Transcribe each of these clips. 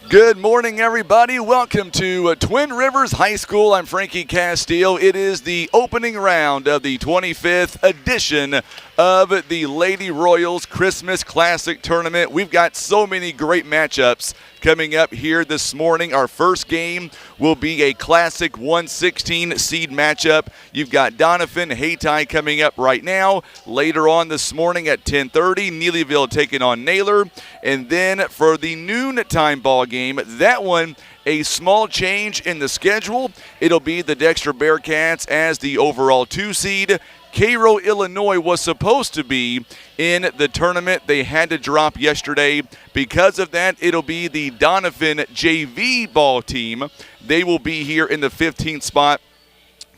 Good morning, everybody. Welcome to Twin Rivers High School. I'm Frankie Castile. It is the opening round of the 25th edition of the Lady Royals Christmas Classic Tournament. We've got so many great matchups coming up here this morning. Our first game will be a Classic 116 seed matchup. You've got Doniphan, Hayti coming up right now. Later on this morning at 10:30, Neelyville taking on Naylor. And then for the noontime ball game, that one, a small change in the schedule. It'll be the Dexter Bearcats as the overall 2 seed. Cairo, Illinois was supposed to be in the tournament. They had to drop yesterday. Because of that, it'll be the Doniphan JV ball team. They will be here in the 15th spot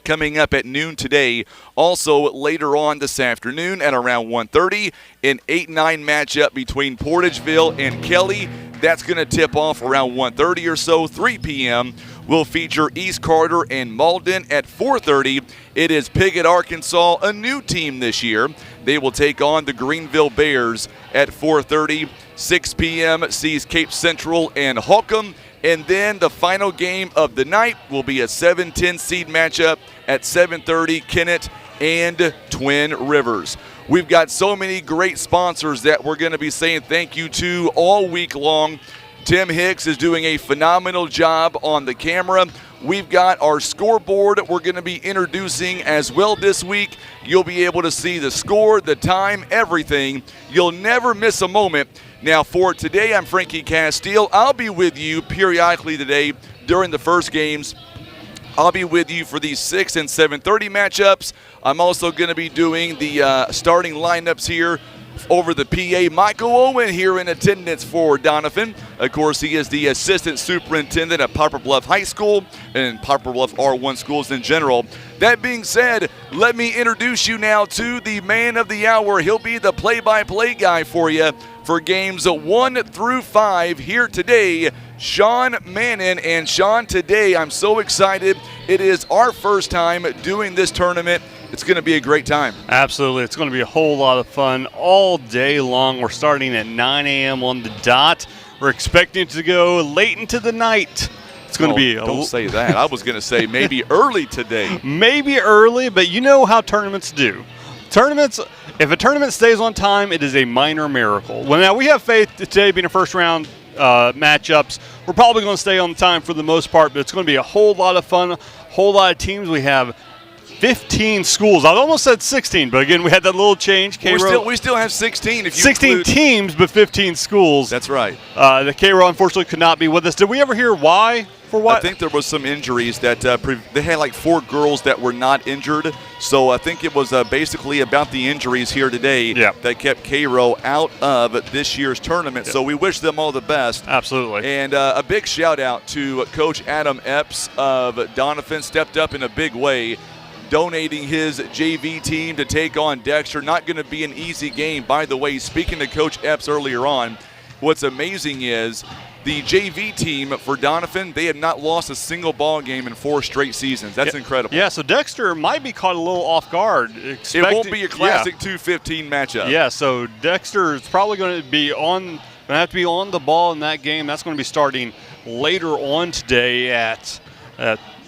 coming up at noon today. Also, later on this afternoon at around 1:30, an 8-9 matchup between Portageville and Kelly. That's going to tip off around 1:30 or so. 3 p.m. will feature East Carter and Malden at 4:30. It is Piggott, Arkansas, a new team this year. They will take on the Greenville Bears at 4:30. 6 p.m. sees Cape Central and Holcomb. And then the final game of the night will be a 7-10 seed matchup at 7:30, Kennett and Twin Rivers. We've got so many great sponsors that we're going to be saying thank you to all week long. Tim Hicks is doing a phenomenal job on the camera. We've got our scoreboard we're going to be introducing as well this week. You'll be able to see the score, the time, everything. You'll never miss a moment. Now, for today, I'm Frankie Castile. I'll be with you periodically today during the first games. I'll be with you for these 6 and 7:30 matchups. I'm also going to be doing the starting lineups here over the PA. Michael Owen here in attendance for Doniphan. Of course, he is the assistant superintendent at Poplar Bluff High School and Poplar Bluff R1 schools in general. That being said, let me introduce you now to the man of the hour. He'll be the play-by-play guy for you for games 1 through 5 here today, Sean Mannon. And Sean, today I'm so excited. It is our first time doing this tournament. It's going to be a great time. Absolutely. It's going to be a whole lot of fun all day long. We're starting at 9 a.m. on the dot. We're expecting it to go late into the night. It's going to be don't say that. I was going to say maybe early today. Maybe early, but you know how tournaments do. If a tournament stays on time, it is a minor miracle. Well, now we have faith today being a first round matchups. We're probably going to stay on time for the most part, but it's going to be a whole lot of fun, a whole lot of teams. We have 15 schools. I almost said 16, but again, we had that little change. We still have 16. If you 16 include teams, but 15 schools. That's right. The Cairo unfortunately could not be with us. Did we ever hear why? For what? I think there was some injuries that they had like 4 girls that were not injured. So I think it was basically about the injuries here today that kept Cairo out of this year's tournament. So we wish them all the best. Absolutely. And a big shout out to Coach Adam Epps of Doniphan. Stepped up in a big way, donating his JV team to take on Dexter. Not going to be an easy game. By the way, speaking to Coach Epps earlier on, what's amazing is the JV team for Doniphan, they have not lost a single ball game in 4 straight seasons. That's incredible. Yeah, so Dexter might be caught a little off guard. It won't be a classic 2-15 matchup. Yeah, so Dexter is probably going to have to be on the ball in that game. That's going to be starting later on today at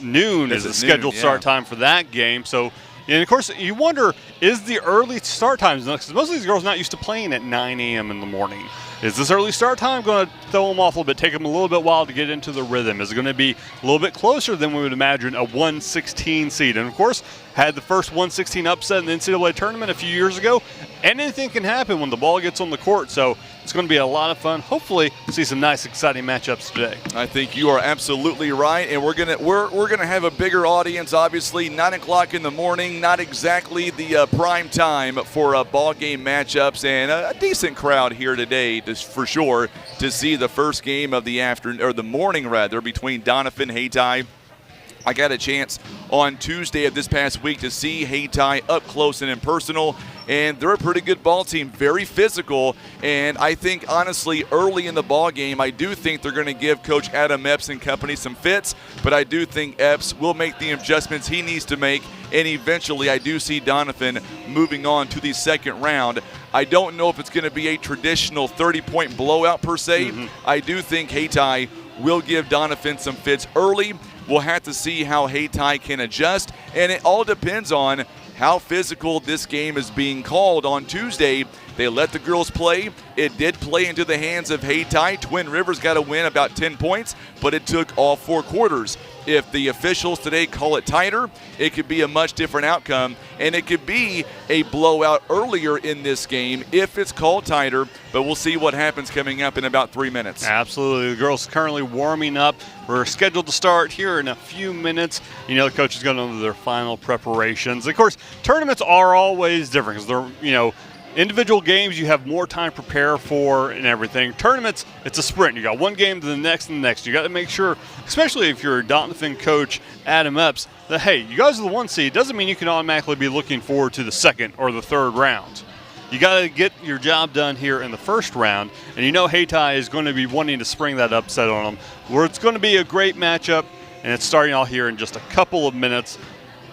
noon is the scheduled start time for that game. So, and of course, you wonder, is the early start times, because most of these girls are not used to playing at 9 a.m. in the morning. Is this early start time going to throw them off a little bit, take them a little bit while to get into the rhythm? Is it going to be a little bit closer than we would imagine a 116 seed? And, of course, had the first 116 upset in the NCAA tournament a few years ago. Anything can happen when the ball gets on the court. So it's going to be a lot of fun. Hopefully, see some nice, exciting matchups today. I think you are absolutely right, and we're gonna have a bigger audience. Obviously, 9 o'clock in the morning, not exactly the prime time for ball game matchups, and a decent crowd here today, for sure, to see the first game of the afternoon or the morning rather between Doniphan, Hayti. I got a chance on Tuesday of this past week to see Hayti up close and in personal, and they're a pretty good ball team, very physical. And I think, honestly, early in the ball game, I do think they're going to give Coach Adam Epps and company some fits, but I do think Epps will make the adjustments he needs to make, and eventually I do see Doniphan moving on to the second round. I don't know if it's going to be a traditional 30-point blowout per se. I do think Hayti will give Doniphan some fits early. We'll have to see how Hayti can adjust, and it all depends on how physical this game is being called. On Tuesday, they let the girls play. It did play into the hands of Hayti. Twin Rivers got a win about 10 points, but it took all 4 quarters. If the officials today call it tighter, it could be a much different outcome, and it could be a blowout earlier in this game if it's called tighter, but we'll see what happens coming up in about 3 minutes. Absolutely. The girls currently warming up. We're scheduled to start here in a few minutes. You know, the coaches going into their final preparations. Of course, tournaments are always different because they're, you know, individual games you have more time to prepare for and everything. Tournaments, it's a sprint. You got one game to the next and the next. You got to make sure, especially if you're a Doniphan coach, Adam Epps, that, hey, you guys are the 1 seed. Doesn't mean you can automatically be looking forward to the second or the third round. You got to get your job done here in the first round, and you know Hayti is going to be wanting to spring that upset on them, where it's going to be a great matchup, and it's starting out here in just a couple of minutes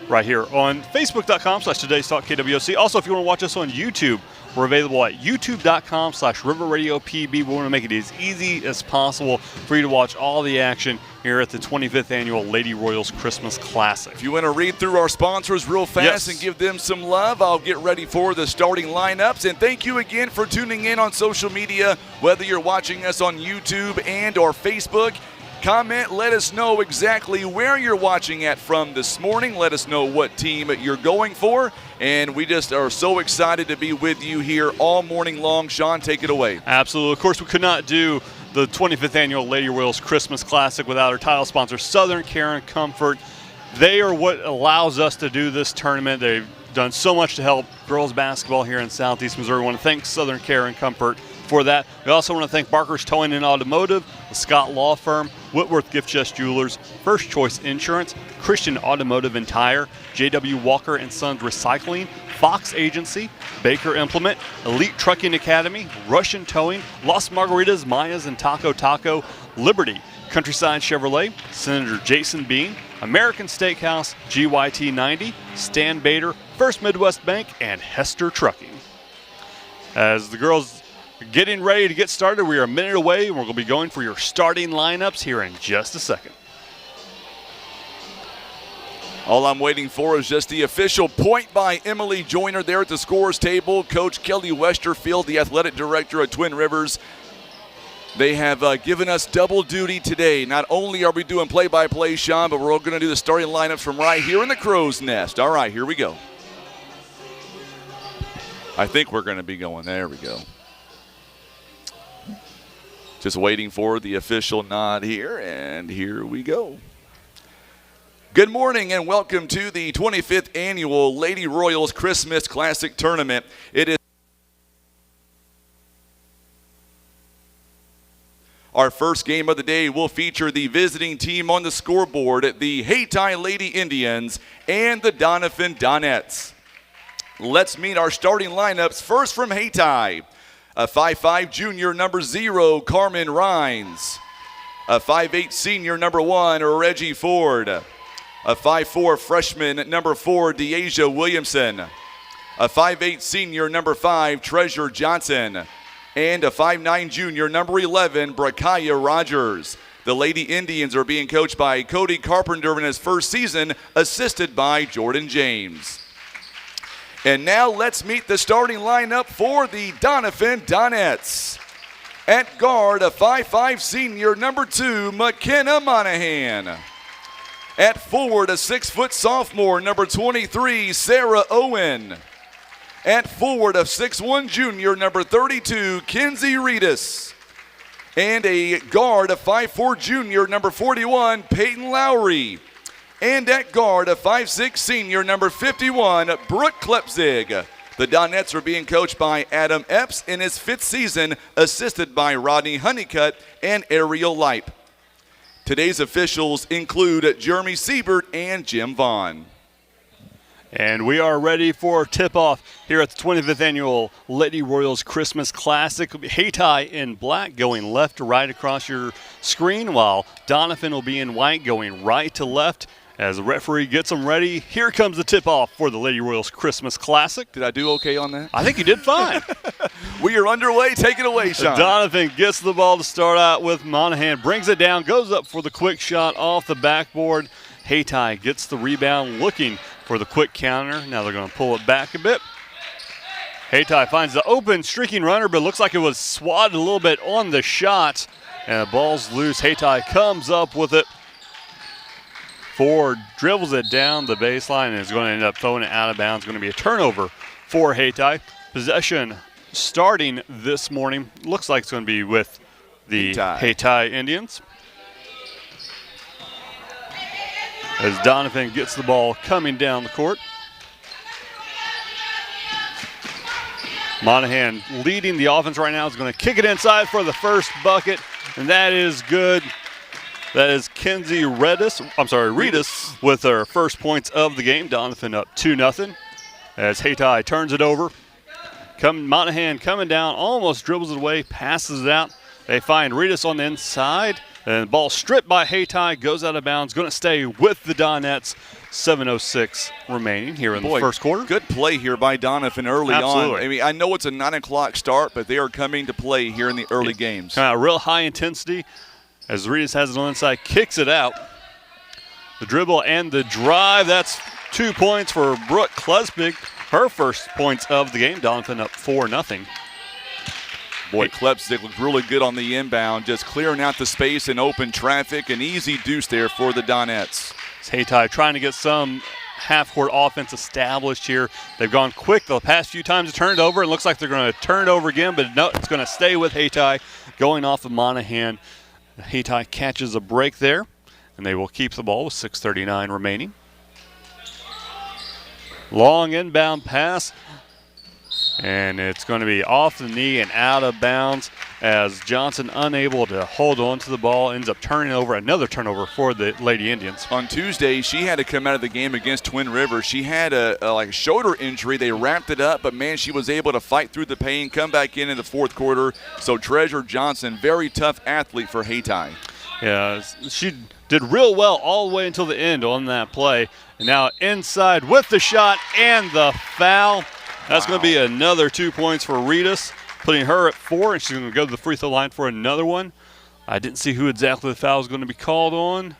right here on Facebook.com/Today's Talk KWOC. Also, if you want to watch us on YouTube, we're available at youtube.com/RiverRadioPB. We want to make it as easy as possible for you to watch all the action here at the 25th Annual Lady Royals Christmas Classic. If you want to read through our sponsors real fast and give them some love, I'll get ready for the starting lineups. And thank you again for tuning in on social media, whether you're watching us on YouTube and or Facebook. Comment, let us know exactly where you're watching at from this morning. Let us know what team you're going for. And we just are so excited to be with you here all morning long. Sean, take it away. Absolutely. Of course, we could not do the 25th Annual Lady Royals Christmas Classic without our title sponsor, Southern Care and Comfort. They are what allows us to do this tournament. They've done so much to help girls basketball here in Southeast Missouri. We want to thank Southern Care and Comfort for that. We also want to thank Barker's Towing and Automotive, the Scott Law Firm, Whitworth Gift Chest Jewelers, First Choice Insurance, Christian Automotive and Tire, J.W. Walker and Sons Recycling, Fox Agency, Baker Implement, Elite Trucking Academy, Russian Towing, Las Margaritas, Mayas and Taco, Liberty, Countryside Chevrolet, Senator Jason Bean, American Steakhouse, GYT 90, Stan Bader, First Midwest Bank, and Hester Trucking. As the girls getting ready to get started, we are a minute away, and we're going to be going for your starting lineups here in just a second. All I'm waiting for is just the official point by Emily Joyner there at the scores table. Coach Kelly Westerfield, the athletic director at Twin Rivers. They have given us double duty today. Not only are we doing play-by-play, Sean, but we're all going to do the starting lineups from right here in the crow's nest. All right, here we go. I think we're going to be going. There we go. Just waiting for the official nod here, and here we go. Good morning and welcome to the 25th Annual Lady Royals Christmas Classic Tournament. It is our first game of the day. Will feature the visiting team on the scoreboard, the Hayti Lady Indians and the Doniphan Donettes. Let's meet our starting lineups. First from Hayti, a 5'5" junior, number 0, Carmen Rhines. A 5'8" senior, number 1, Reggie Ford. A 5'4" freshman, number 4, Deasia Williamson. A 5'8" senior, number 5, Treasure Johnson. And a 5'9" junior, number 11, Brakaya Rogers. The Lady Indians are being coached by Cody Carpenter in his first season, assisted by Jordan James. And now let's meet the starting lineup for the Doniphan Donettes. At guard, a 5'5" senior, number 2, McKenna Monahan. At forward, a 6' sophomore, number 23, Sarah Owen. At forward, a 6'1" junior, number 32, Kenzie Reedus. And a guard, a 5'4" junior, number 41, Peyton Lowry. And at guard, a 5'6" senior, number 51, Brooke Klepzig. The Donettes are being coached by Adam Epps in his 5th season, assisted by Rodney Honeycutt and Ariel Leip. Today's officials include Jeremy Siebert and Jim Vaughn. And we are ready for tip-off here at the 25th Annual Lady Royals Christmas Classic. Hayti in black going left to right across your screen, while Doniphan will be in white going right to left. As the referee gets them ready, here comes the tip-off for the Lady Royals Christmas Classic. Did I do okay on that? I think you did fine. We are underway. Take it away, Sean. Doniphan gets the ball to start out with. Monahan brings it down, goes up for the quick shot off the backboard. Hayti gets the rebound, looking for the quick counter. Now they're going to pull it back a bit. Hayti finds the open streaking runner, but it looks like it was swatted a little bit on the shot. And the ball's loose. Hayti comes up with it. Ford dribbles it down the baseline and is going to end up throwing it out of bounds. It's going to be a turnover for Hayti. Possession starting this morning. Looks like it's going to be with the Hayti Indians. As Doniphan gets the ball coming down the court. Monahan leading the offense right now is going to kick it inside for the first bucket, and that is good. That is Kenzie Reedus with her first points of the game. Doniphan up 2-0 as Hayti turns it over. Monahan coming down, almost dribbles it away, passes it out. They find Reedus on the inside, and the ball stripped by Hayti, goes out of bounds, going to stay with the Donettes. 7:06 remaining here in the first quarter. Good play here by Doniphan early on. I mean, I know it's a 9 o'clock start, but they are coming to play here in the early games. Kind of real high intensity. As Reedus has it on the inside, kicks it out. The dribble and the drive, that's 2 points for Brooke Klesbig. Her first points of the game. Doniphan up 4-0. Boy, Klesbig looked really good on the inbound, just clearing out the space and open traffic. An easy deuce there for the Donettes. Hayti trying to get some half-court offense established here. They've gone quick the past few times to turn it over. It looks like they're going to turn it over again, but no, it's going to stay with Hayti going off of Monahan. Hayti catches a break there, and they will keep the ball with 6:39 remaining. Long inbound pass, and it's going to be off the knee and out of bounds as Johnson, unable to hold on to the ball, ends up turning over. Another turnover for the Lady Indians. On Tuesday, she had to come out of the game against Twin Rivers. She had a shoulder injury. They wrapped it up, but, man, she was able to fight through the pain, come back in the fourth quarter. So Treasure Johnson, very tough athlete for Hayti. Yeah, she did real well all the way until the end on that play. And now inside with the shot and the foul. That's going to be another 2 points for Reedus, putting her at 4, and she's going to go to the free throw line for another one. I didn't see who exactly the foul is going to be called on.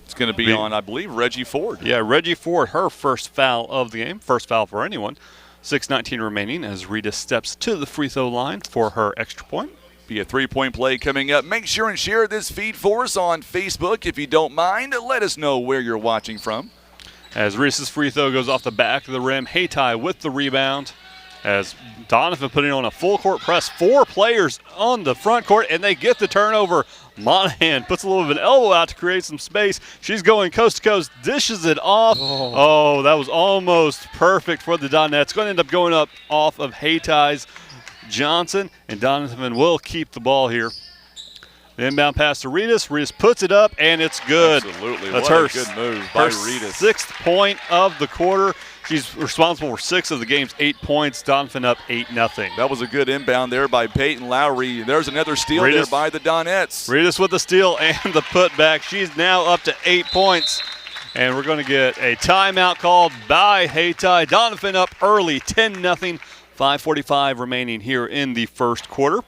It's going to be on, I believe, Reggie Ford. Yeah, Reggie Ford, her first foul of the game, first foul for anyone. 6:19 remaining as Reedus steps to the free throw line for her extra point. Be a three-point play coming up. Make sure and share this feed for us on Facebook if you don't mind. Let us know where you're watching from. As Reedus' free throw goes off the back of the rim, Hayti with the rebound. As Doniphan putting on a full court press, 4 players on the front court, and they get the turnover. Monahan puts a little bit of an elbow out to create some space. She's going coast to coast, dishes it off. Oh, that was almost perfect for the Donettes. It's going to end up going up off of Hayty's Johnson, and Doniphan will keep the ball here. The inbound pass to Reedus. Reedus puts it up, and it's good. Absolutely. That's what her, a good move by Reedus. 6th point of the quarter. She's responsible for 6 of the game's 8 points. Doniphan up 8-0. That was a good inbound there by Peyton Lowry. There's another steal there by the Donettes. Reedus with the steal and the putback. She's now up to 8 points. And we're going to get a timeout called by Hayti. Doniphan up early, 10-0. 5:45 remaining here in the first quarter.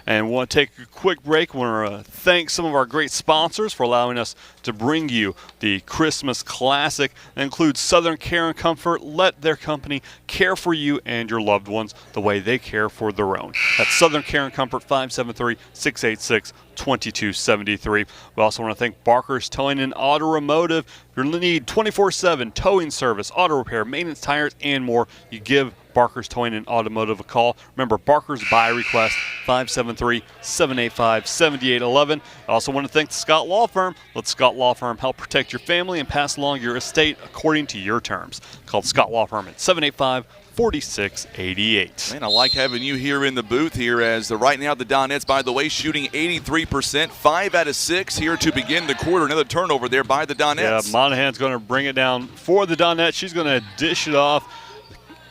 And we want to take a quick break. We want to thank some of our great sponsors for allowing us to bring you the Christmas Classic. That includes Southern Care and Comfort. Let their company care for you and your loved ones the way they care for their own. That's Southern Care and Comfort, 573-686-2273. We also want to thank Barker's Towing and Automotive. If you need 24/7 towing service, auto repair, maintenance, tires, and more, you give Barker's Towing and Automotive a call. Remember, Barker's by request, 573-785-7811. I also want to thank the Scott Law Firm. Let Scott Law Firm help protect your family and pass along your estate according to your terms. Call the Scott Law Firm at 785-4688. Man, I like having you here in the booth here as right now the Donettes, by the way, shooting 83%, 5 out of 6 here to begin the quarter. Another turnover there by the Donettes. Yeah, Monahan's going to bring it down for the Donettes. She's going to dish it off.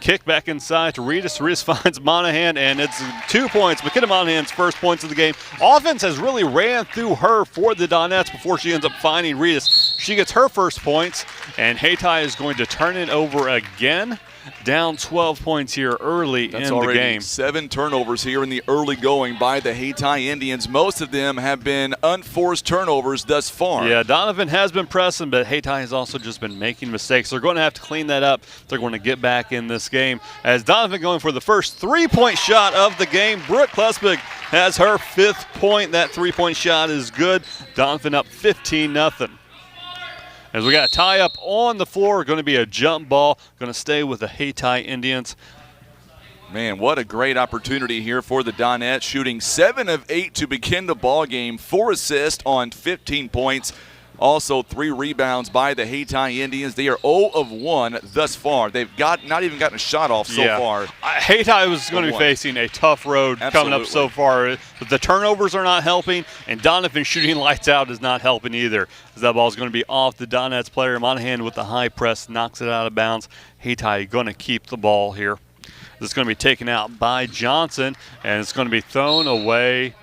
kick back inside to Reedus. Reedus finds Monahan, and it's 2 points. McKenna Monahan's first points of the game. Offense has really ran through her for the Donettes before she ends up finding Reedus. She gets her first points, and Hayti is going to turn it over again. Down 12 points here early in the game. 7 turnovers here in the early going by the Hayti Indians. Most of them have been unforced turnovers thus far. Yeah, Doniphan has been pressing, but Hayti has also just been making mistakes. They're going to have to clean that up. They're going to get back in this game. As Doniphan going for the first 3-point shot of the game. Brooke Klespig has her 5th point. That 3-point shot is good. Doniphan up 15-0. As we got a tie up on the floor, going to be a jump ball, going to stay with the Hayti Indians. Man, what a great opportunity here for the Donettes, shooting 7 of 8 to begin the ball game, 4 assists on 15 points. Also 3 rebounds by the Hayti Indians. They are 0 of 1 thus far. They've not even gotten a shot off so far. Hayti was going to be facing a tough road coming up so far. But the turnovers are not helping, and Doniphan shooting lights out is not helping either. As that ball is going to be off the Donettes player. Monahan with the high press knocks it out of bounds. Hayti going to keep the ball here. This is going to be taken out by Johnson, and it's going to be thrown away.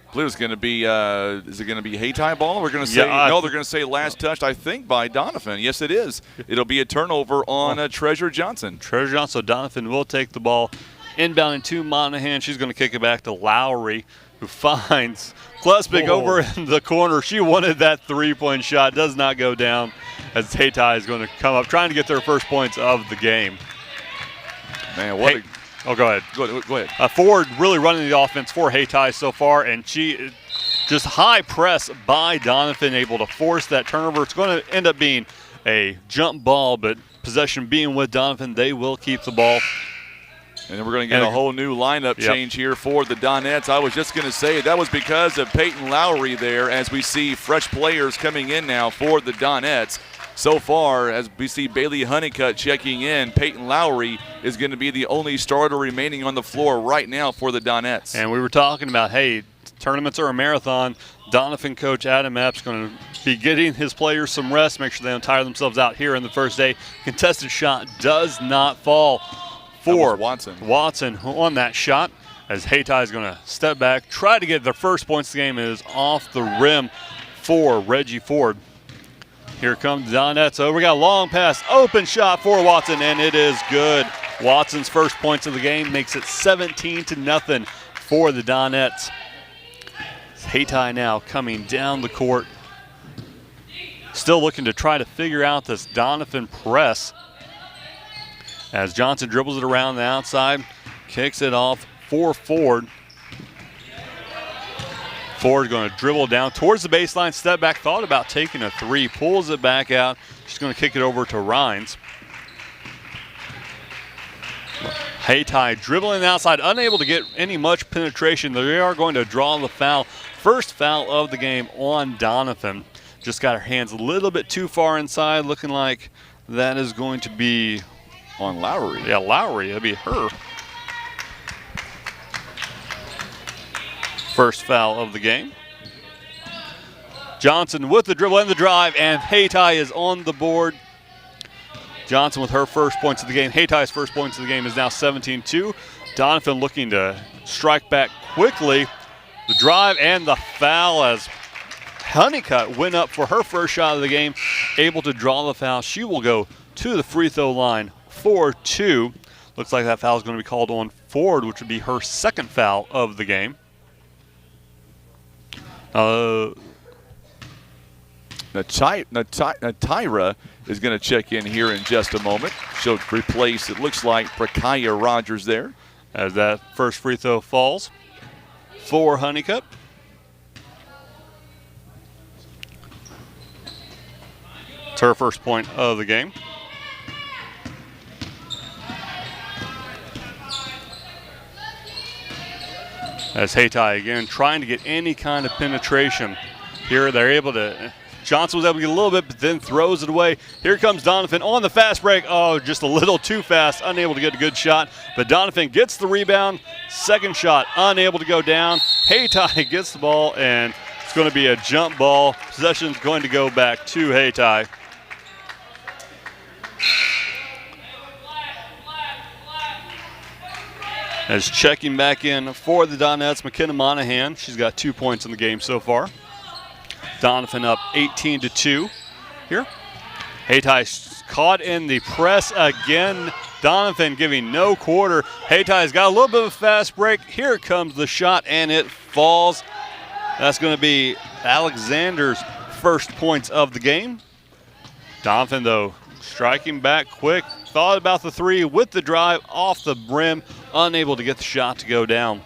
I believe it's going to be, is it going to be Hayti ball? We're going to say, no, they're going to say last touched, I think, by Doniphan. Yes, it is. It'll be a turnover on Treasure Johnson. Treasure Johnson, so Doniphan will take the ball. Inbounding to Monahan. She's going to kick it back to Lowry, who finds Klespig over in the corner. She wanted that 3-point shot. Does not go down as Hayti is going to come up, trying to get their first points of the game. Man, what a... Oh, go ahead. Go ahead. Ford really running the offense for Hayti so far, and she just high press by Doniphan, able to force that turnover. It's going to end up being a jump ball, but possession being with Doniphan, they will keep the ball. And then we're going to get a whole new lineup change here for the Donettes. I was just going to say that was because of Peyton Lowry there, as we see fresh players coming in now for the Donettes. So far, as we see Bailey Honeycutt checking in, Peyton Lowry is going to be the only starter remaining on the floor right now for the Donettes. And we were talking about, hey, tournaments are a marathon. Doniphan coach Adam Epps going to be getting his players some rest, make sure they don't tire themselves out here in the first day. Contested shot does not fall for Watson on that shot, as Hayti is going to step back, try to get their first points of the game. It is off the rim for Reggie Ford. Here comes the Donettes. Oh, we got a long pass, open shot for Watson, and it is good. Watson's first points of the game makes it 17-0 for the Donettes. Hayti now coming down the court, still looking to try to figure out this Doniphan press. As Johnson dribbles it around the outside, kicks it off for Ford. Ford going to dribble down towards the baseline, step back, thought about taking a 3, pulls it back out. She's going to kick it over to Rhines. Hayti dribbling the outside, unable to get any much penetration. They are going to draw the foul. First foul of the game on Doniphan. Just got her hands a little bit too far inside, looking like that is going to be on Lowry. Yeah, Lowry, that'd be her. First foul of the game. Johnson with the dribble and the drive, and Hayti is on the board. Johnson with her first points of the game. Hayty's first points of the game is now 17-2. Doniphan looking to strike back quickly. The drive and the foul as Honeycutt went up for her first shot of the game, able to draw the foul. She will go to the free throw line for 2. Looks like that foul is going to be called on Ford, which would be her second foul of the game. Tyra is going to check in here in just a moment. She'll replace, it looks like, Prakaya Rogers there. As that first free throw falls for Honeycutt. It's her first point of the game. As Hayti again trying to get any kind of penetration. Here they're able to, Johnson was able to get a little bit, but then throws it away. Here comes Doniphan on the fast break. Oh, just a little too fast, unable to get a good shot. But Doniphan gets the rebound. Second shot, unable to go down. Hayti gets the ball, and it's going to be a jump ball. Possession's going to go back to Hayti. As checking back in for the Donettes, McKenna Monahan. She's got 2 points in the game so far. Doniphan up 18-2 here. Hayti caught in the press again. Doniphan giving no quarter. Hayty's got a little bit of a fast break. Here comes the shot, and it falls. That's going to be Alexander's first points of the game. Doniphan, though, striking back quick. Thought about the three with the drive off the rim. Unable to get the shot to go down.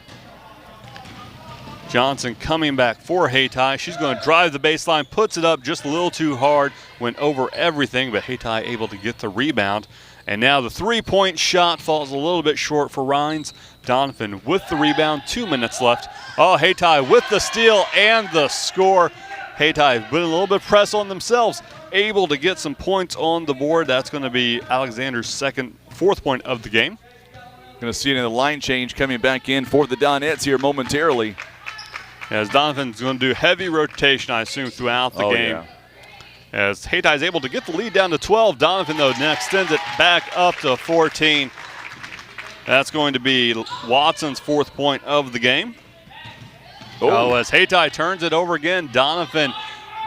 Johnson coming back for Hayti. She's going to drive the baseline, puts it up just a little too hard, went over everything, but Hayti able to get the rebound. And now the three-point shot falls a little bit short for Rhines. Doniphan with the rebound, 2 minutes left. Oh, Hayti with the steal and the score. Hayti put a little bit of press on themselves, able to get some points on the board. That's going to be Alexander's fourth point of the game. Going to see it in the line change coming back in for the Donettes here momentarily. As Doniphan's going to do heavy rotation, I assume, throughout the game. Yeah. As Hayti is able to get the lead down to 12. Doniphan, though, next extends it back up to 14. That's going to be Watson's fourth point of the game. As Hayti turns it over again, Doniphan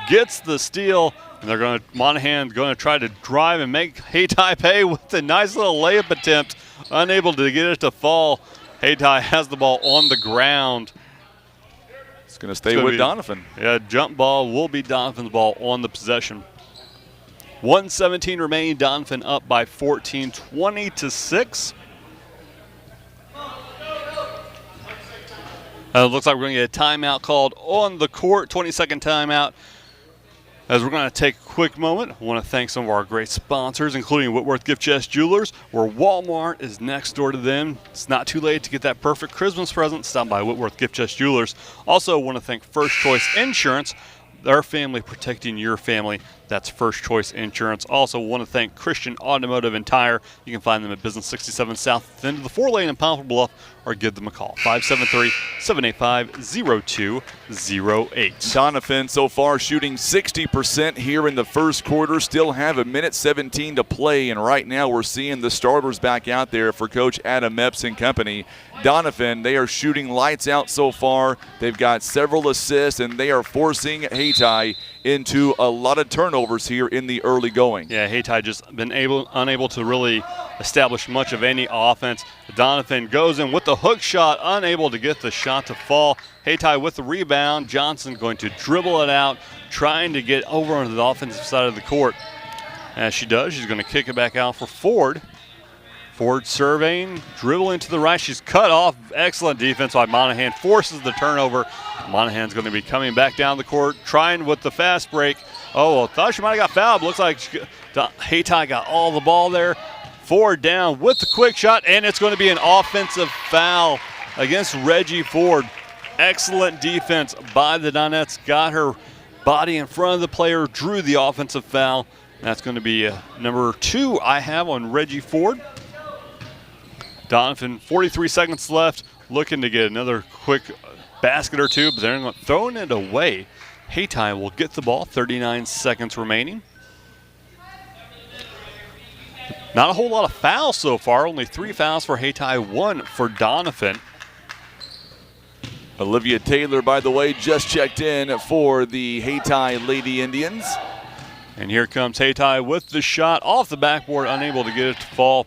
gets the steal. And Monahan's going to try to drive and make Hayti pay with a nice little layup attempt. Unable to get it to fall. Hayti has the ball on the ground. It's going to stay with Doniphan. Yeah, jump ball will be Doniphan's ball on the possession. 1:17 remaining. Doniphan up by 14, 20-6. Looks like we're going to get a timeout called on the court, 20-second timeout. As we're going to take a quick moment, I want to thank some of our great sponsors, including Whitworth Gift Chest Jewelers, where Walmart is next door to them. It's not too late to get that perfect Christmas present. Stop by Whitworth Gift Chest Jewelers. Also want to thank First Choice Insurance, their family protecting your family. That's First Choice Insurance. Also want to thank Christian Automotive and Tire. You can find them at Business 67 South at the end of the 4-lane in Poplar Bluff, or give them a call, 573-785-0208. Doniphan so far shooting 60% here in the first quarter. Still have 1:17 to play, and right now we're seeing the starters back out there for Coach Adam Epps and company. Doniphan, they are shooting lights out so far. They've got several assists, and they are forcing Hayti into a lot of turnovers here in the early going. Yeah, Hayti just been unable to really establish much of any offense. Doniphan goes in with the hook shot, unable to get the shot to fall. Hayti with the rebound. Johnson going to dribble it out, trying to get over onto the offensive side of the court. As she does, she's going to kick it back out for Ford. Ford surveying, dribbling to the right. She's cut off. Excellent defense by Monahan. Forces the turnover. Monahan's going to be coming back down the court, trying with the fast break. Oh, I thought she might have got fouled. Looks like Hayti got all the ball there. Ford down with the quick shot, and it's going to be an offensive foul against Reggie Ford. Excellent defense by the Donettes. Got her body in front of the player, drew the offensive foul. That's going to be number 2 I have on Reggie Ford. Doniphan, 43 seconds left, looking to get another quick basket or two, but they're throwing it away. Hayti will get the ball, 39 seconds remaining. Not a whole lot of fouls so far, only 3 fouls for Hayti, 1 for Doniphan. Olivia Taylor, by the way, just checked in for the Hayti Lady Indians. And here comes Hayti with the shot off the backboard, unable to get it to fall.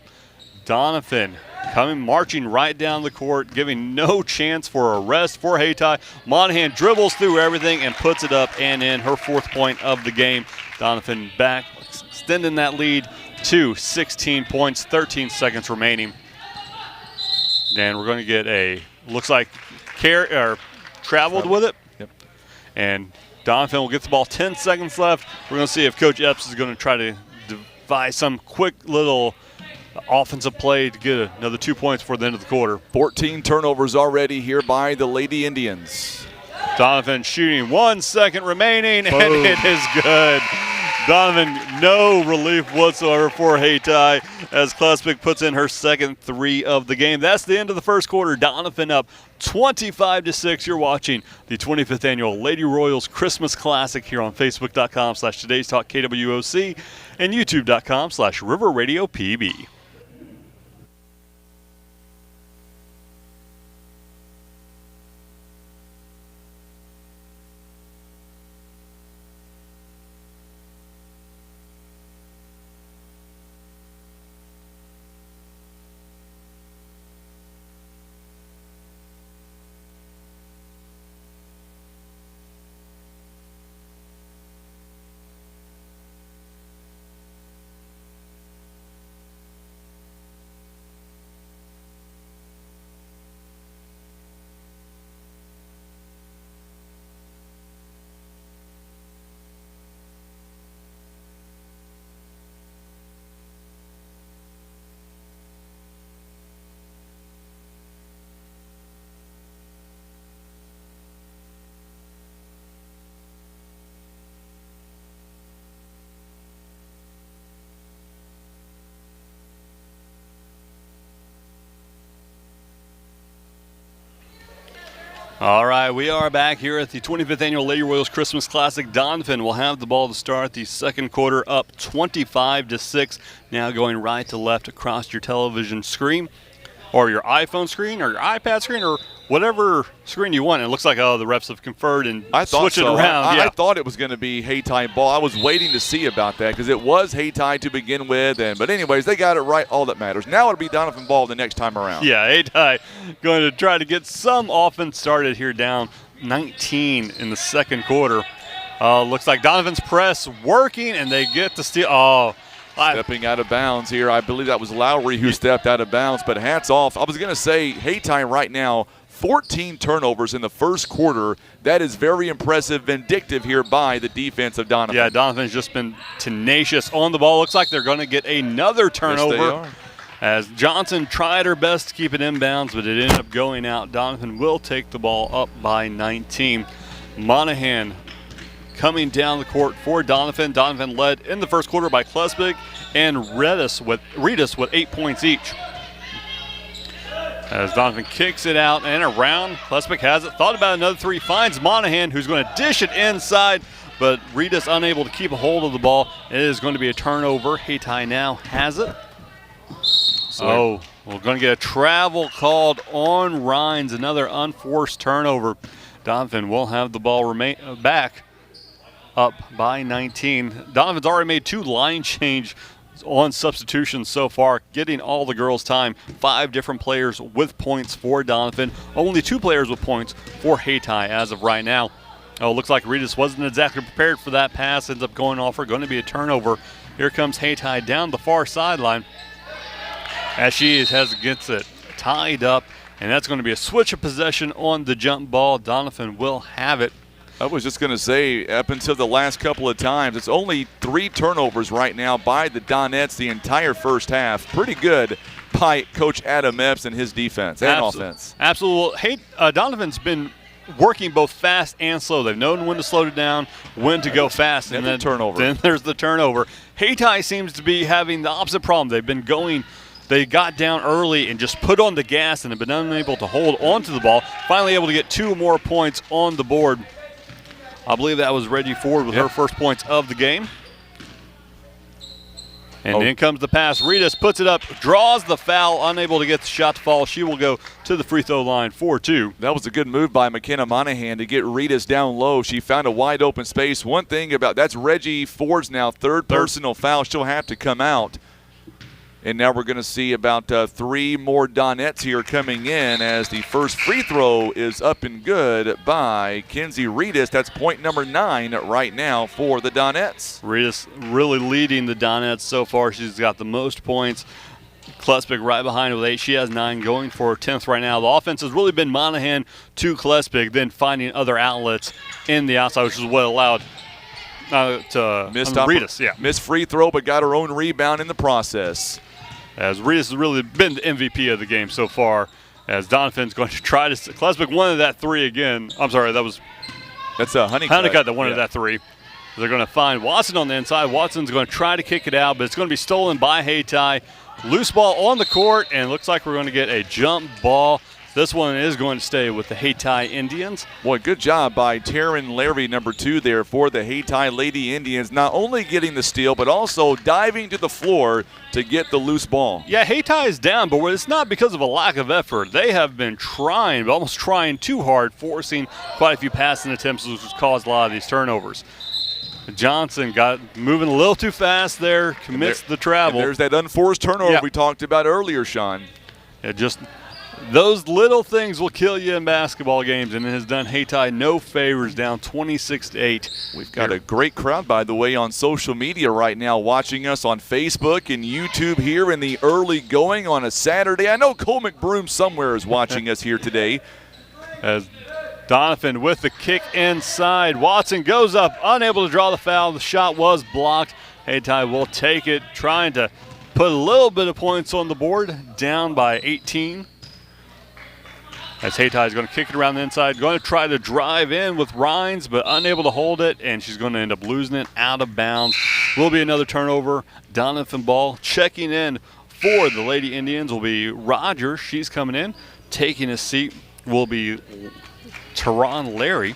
Doniphan marching right down the court, giving no chance for a rest for Hayti. Monahan dribbles through everything and puts it up and in, her 4th point of the game. Doniphan back, extending that lead to 16 points, 13 seconds remaining. And we're going to get looks like traveled with it. Yep. And Doniphan will get the ball, 10 seconds left. We're going to see if Coach Epps is going to try to devise some quick little offensive play to get another 2 points before the end of the quarter. 14 turnovers already here by the Lady Indians. Doniphan shooting, 1 second remaining, and it is good. Doniphan, no relief whatsoever for Hayti as Klespick puts in her second 3 of the game. That's the end of the first quarter. Doniphan up 25-6. You're watching the 25th annual Lady Royals Christmas Classic here on Facebook.com/Today's Talk KWOC and YouTube.com/River Radio PB. All right, we are back here at the 25th Annual Lady Royals Christmas Classic. Doniphan will have the ball to start the second quarter, up 25-6. Now going right to left across your television screen, or your iPhone screen, or your iPad screen, or whatever screen you want. It looks like, the refs have conferred and switched it around. I thought it was going to be Hayti ball. I was waiting to see about that because it was Hayti to begin with. But anyways, they got it right, all that matters. Now it'll be Doniphan ball the next time around. Yeah, Hayti going to try to get some offense started here, down 19 in the second quarter. Looks like Doniphan's press working, and they get the steal. Stepping out of bounds here. I believe that was Lowry who stepped out of bounds, but hats off. I was going to say, Hayti right now, 14 turnovers in the first quarter. That is very impressive, vindictive here by the defense of Doniphan. Yeah, Doniphan's just been tenacious on the ball. Looks like they're going to get another turnover. Yes, they are. As Johnson tried her best to keep it inbounds, but it ended up going out. Doniphan will take the ball up by 19. Monahan coming down the court for Doniphan. Doniphan led in the first quarter by Klesvig and Redis with 8 points each. As Doniphan kicks it out and around, Klesvig has it. Thought about another three, finds Monahan, who's going to dish it inside, but Redis unable to keep a hold of the ball. It is going to be a turnover. Hayti now has it. We're going to get a travel called on Rhines, another unforced turnover. Doniphan will have the ball back up by 19. Doniphan's already made 2 line change on substitutions so far, getting all the girls time. 5 different players with points for Doniphan. Only 2 players with points for Hayti as of right now. Looks like Redis wasn't exactly prepared for that pass. Ends up going off. Going to be a turnover. Here comes Hayti down the far sideline as she gets it tied up, and that's going to be a switch of possession on the jump ball. Doniphan will have it. I was just going to say, up until the last couple of times, it's only 3 turnovers right now by the Donettes the entire first half. Pretty good by Coach Adam Epps and his defense and offense. Absolutely. Doniphan's been working both fast and slow. They've known when to slow it down, when to go fast, and then turnover. Then there's the turnover. Hayti seems to be having the opposite problem. They've been going. They got down early and just put on the gas and have been unable to hold on to the ball. Finally able to get 2 more points on the board. I believe that was Reggie Ford with her first points of the game. And in comes the pass. Redis puts it up, draws the foul, unable to get the shot to fall. She will go to the free throw line for 2. That was a good move by McKenna Monahan to get Redis down low. She found a wide open space. One thing about that's Reggie Ford's now third personal foul. She'll have to come out. And now we're going to see about 3 more Donettes here coming in as the first free throw is up and good by Kenzie Redis. That's point number 9 right now for the Donettes. Redis really leading the Donettes so far. She's got the most points. Klesvig right behind with 8. She has 9, going for her 10th right now. The offense has really been Monahan to Klesvig, then finding other outlets in the outside, which is what allowed Redis. Missed free throw, but got her own rebound in the process. As Redis has really been the MVP of the game so far, as Doniphan's going to try to – Klesvig wanted that 3 again. I'm sorry, that's a Honeycutt that wanted that 3. They're going to find Watson on the inside. Watson's going to try to kick it out, but it's going to be stolen by Hayti. Loose ball on the court, and looks like we're going to get a jump ball. This one is going to stay with the Hayti Indians. Boy, good job by Taryn Larry, number 2 there for the Hayti Lady Indians. Not only getting the steal, but also diving to the floor to get the loose ball. Yeah, Hayti is down, but it's not because of a lack of effort. They have been trying, almost trying too hard, forcing quite a few passing attempts, which has caused a lot of these turnovers. Johnson got moving a little too fast there, commits the travel. There's that unforced turnover we talked about earlier, Sean. Those little things will kill you in basketball games, and it has done Hayti no favors, down 26-8. We've got a great crowd, by the way, on social media right now watching us on Facebook and YouTube here in the early going on a Saturday. I know Cole McBroom somewhere is watching us here today. As Doniphan with the kick inside. Watson goes up, unable to draw the foul. The shot was blocked. Hayti will take it, trying to put a little bit of points on the board, down by 18. As Hayti is going to kick it around the inside, going to try to drive in with Rhines, but unable to hold it, and she's going to end up losing it out of bounds. Will be another turnover. Doniphan ball. Checking in for the Lady Indians will be Rogers. She's coming in. Taking a seat will be Teron Larry.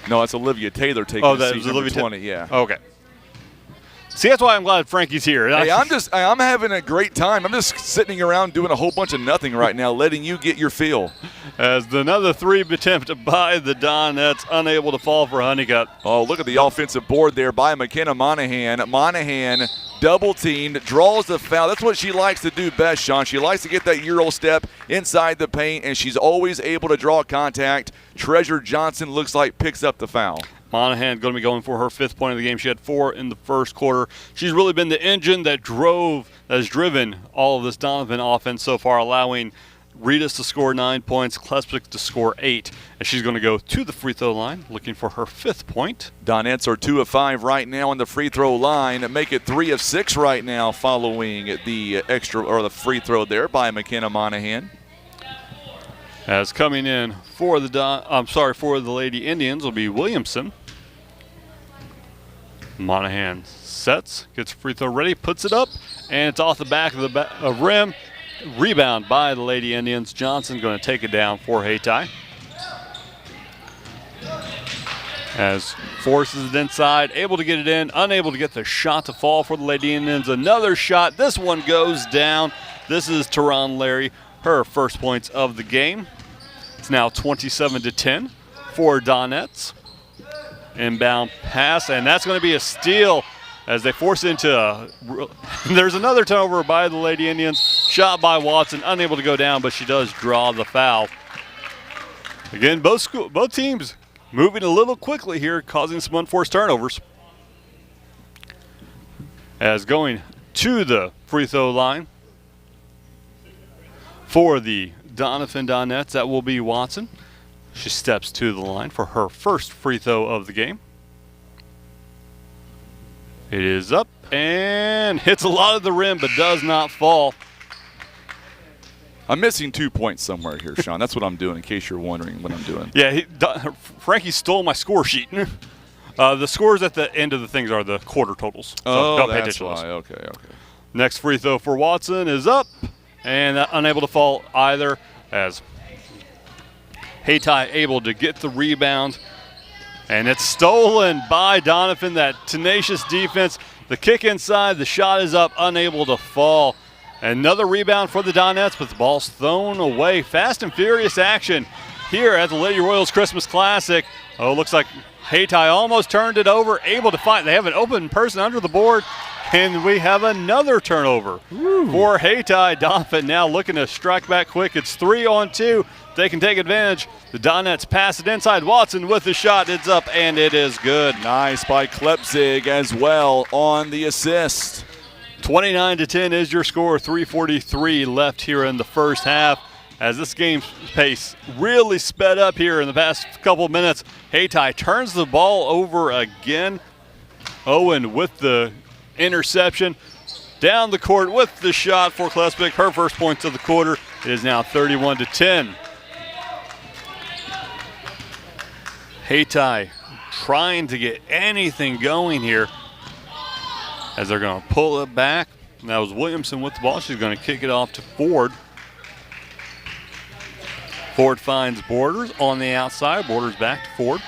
No, it's Olivia Taylor taking that seat was number Olivia 20. Yeah. Okay. See, that's why I'm glad Frankie's here. Hey, I'm having a great time. I'm just sitting around doing a whole bunch of nothing right now, letting you get your feel. As another 3 attempt by the Donettes, unable to fall for Honeycutt. Oh, look at the offensive board there by McKenna Monahan. Monahan double teamed, draws the foul. That's what she likes to do best, Sean. She likes to get that Euro step inside the paint, and she's always able to draw contact. Treasure Johnson looks like picks up the foul. Monahan going to be going for her 5th point of the game. She had 4 in the first quarter. She's really been the engine that has driven all of this Doniphan offense so far, allowing Ritas to score 9 points, Klespik to score 8. And she's going to go to the free throw line, looking for her 5th point. Donettes are 2 of 5 right now on the free throw line. Make it 3 of 6 right now, following the the free throw there by McKenna Monahan. As coming in for the Lady Indians will be Williamson. Monahan sets, gets free throw ready, puts it up, and it's off the back of the rim. Rebound by the Lady Indians. Johnson going to take it down for Hayti. As forces it inside, able to get it in, unable to get the shot to fall for the Lady Indians. Another shot. This one goes down. This is Teron Larry, her 1st points of the game. It's now 27-10 for Donettes. Inbound pass, and that's going to be a steal as they force it into there's another turnover by the Lady Indians. Shot by Watson, unable to go down, but she does draw the foul. Again, both teams moving a little quickly here, causing some unforced turnovers. As going to the free throw line for the Doniphan Donettes, that will be Watson. She steps to the line for her 1st free throw of the game. It is up and hits a lot of the rim, but does not fall. I'm missing 2 points somewhere here, Sean. That's what I'm doing, in case you're wondering what I'm doing. Yeah, Frankie stole my score sheet. The scores at the end of the things are the quarter totals. So don't pay attention to those. Okay. Next free throw for Watson is up and unable to fall either, as Hayti able to get the rebound. And it's stolen by Doniphan, that tenacious defense. The kick inside, the shot is up, unable to fall. Another rebound for the Donettes, but the ball's thrown away. Fast and furious action here at the Lady Royals Christmas Classic. Oh, looks like Hayti almost turned it over, able to find. They have an open person under the board, and we have another turnover for Hayti. Doniphan now looking to strike back quick. It's 3-on-2. They can take advantage. The Donettes pass it inside. Watson with the shot. It's up, and it is good. Nice by Klepzig as well on the assist. 29-10 is your score. 3:43 left here in the first half. As this game's pace really sped up here in the past couple of minutes. Hayti turns the ball over again. Owen with the interception. Down the court with the shot for Klespik. Her 1st points of the quarter. It is now 31-10. Hayti trying to get anything going here as they're going to pull it back. And that was Williamson with the ball. She's going to kick it off to Ford. Ford finds Borders on the outside. Borders back to Ford.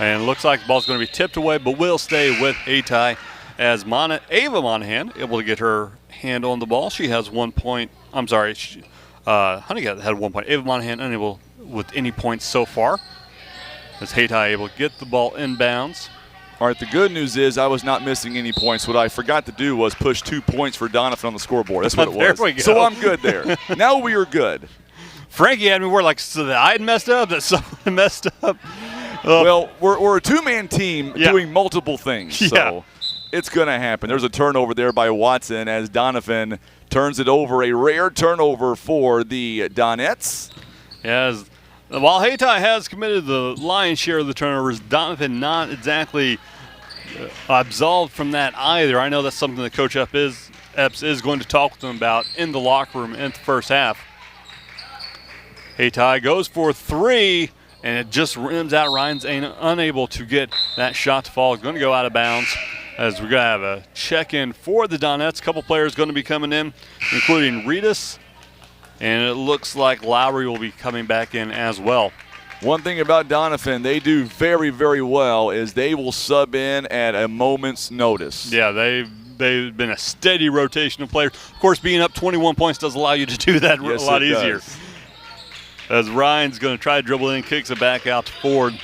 And it looks like the ball's going to be tipped away, but will stay with Hayti as Ava Monahan able to get her hand on the ball. She has 1 point. I'm sorry. Honeycutt had 1 point. Ava Monahan unable with any points so far. As Hayti able to get the ball inbounds. All right, the good news is I was not missing any points. What I forgot to do was push 2 points for Doniphan on the scoreboard. That's what it was. There we go. So I'm good there. Now we are good. Frankie had me worried, so that I had messed up, that someone messed up. Well, we're a 2-man team doing multiple things, so it's going to happen. There's a turnover there by Watson as Doniphan turns it over. A rare turnover for the Donettes. Yes. While Hayti has committed the lion's share of the turnovers, Doniphan not exactly absolved from that either. I know that's something that Coach Epps is going to talk with them about in the locker room in the first half. Hayti goes for 3, and it just rims out. Ryan's unable to get that shot to fall. It's going to go out of bounds as we're going to have a check-in for the Donettes. A couple players going to be coming in, including Ritas And it looks like Lowry will be coming back in as well. One thing about Doniphan, they do very, very well is they will sub in at a moment's notice. Yeah, they've been a steady rotation of players. Of course, being up 21 points does allow you to do that a lot easier. As Ryan's going to try to dribble in, kicks it back out to Ford.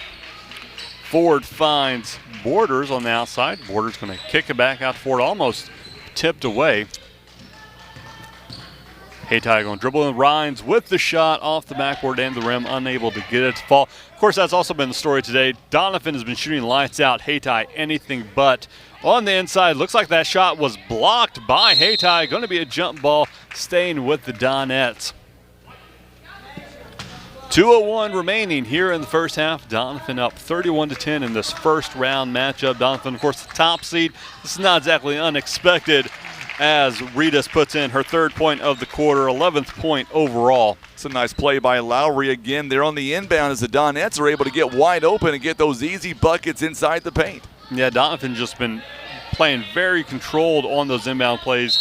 Ford finds Borders on the outside. Borders going to kick it back out to Ford, almost tipped away. Hayti going to dribble in. Rhines with the shot off the backboard and the rim, unable to get it to fall. Of course, that's also been the story today. Doniphan has been shooting lights out. Hayti anything but. On the inside, looks like that shot was blocked by Hayti. Going to be a jump ball, staying with the Donettes. 2:01 remaining here in the first half. Doniphan up 31-10 in this first round matchup. Doniphan, of course, the top seed. This is not exactly unexpected, as Ritas puts in her 3rd point of the quarter, 11th point overall. It's a nice play by Lowry again. They're on the inbound as the Donettes are able to get wide open and get those easy buckets inside the paint. Yeah, Doniphan just been playing very controlled on those inbound plays,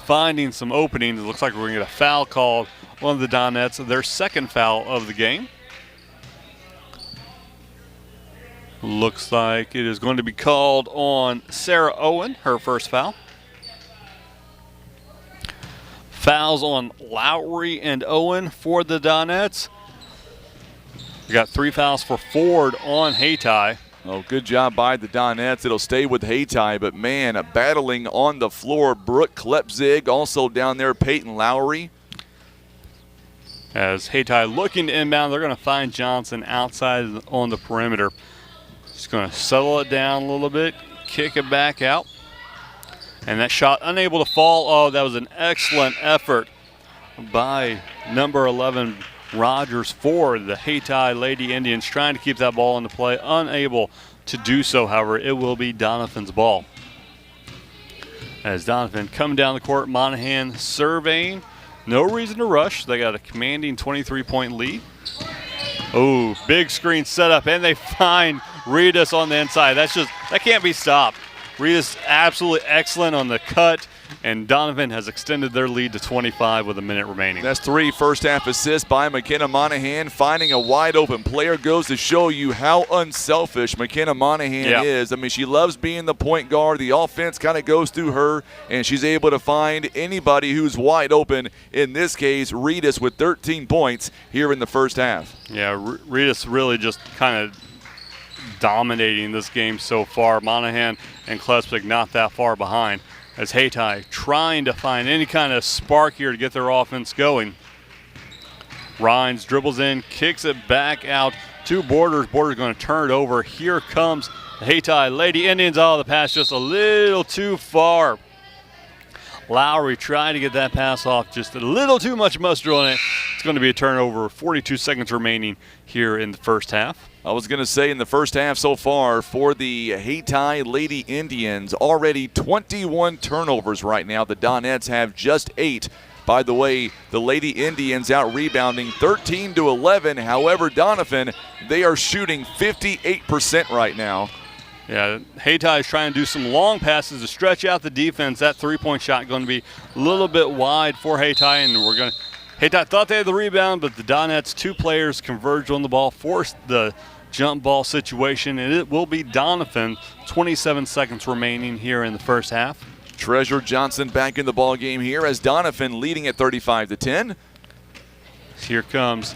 finding some openings. It looks like we're going to get a foul called on the Donettes, their 2nd foul of the game. Looks like it is going to be called on Sarah Owen, her 1st foul. Fouls on Lowry and Owen for the Donettes. We got 3 fouls for Ford on Hayti. Oh, good job by the Donettes. It'll stay with Hayti, but man, battling on the floor. Brooke Klepzig also down there, Peyton Lowry. As Hayti looking to inbound, they're going to find Johnson outside on the perimeter. Just going to settle it down a little bit, kick it back out. And that shot unable to fall. Oh, that was an excellent effort by number 11, Rogers, for the Hayti Lady Indians, trying to keep that ball in the play. Unable to do so, however, it will be Doniphan's ball. As Doniphan coming down the court, Monahan surveying. No reason to rush. They got a commanding 23-point lead. Oh, big screen setup, and they find Ritas on the inside. That can't be stopped. Ritas absolutely excellent on the cut, and Doniphan has extended their lead to 25 with a minute remaining. That's 3 first-half assists by McKenna Monahan. Finding a wide-open player goes to show you how unselfish McKenna Monahan is. I mean, she loves being the point guard. The offense kind of goes through her, and she's able to find anybody who's wide open. In this case, Ritas with 13 points here in the first half. Yeah, Ritas really just kind of dominating this game so far. Monahan and Klepzig not that far behind, as Hayti trying to find any kind of spark here to get their offense going. Rhines dribbles in, kicks it back out to Borders. Borders going to turn it over. Here comes the Hayti Lady Indians. Oh, the pass just a little too far. Lowry trying to get that pass off, just a little too much mustard on it. It's going to be a turnover. 42 seconds remaining here in the first half. I was going to say in the first half so far for the Hayti Lady Indians, already 21 turnovers right now. The Donettes have just 8. By the way, the Lady Indians out rebounding 13-11. However, Doniphan, they are shooting 58% right now. Yeah, Hayti is trying to do some long passes to stretch out the defense. That 3-point shot going to be a little bit wide for Hayti, and Hayti thought they had the rebound, but the Donettes, 2 players converged on the ball, forced the jump ball situation, and it will be Doniphan. 27 seconds remaining here in the first half. Treasure Johnson back in the ball game here as Doniphan leading at 35-10. Here comes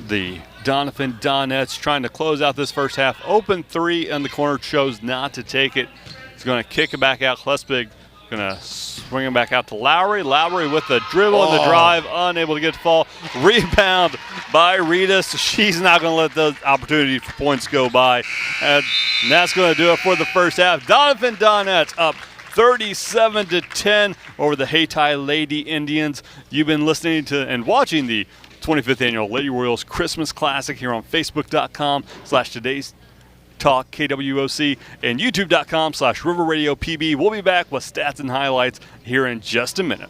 the Doniphan Donettes trying to close out this first half. Open 3 in the corner, chose not to take it. He's going to kick it back out. Klepzig going to swing it back out to Lowry. Lowry with the dribble and the drive, unable to get the fall. Rebound by Ritas. She's not going to let those opportunities for points go by. And that's going to do it for the first half. Doniphan Donettes up 37-10 over the Hayti Lady Indians. You've been listening to and watching the 25th Annual Lady Royals Christmas Classic here on Facebook.com/Today's Talk KWOC and YouTube.com/River Radio PB. We'll be back with stats and highlights here in just a minute.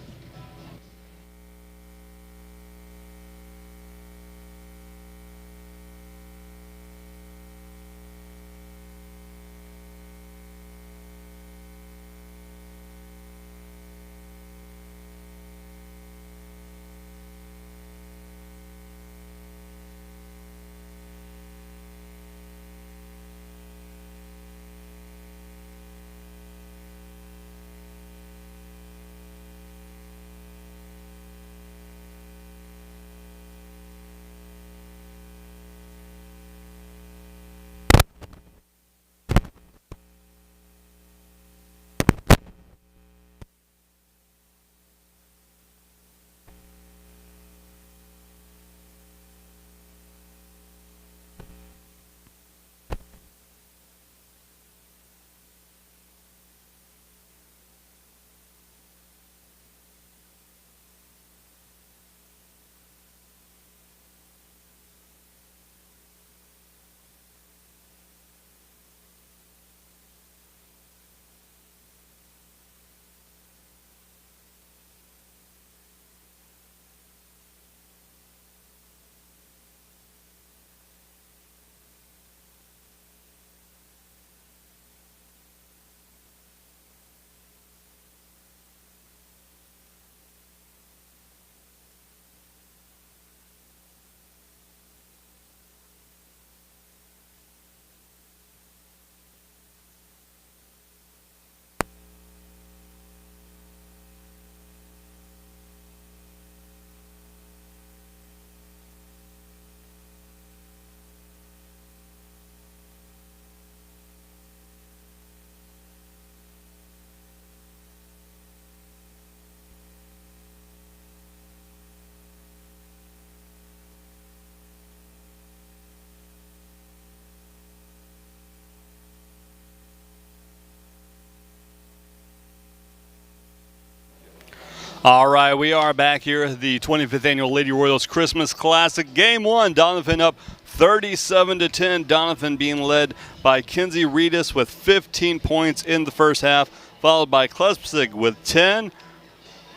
All right, we are back here at the 25th Annual Lady Royals Christmas Classic. Game 1, Doniphan up 37-10. Doniphan being led by Kinsey Reedus with 15 points in the first half, followed by Klespsig with 10.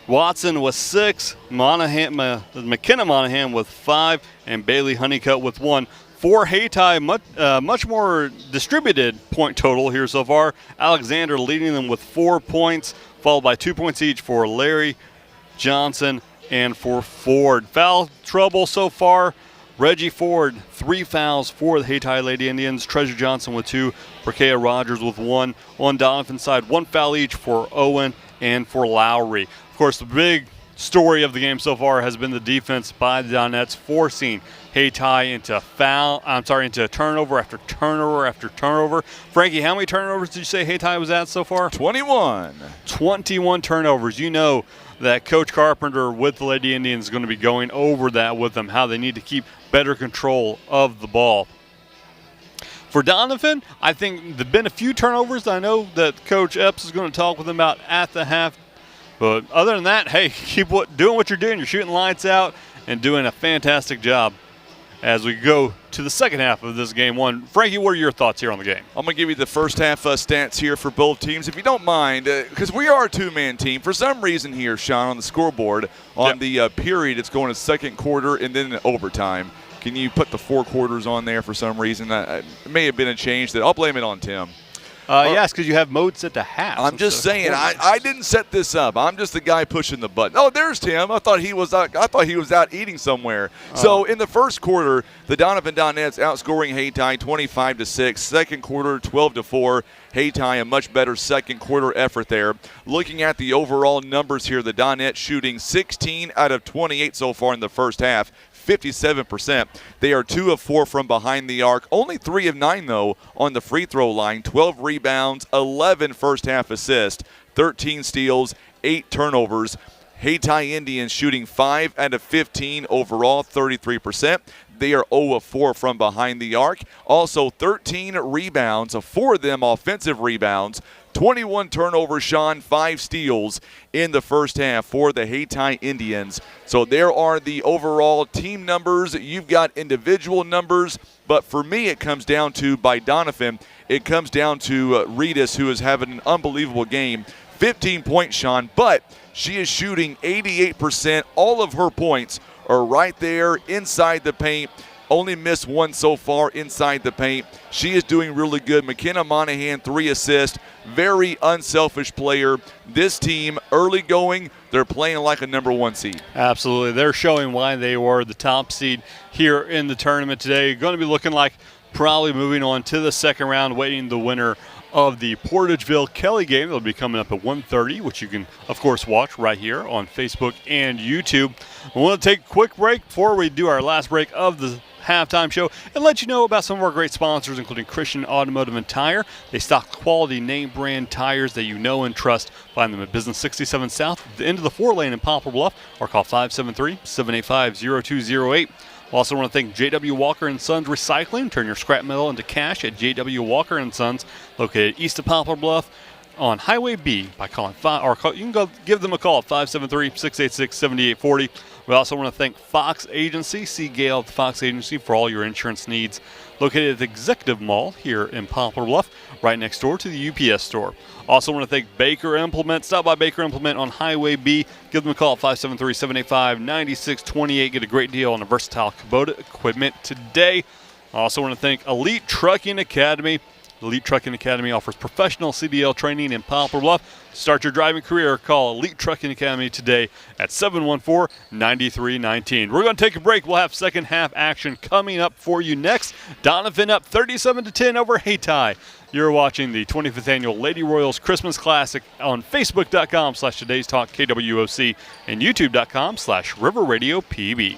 Watson with 6, McKenna Monahan with 5, and Bailey Honeycutt with 1. For Hayti, much more distributed point total here so far. Alexander leading them with 4 points, followed by 2 points each for Larry, Johnson, and for Ford. Foul trouble so far. Reggie Ford, 3 fouls for the Hayti Lady Indians. Treasure Johnson with 2, Brakea Rogers with 1. On Doniphan's side, 1 foul each for Owen and for Lowry. Of course, the big story of the game so far has been the defense by the Donettes, forcing Hayti into turnover after turnover after turnover. Frankie, how many turnovers did you say Hayti was at so far? 21. 21 turnovers. You know that Coach Carpenter with the Lady Indians is going to be going over that with them, how they need to keep better control of the ball. For Doniphan, I think there have been a few turnovers. I know that Coach Epps is going to talk with them about at the half. But other than that, hey, keep doing what you're doing. You're shooting lights out and doing a fantastic job as we go to the second half of this game 1. Frankie, what are your thoughts here on the game? I'm going to give you the first half stats here for both teams, if you don't mind, because we are a two-man team. For some reason here, Sean, on the scoreboard, on the period, it's going to second quarter and then overtime. Can you put the 4 quarters on there for some reason? It may have been a change. I'll blame it on Tim. Yes, because you have mode set to half. I'm just saying, I didn't set this up. I'm just the guy pushing the button. Oh, there's Tim. I thought he was out eating somewhere. So in the first quarter, the Doniphan Donettes outscoring Hayti 25-6. Second quarter, 12-4. Hayti a much better second quarter effort there. Looking at the overall numbers here, the Donettes shooting 16 out of 28 so far in the first half. 57%. They are 2 of 4 from behind the arc. Only 3 of 9, though, on the free throw line. 12 rebounds, 11 first half assists, 13 steals, 8 turnovers. Hayti Indians shooting 5 out of 15 overall, 33%. They are 0 of 4 from behind the arc. Also 13 rebounds, 4 of them offensive rebounds. 21 turnovers, Sean, 5 steals in the first half for the Hayti Indians. So there are the overall team numbers. You've got individual numbers, but for me it comes down to, by Doniphan, it comes down to Reedus, who is having an unbelievable game. 15 points, Sean, but she is shooting 88%. All of her points are right there inside the paint. Only missed 1 so far inside the paint. She is doing really good. McKenna Monahan, 3 assists. Very unselfish player. This team, early going, they're playing like a number 1 seed. Absolutely. They're showing why they were the top seed here in the tournament today. Going to be looking like probably moving on to the second round, waiting the winner of the Portageville Kelly game. They'll be coming up at 1:30, which you can, of course, watch right here on Facebook and YouTube. I want to take a quick break before we do our last break of the halftime show and let you know about some of our great sponsors, including Christian Automotive and Tire. They stock quality name brand tires that you know and trust. Find them at Business 67 South, at the end of the 4-lane in Poplar Bluff, or call 573-785-0208. Also want to thank J.W. Walker & Sons Recycling. Turn your scrap metal into cash at J.W. Walker & Sons, located east of Poplar Bluff on Highway B by calling you can go give them a call at 573-686-7840. We also want to thank Fox Agency. See Gail at the Fox Agency for all your insurance needs. Located at the Executive Mall here in Poplar Bluff, right next door to the UPS store. Also want to thank Baker Implement. Stop by Baker Implement on Highway B. Give them a call at 573-785-9628. Get a great deal on a versatile Kubota equipment today. Also want to thank Elite Trucking Academy. Elite Trucking Academy offers professional CDL training in Poplar Bluff. Start your driving career. Call Elite Trucking Academy today at 714-9319. We're going to take a break. We'll have second half action coming up for you next. Doniphan up 37-10 over Hayti. You're watching the 25th Annual Lady Royals Christmas Classic on Facebook.com/Today's Talk KWOC and YouTube.com/River Radio PB.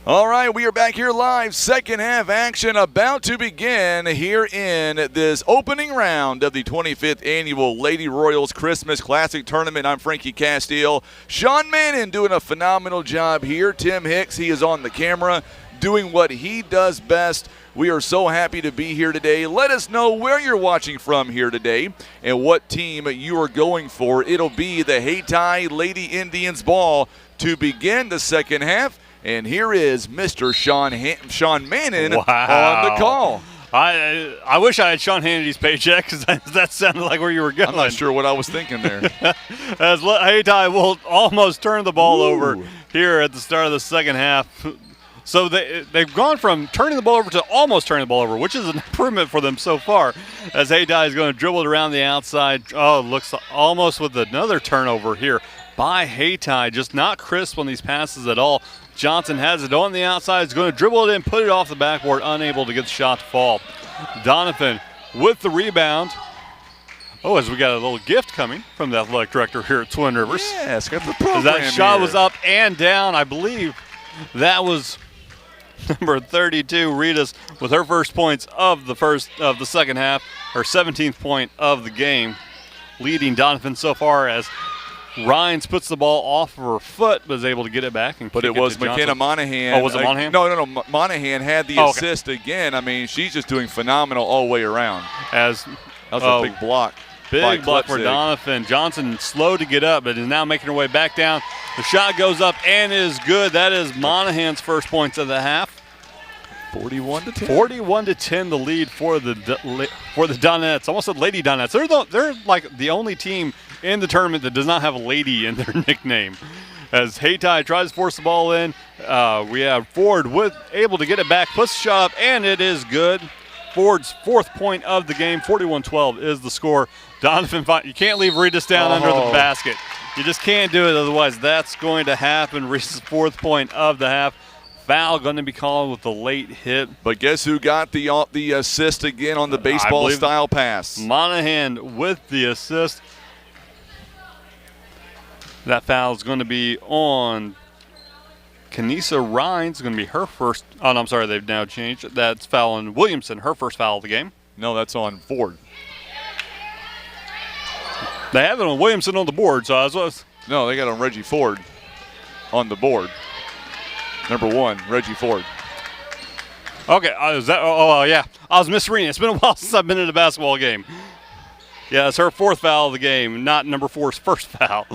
All right, we are back here live. Second half action about to begin here in this opening round of the 25th Annual Lady Royals Christmas Classic Tournament. I'm Frankie Castile. Sean Mannon doing a phenomenal job here. Tim Hicks, he is on the camera doing what he does best. We are so happy to be here today. Let us know where you're watching from here today and what team you are going for. It'll be the Hayti Lady Indians ball to begin the second half. And here is Mr. Sean Mannon on the call. I wish I had Sean Hannity's paycheck because that sounded like where you were going. I'm not sure what I was thinking there. As Hayti will almost turn the ball over here at the start of the second half. So they've gone from turning the ball over to almost turning the ball over, which is an improvement for them so far. As Hayti is going to dribble it around the outside. Oh, looks almost with another turnover here by Hayti. Just not crisp on these passes at all. Johnson has it on the outside. He's going to dribble it in, put it off the backboard, unable to get the shot to fall. Doniphan with the rebound. Oh, as we got a little gift coming from the athletic director here at Twin Rivers. Yes, got the program as that shot here was up and down. I believe that was number 32, Ritas, with her first points of the second half, her 17th point of the game, leading Doniphan so far as Rhines puts the ball off of her foot, but is able to get it back. But it was McKenna Monahan. Oh, was it Monahan? No. Monahan had the assist again. I mean, she's just doing phenomenal all the way around. That was a big block. Big block for Doniphan. Johnson slow to get up, but is now making her way back down. The shot goes up and is good. That is Monahan's first points of the half. 41-10. 41-10, the lead for the Donettes. Almost said Lady Donettes. They're like the only team in the tournament that does not have a lady in their nickname. As Hayti tries to force the ball in, we have Ford able to get it back, puts the shot up, and it is good. Ford's fourth point of the game, 41-12 is the score. Doniphan, you can't leave Ritas down under the basket. You just can't do it, otherwise that's going to happen. Ritas' fourth point of the half. Foul going to be called with the late hit. But guess who got the assist again on the baseball-style pass? Monahan with the assist. That foul is going to be on Kanisa Rhines. It's going to be her first. Oh, no, I'm sorry. They've now changed. That's foul on Williamson, her first foul of the game. No, that's on Ford. They have it on Williamson on the board. No, they got it on Reggie Ford on the board. Number 1, Reggie Ford. Okay, yeah. I was misreading. It's been a while since I've been in a basketball game. Yeah, it's her fourth foul of the game, not number 4's first foul.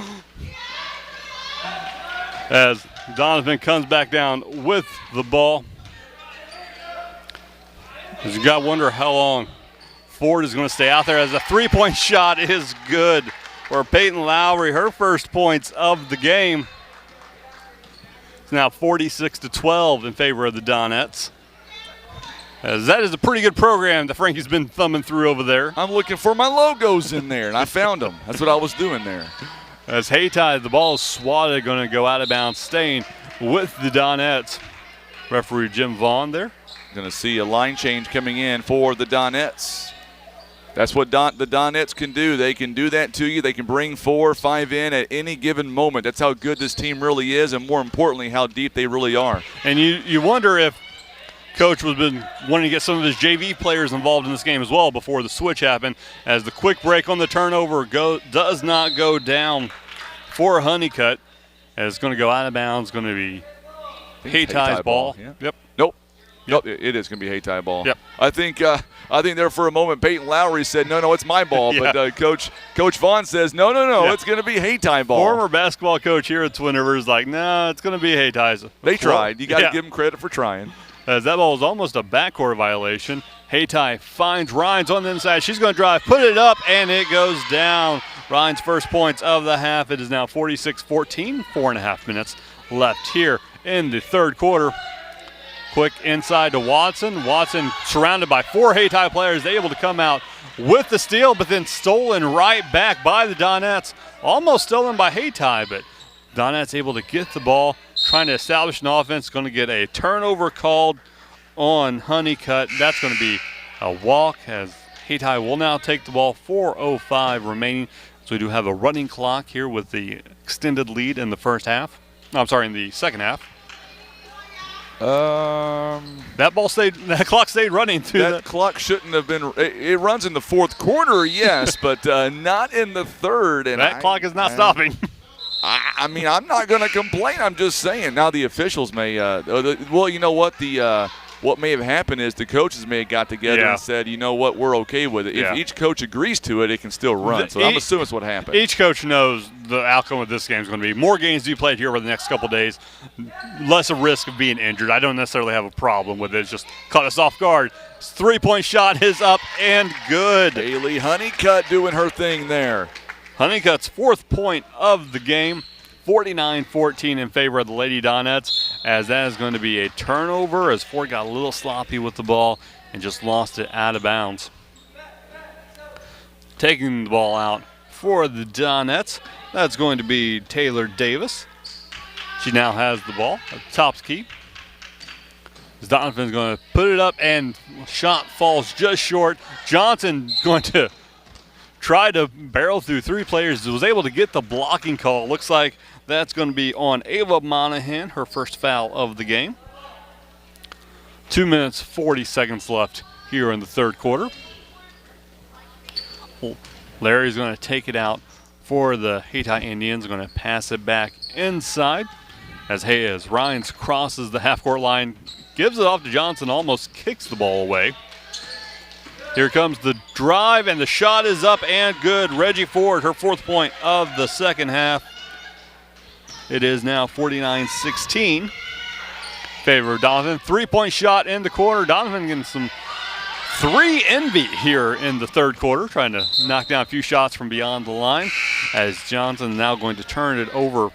As Doniphan comes back down with the ball. As you got to wonder how long Ford is going to stay out there, as a three-point shot is good for Peyton Lowry, her first points of the game. It's now 46-12 in favor of the Donettes. As that is a pretty good program that Frankie's been thumbing through over there. I'm looking for my logos in there, and I found them. That's what I was doing there. As Hayti, the ball is swatted, going to go out of bounds, staying with the Donettes. Referee Jim Vaughn there. Going to see a line change coming in for the Donettes. That's what the Donettes can do. They can do that to you. They can bring 4 or 5 in at any given moment. That's how good this team really is, and more importantly, how deep they really are. And you wonder if Coach was been wanting to get some of his JV players involved in this game as well before the switch happened, as the quick break on the turnover does not go down for Honeycutt, as it's going to go out of bounds. Going to be Hayty's ball. Yeah. Yep. Nope, it is going to be Hayti ball. Yep. I think there for a moment Peyton Lowry said, no, it's my ball. Yeah. But Coach Vaughn says, no, Yeah. it's going to be Hayti ball. Former basketball coach here at Twin Rivers is like, no, it's going to be Hayty's. They tried. You got to give them credit for trying. As that ball is almost a backcourt violation. Hayti finds Rhines on the inside. She's going to drive, put it up, and it goes down. Rhines' first points of the half. It is now 46-14, 4.5 minutes left here in the third quarter. Quick inside to Watson. Watson surrounded by 4 Hayti players, able to come out with the steal, but then stolen right back by the Donettes. Almost stolen by Hayti, but Donettes able to get the ball, trying to establish an offense. Going to get a turnover called on Honeycutt. That's going to be a walk, as Hayti will now take the ball. 4:05 remaining. So we do have a running clock here with the extended lead in the first half. No, I'm sorry, in the second half. That clock stayed running through that clock shouldn't have been. It runs in the fourth quarter, yes, but not in the third. And that clock is not stopping. I mean, I'm not going to complain. I'm just saying. Now the officials may. Well, you know what? What may have happened is the coaches may have got together and said, you know what, we're okay with it. If each coach agrees to it, it can still run. So I'm assuming that's what happened. Each coach knows the outcome of this game is going to be more games to be played here over the next couple of days, less of risk of being injured. I don't necessarily have a problem with it. It's just caught us off guard. His three-point shot is up and good. Haley Honeycutt doing her thing there. Honeycutt's fourth point of the game. 49-14 in favor of the Lady Donettes, as that is going to be a turnover as Ford got a little sloppy with the ball and just lost it out of bounds. Taking the ball out for the Donettes, that's going to be Taylor Davis. She now has the ball at the top key. Doniphan's going to put it up, and shot falls just short. Johnson going to try to barrel through three players, was able to get the blocking call. Looks like that's going to be on Ava Monahan, her first foul of the game. 2 minutes, 40 seconds left here in the third quarter. Larry's going to take it out for the Hayti Indians, going to pass it back inside as Rhines crosses the half-court line, gives it off to Johnson, almost kicks the ball away. Here comes the drive, and the shot is up and good. Reggie Ford, her fourth point of the second half. It is now 49-16. Favor of Doniphan. Three-point shot in the corner. Doniphan getting some three envy here in the third quarter, trying to knock down a few shots from beyond the line, as Johnson now going to turn it over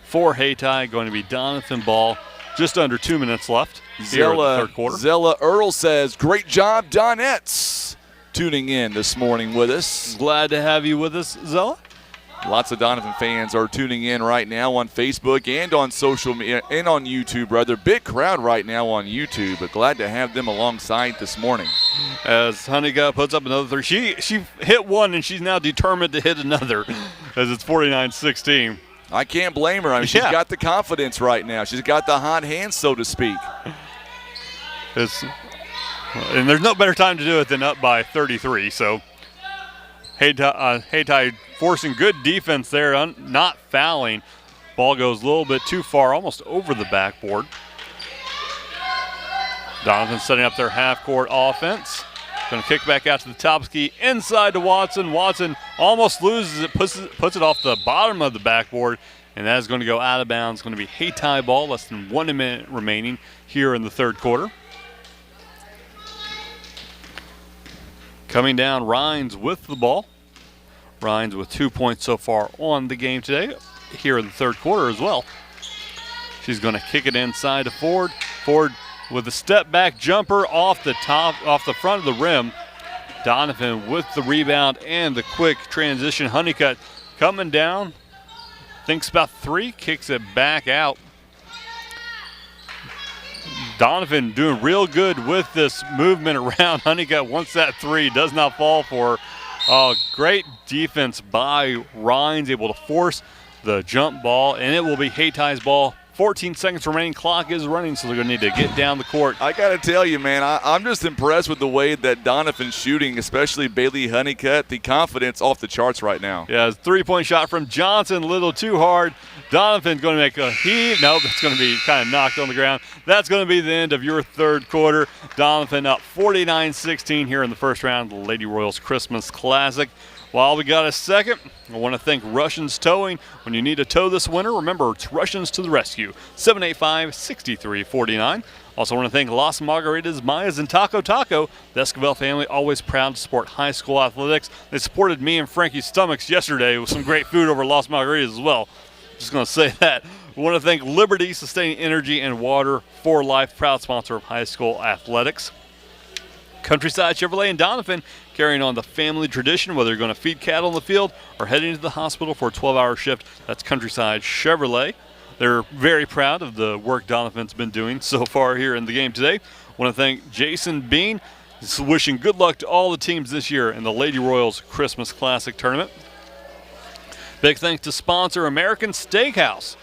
for Hayti. Going to be Doniphan ball. Just under 2 minutes left here in the third quarter. Zella Earl says, great job, Donettes, tuning in this morning with us. Glad to have you with us, Zella. Lots of Doniphan fans are tuning in right now on Facebook and on social media and on YouTube, brother. Big crowd right now on YouTube, but glad to have them alongside this morning. As Honeycutt puts up another three. She hit one, and she's now determined to hit another as it's 49-16. I can't blame her. I mean, she's got the confidence right now. She's got the hot hands, so to speak. And there's no better time to do it than up by 33. So Hayti forcing good defense there, not fouling. Ball goes a little bit too far, almost over the backboard. Doniphan setting up their half-court offense. Going to kick back out to the top ski, inside to Watson. Watson almost loses it, puts it off the bottom of the backboard, and that is going to go out of bounds. It's going to be Hayti ball, less than 1 minute remaining here in the third quarter. Coming down, Rhines with the ball. Rhines with 2 points so far on the game today, here in the third quarter as well. She's going to kick it inside to Ford. Ford with a step-back jumper off the front of the rim. Doniphan with the rebound and the quick transition. Honeycutt coming down, thinks about three, kicks it back out. Doniphan doing real good with this movement around Honeycutt. Once that three does not fall for her. Oh, great defense by Rhines, able to force the jump ball, and it will be Hayty's ball. 14 seconds remaining. Clock is running, so they're going to need to get down the court. I got to tell you, man, I'm just impressed with the way that Doniphan's shooting, especially Bailey Honeycutt. The confidence off the charts right now. Yeah, three-point shot from Johnson, a little too hard. Doniphan's going to make a heave. Nope, it's going to be kind of knocked on the ground. That's going to be the end of your third quarter. Doniphan up 49-16 here in the first round of the Lady Royals Christmas Classic. While we got a second, I want to thank Russians Towing. When you need a tow this winter, remember, it's Russians to the rescue. 785-6349. Also want to thank Las Margaritas, Mayas, and Taco Taco. The Escobar family always proud to support high school athletics. They supported me and Frankie's stomachs yesterday with some great food over Las Margaritas as well. Just going to say that. We want to thank Liberty Sustaining Energy and Water for Life, proud sponsor of high school athletics. Countryside Chevrolet in Doniphan, carrying on the family tradition, whether you're going to feed cattle in the field or heading to the hospital for a 12-hour shift. That's Countryside Chevrolet. They're very proud of the work Doniphan's been doing so far here in the game today. I want to thank Jason Bean. He's wishing good luck to all the teams this year in the Lady Royals Christmas Classic Tournament. Big thanks to sponsor American Steakhouse.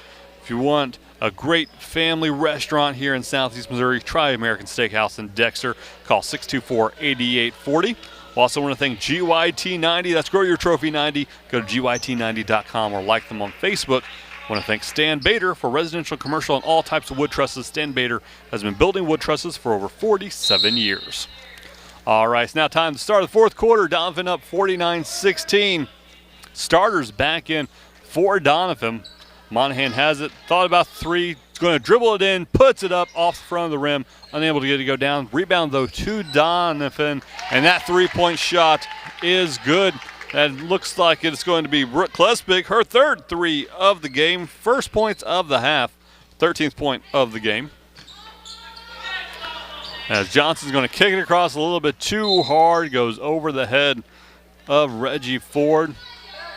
If you want a great family restaurant here in Southeast Missouri. Try American Steakhouse in Dexter. Call 624-8840. We also want to thank GYT90. That's Grow Your Trophy 90. Go to GYT90.com or like them on Facebook. I want to thank Stan Bader for residential, commercial, and all types of wood trusses. Stan Bader has been building wood trusses for over 47 years. All right, it's now time to start the fourth quarter. Doniphan up 49-16. Starters back in for Doniphan. Monahan has it, thought about three, going to dribble it in, puts it up off the front of the rim, unable to get it to go down. Rebound, though, to Doniphan, and that three-point shot is good. That looks like it's going to be Brooke Klespik, her third three of the game, first points of the half, 13th point of the game. As Johnson's going to kick it across a little bit too hard, goes over the head of Reggie Ford.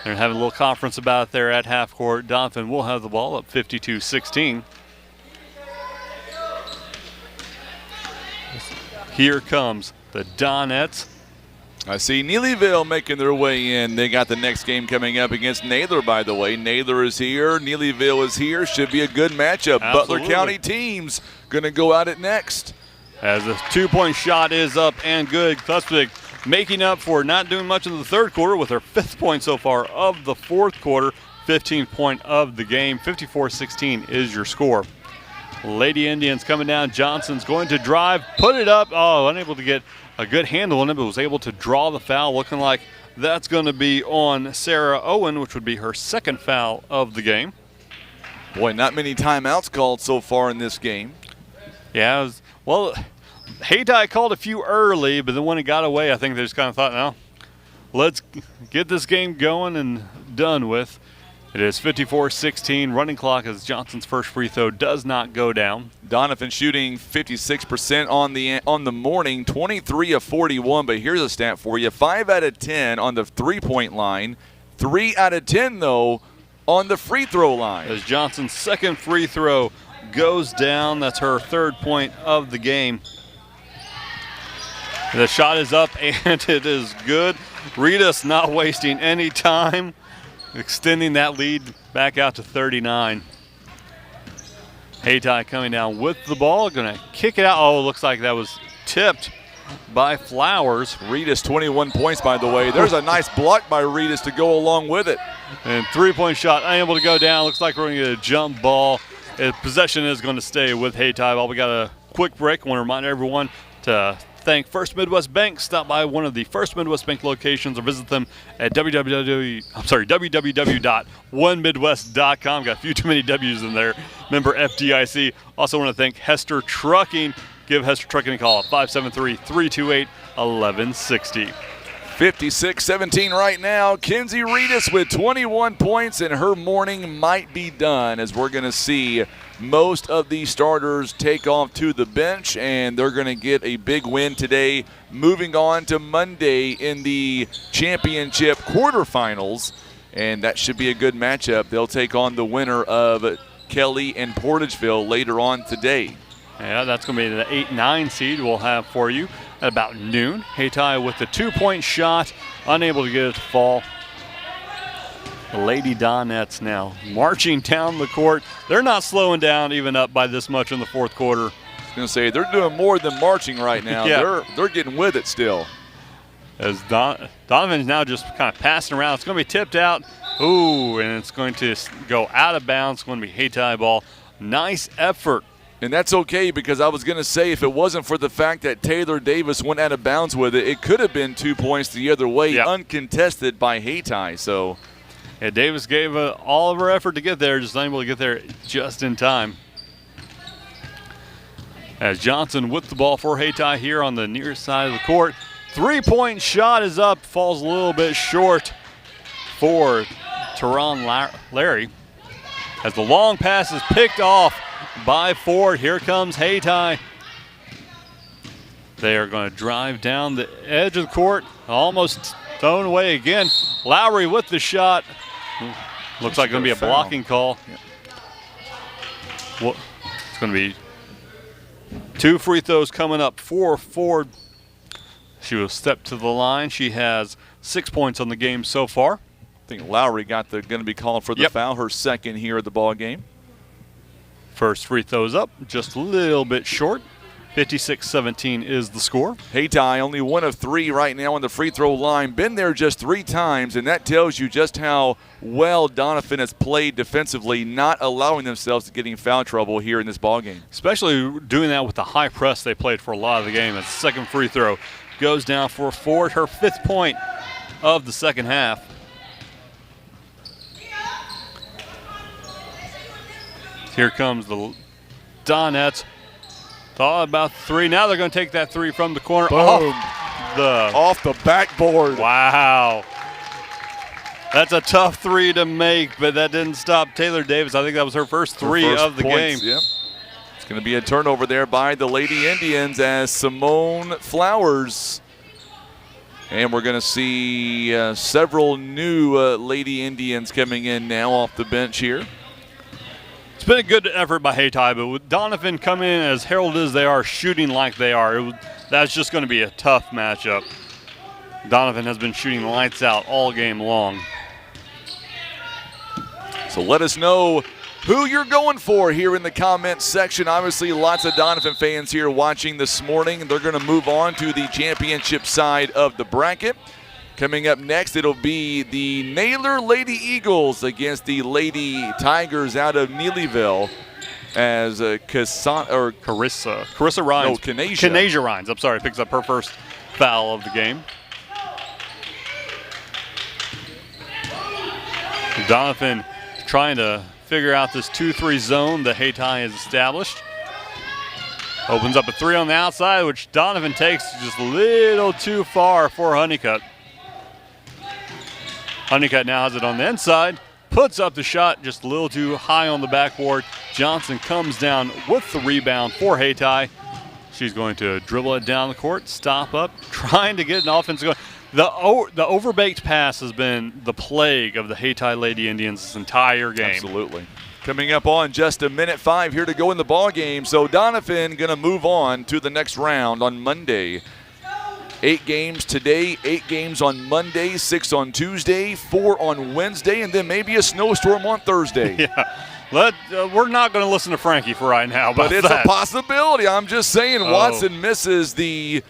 They're having a little conference about it there at half court. Doniphan will have the ball up 52-16. Here comes the Donettes. I see Neelyville making their way in. They got the next game coming up against Naylor, by the way. Naylor is here. Neelyville is here. Should be a good matchup. Absolutely. Butler County teams going to go at it next. As the two-point shot is up and good. Klespik making up for not doing much in the third quarter with her 5th point so far of the fourth quarter. 15th point of the game. 54-16 is your score. Lady Indians coming down. Johnson's going to drive, put it up. Oh, unable to get a good handle on it, but was able to draw the foul. Looking like that's going to be on Sarah Owen, which would be her 2nd foul of the game. Boy, not many timeouts called so far in this game. Yeah, well, Hayti called a few early, but then when it got away, I think they just kind of thought, no, let's get this game going and done with. It is 54-16. Running clock as Johnson's first free throw does not go down. Doniphan shooting 56% on the morning, 23 of 41. But here's a stat for you: 5 out of 10 on the three-point line, 3 out of 10 though on the free throw line. As Johnson's second free throw goes down, that's her 3rd point of the game. The shot is up and it is good. Rita's not wasting any time, extending that lead back out to 39. Hayti coming down with the ball, going to kick it out. Oh, it looks like that was tipped by Flowers. Rita's 21 points, by the way. There's a nice block by Rita's to go along with it. And three-point shot unable to go down. Looks like we're going to get a jump ball. Possession is going to stay with Hayti. Well, we got a quick break. I want to remind everyone to thank First Midwest Bank. Stop by one of the First Midwest Bank locations or visit them at www.onemidwest.com. Got a few too many W's in there. Member FDIC. Also want to thank Hester Trucking. Give Hester Trucking a call at 573-328-1160. 56-17 right now. Kenzie Reedus with 21 points, and her morning might be done as we're going to see most of the starters take off to the bench, and they're going to get a big win today. Moving on to Monday in the championship quarterfinals, and that should be a good matchup. They'll take on the winner of Kelly and Portageville later on today. Yeah, that's going to be the 8-9 seed we'll have for you at about noon. Hayti with the 2-point shot, unable to get it to fall. The Lady Donettes now marching down the court. They're not slowing down even up by this much in the fourth quarter. I was going to say, they're doing more than marching right now. Yeah. They're getting with it still. As Doniphan's now just kind of passing around. It's going to be tipped out. Ooh, and it's going to go out of bounds. It's going to be Hayti ball. Nice effort. And that's okay, because I was going to say, if it wasn't for the fact that Taylor Davis went out of bounds with it, it could have been 2 points the other way, uncontested by Hayti. So, yeah, Davis gave all of her effort to get there, just unable to get there just in time. As Johnson with the ball for Hayti here on the near side of the court. 3-point shot is up, falls a little bit short for Teron Larry. As the long pass is picked off by Ford. Here comes Hayti. They are going to drive down the edge of the court, almost thrown away again. Lowry with the shot. Looks like going to be a blocking call. Yep. Well, it's going to be 2 free throws coming up for Ford. She will step to the line. She has 6 points on the game so far. I think Lowry going to be called for the foul, her second here at the ball game. First free throws up, just a little bit short. 56-17 is the score. Hayti only 1 of 3 right now on the free throw line. Been there just 3 times, and that tells you just how well Doniphan has played defensively, not allowing themselves to get in foul trouble here in this ballgame. Especially doing that with the high press they played for a lot of the game. As the second free throw goes down for Ford, her 5th point of the second half. Here comes the Donettes. Thought about 3. Now they're going to take that 3 from the corner. Boom. Off the backboard. Wow. That's a tough 3 to make, but that didn't stop Taylor Davis. I think that was her first 3 of the game. Yep. It's going to be a turnover there by the Lady Indians as Simone Flowers. And we're going to see several new Lady Indians coming in now off the bench here. It's been a good effort by Hayti, but with Doniphan coming in as heralded as they are, shooting like they are, that's just going to be a tough matchup. Doniphan has been shooting lights out all game long. So let us know who you're going for here in the comments section. Obviously, lots of Doniphan fans here watching this morning. They're going to move on to the championship side of the bracket. Coming up next, it'll be the Naylor Lady Eagles against the Lady Tigers out of Neelyville as Carissa Rhines. No, Kanasia Rhines, I'm sorry, picks up her first foul of the game. Doniphan trying to figure out this 2-3 zone that Hayti has established. Opens up a 3 on the outside, which Doniphan takes just a little too far for Honeycutt. Honeycutt now has it on the inside, puts up the shot just a little too high on the backboard. Johnson comes down with the rebound for Hayti. She's going to dribble it down the court, stop up, trying to get an offense going. The overbaked pass has been the plague of the Hayti Lady Indians this entire game. Absolutely. Coming up on just a minute 5 here to go in the ball game. So Doniphan going to move on to the next round on Monday. 8 games today, 8 games on Monday, 6 on Tuesday, 4 on Wednesday, and then maybe a snowstorm on Thursday. Yeah, we're not going to listen to Frankie for right now. But it's a possibility. I'm just saying Watson misses the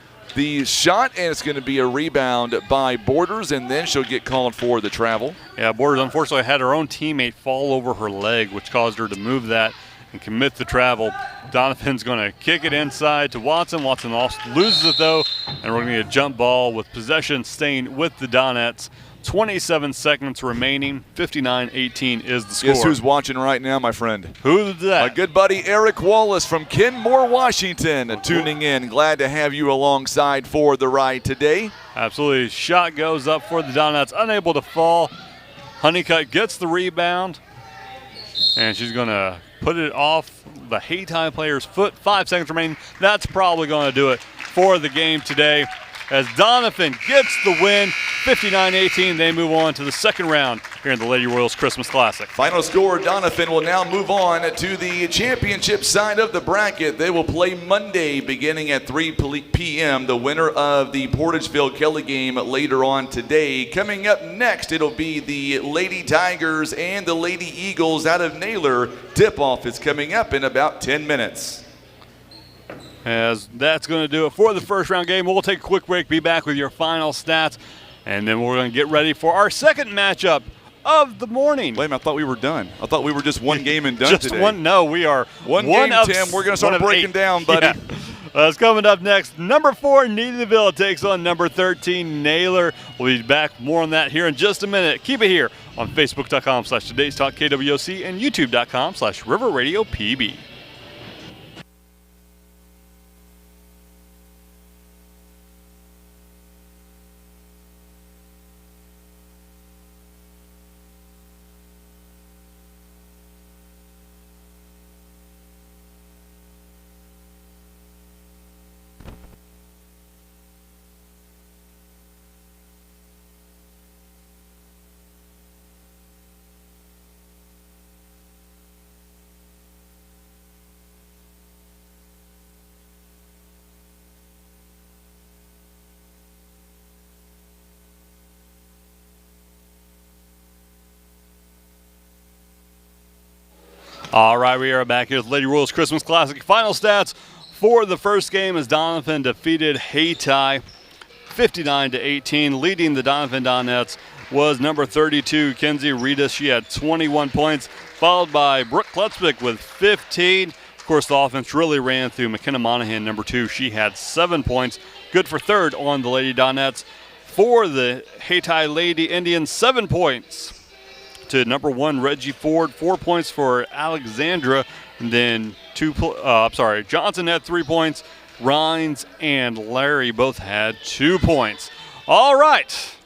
shot, and it's going to be a rebound by Borders, and then she'll get called for the travel. Yeah, Borders unfortunately had her own teammate fall over her leg, which caused her to move that and commit the travel. Doniphan's going to kick it inside to Watson. Watson loses it, though, and we're going to get a jump ball with possession staying with the Donettes. 27 seconds remaining. 59-18 is the score. Guess who's watching right now, my friend? Who's that? My good buddy Eric Wallace from Kenmore, Washington, tuning in. Glad to have you alongside for the ride today. Absolutely. Shot goes up for the Donettes, unable to fall. Honeycutt gets the rebound, and she's going to put it off the Hayti player's foot. 5 seconds remaining. That's probably going to do it for the game today. As Doniphan gets the win, 59-18, they move on to the second round here in the Lady Royals Christmas Classic. Final score, Doniphan will now move on to the championship side of the bracket. They will play Monday beginning at 3 p.m. The winner of the Portageville Kelly game later on today. Coming up next, it'll be the Lady Tigers and the Lady Eagles out of Naylor. Tip-off is coming up in about 10 minutes. As that's going to do it for the first round game. We'll take a quick break, be back with your final stats, and then we're going to get ready for our second matchup of the morning. Wait a minute, I thought we were done. I thought we were just one game and done just today. One? No, we are one game, Tim. We're going to start breaking down, buddy. Yeah. It's coming up next. Number 4, Neelyville takes on number 13, Naylor. We'll be back more on that here in just a minute. Keep it here on Facebook.com/Today's Talk KWOC and YouTube.com/River Radio PB. All right, we are back here with Lady Royals Christmas Classic. Final stats for the first game as Doniphan defeated Hayti 59-18. Leading the Doniphan Donettes was number 32, Kenzie Rita. She had 21 points, followed by Brooke Klutzvik with 15. Of course, the offense really ran through McKenna Monahan, number 2. She had 7 points. Good for third on the Lady Donettes. For the Hayti Lady Indians, 7 points to number 1, Reggie Ford. 4 points for Alexandra. And then Johnson had 3 points. Rhines and Larry both had 2 points. All right.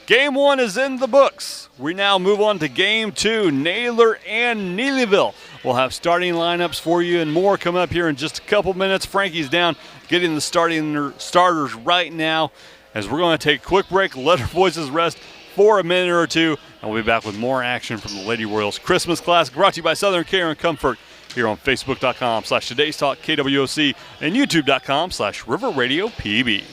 Game 1 is in the books. We now move on to Game 2, Naylor and Neelyville. We'll have starting lineups for you and more coming up here in just a couple minutes. Frankie's down, getting the starters right now as we're going to take a quick break, let our voices rest for a minute or two, and we'll be back with more action from the Lady Royals Christmas Classic, brought to you by Southern Care and Comfort here on Facebook.com/Today's Talk KWOC and YouTube.com/River Radio PB.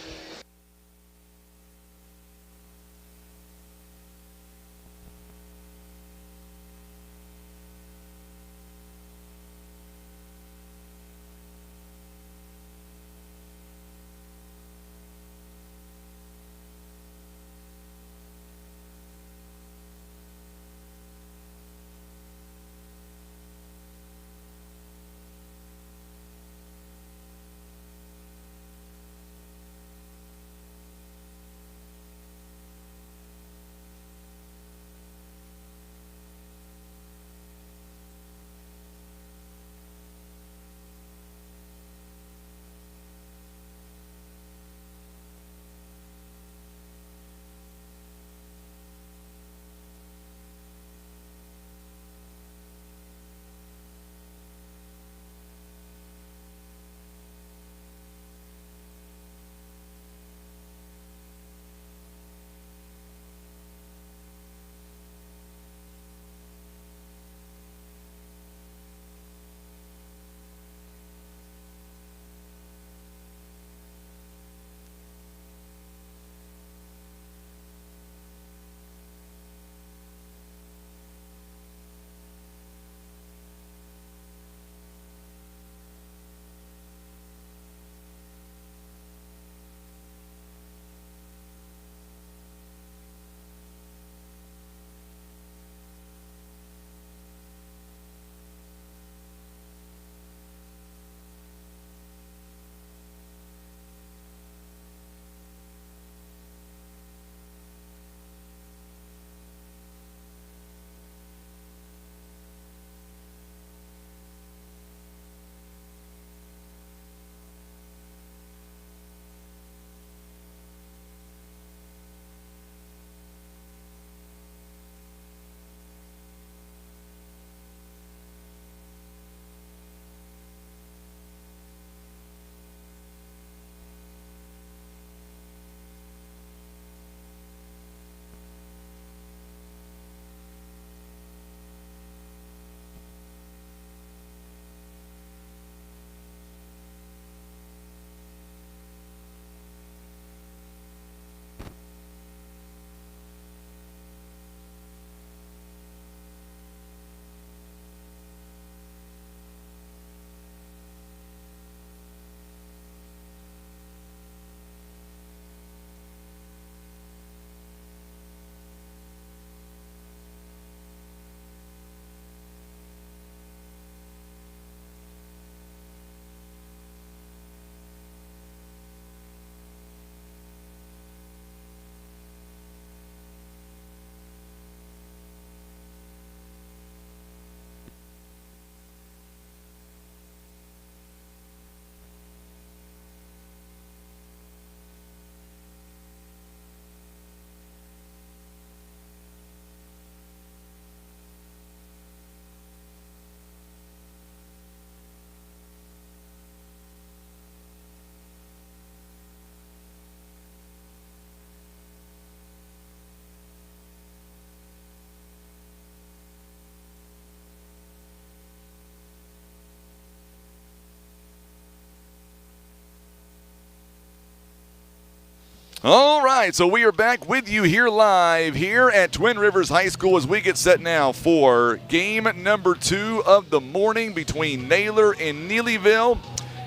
All right, so we are back with you here live here at Twin Rivers High School as we get set now for game number 2 of the morning between Naylor and Neelyville.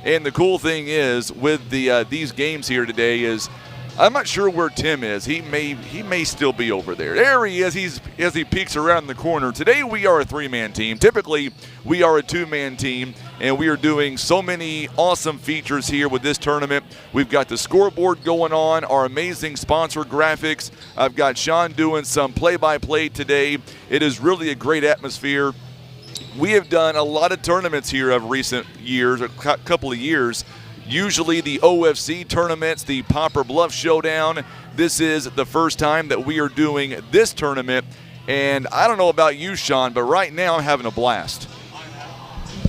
And the cool thing is with these games here today is I'm not sure where Tim is. He may still be over there. There he is. As he peeks around the corner. Today we are a 3-man team. Typically we are a 2-man team, and we are doing so many awesome features here with this tournament. We've got the scoreboard going on, our amazing sponsor graphics. I've got Sean doing some play-by-play today. It is really a great atmosphere. We have done a lot of tournaments here of recent years, a couple of years. Usually the OFC tournaments, the Popper Bluff Showdown. This is the first time that we are doing this tournament. And I don't know about you, Sean, but right now I'm having a blast.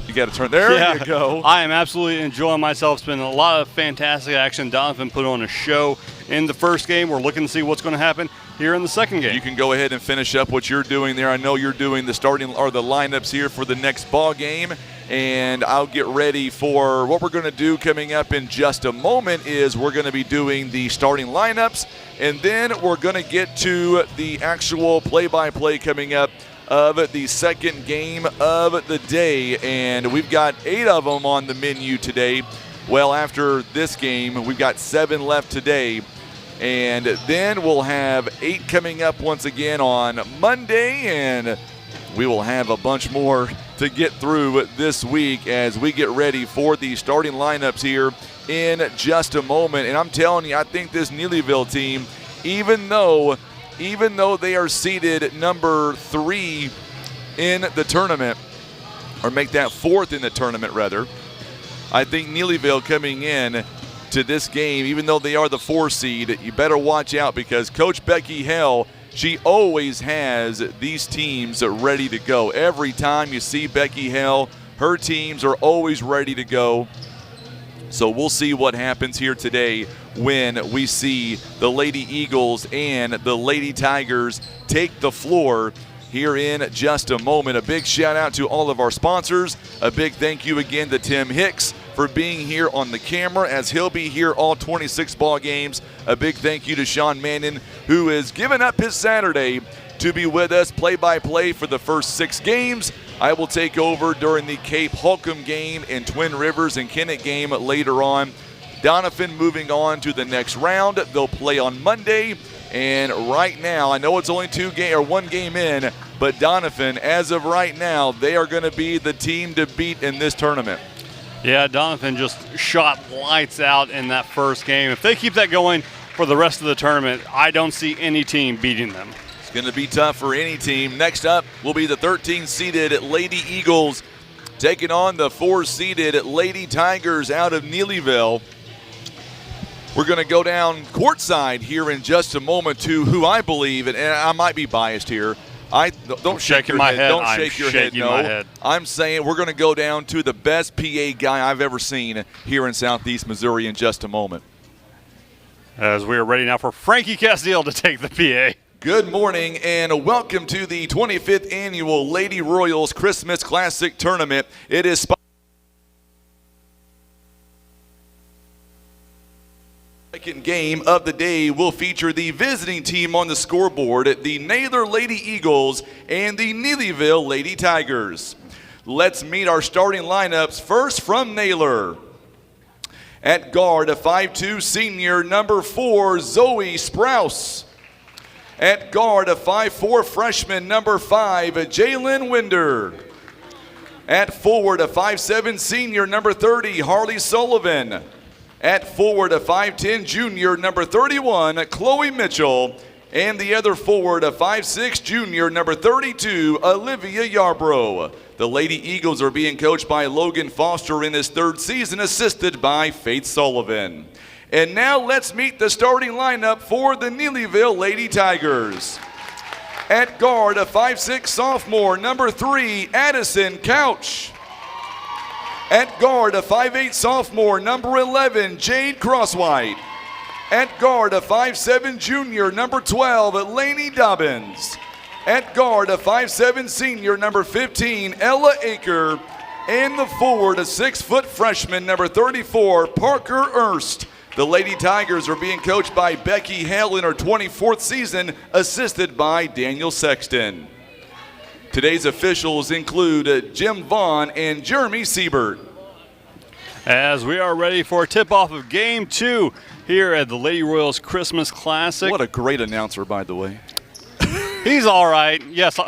You got to turn there. Yeah, you go. I am absolutely enjoying myself. It's been a lot of fantastic action. Doniphan put on a show in the first game. We're looking to see what's going to happen here in the second game. You can go ahead and finish up what you're doing there. I know you're doing the starting or the lineups here for the next ball game. And I'll get ready for what we're going to do coming up in just a moment is we're going to be doing the starting lineups, and then we're going to get to the actual play-by-play coming up of the second game of the day. And we've got 8 of them on the menu today. Well, after this game, we've got 7 left today. And then we'll have 8 coming up once again on Monday, and we will have a bunch more to get through this week as we get ready for the starting lineups here in just a moment. And I'm telling you, I think this Neelyville team, even though they are seeded number 3 in the tournament, or make that 4th in the tournament rather, I think Neelyville coming in to this game, even though they are the 4 seed, you better watch out because Coach Becky Hell, she always has these teams ready to go. Every time you see Becky Hell, her teams are always ready to go. So we'll see what happens here today when we see the Lady Eagles and the Lady Tigers take the floor here in just a moment. A big shout out to all of our sponsors. A big thank you again to Tim Hicks for being here on the camera as he'll be here all 26 ball games. A big thank you to Sean Mannon, who has given up his Saturday to be with us play-by-play for the first 6 games. I will take over during the Cape Holcomb game and Twin Rivers and Kennett game later on. Doniphan moving on to the next round. They'll play on Monday. And right now, I know it's only 1 game in, but Doniphan, as of right now, they are going to be the team to beat in this tournament. Yeah, Doniphan just shot lights out in that first game. If they keep that going for the rest of the tournament, I don't see any team beating them. It's going to be tough for any team. Next up will be the 13-seeded Lady Eagles taking on the 4-seeded Lady Tigers out of Neelyville. We're going to go down courtside here in just a moment to who I believe, and I might be biased here, don't shake your head. Don't shake your head. No, I'm saying we're going to go down to the best PA guy I've ever seen here in Southeast Missouri in just a moment. As we are ready now for Frankie Castile to take the PA. Good morning and welcome to the 25th annual Lady Royals Christmas Classic Tournament. It is second game of the day will feature the visiting team on the scoreboard, the Naylor Lady Eagles and the Neelyville Lady Tigers. Let's meet our starting lineups. First from Naylor. At guard, a 5'2" senior, number 4, Zoe Sprouse. At guard, a 5'4" freshman, number 5, Jalen Winder. At forward, a 5'7" senior, number 30, Harley Sullivan. At forward, a 5'10" junior, number 31, Chloe Mitchell. And the other forward, a 5'6" junior, number 32, Olivia Yarbrough. The Lady Eagles are being coached by Logan Foster in his 3rd season, assisted by Faith Sullivan. And now let's meet the starting lineup for the Neelyville Lady Tigers. At guard, a 5'6" sophomore, number 3, Addison Couch. At guard, a 5'8" sophomore, number 11, Jade Crosswhite. At guard, a 5'7" junior, number 12, Lainey Dobbins. At guard, a 5'7" senior, number 15, Ella Aker. And the forward, a 6-foot freshman, number 34, Parker Erst. The Lady Tigers are being coached by Becky Hale in her 24th season, assisted by Daniel Sexton. Today's officials include Jim Vaughn and Jeremy Siebert. As we are ready for a tip-off of Game 2 here at the Lady Royals Christmas Classic. What a great announcer, by the way. He's all right. Yes,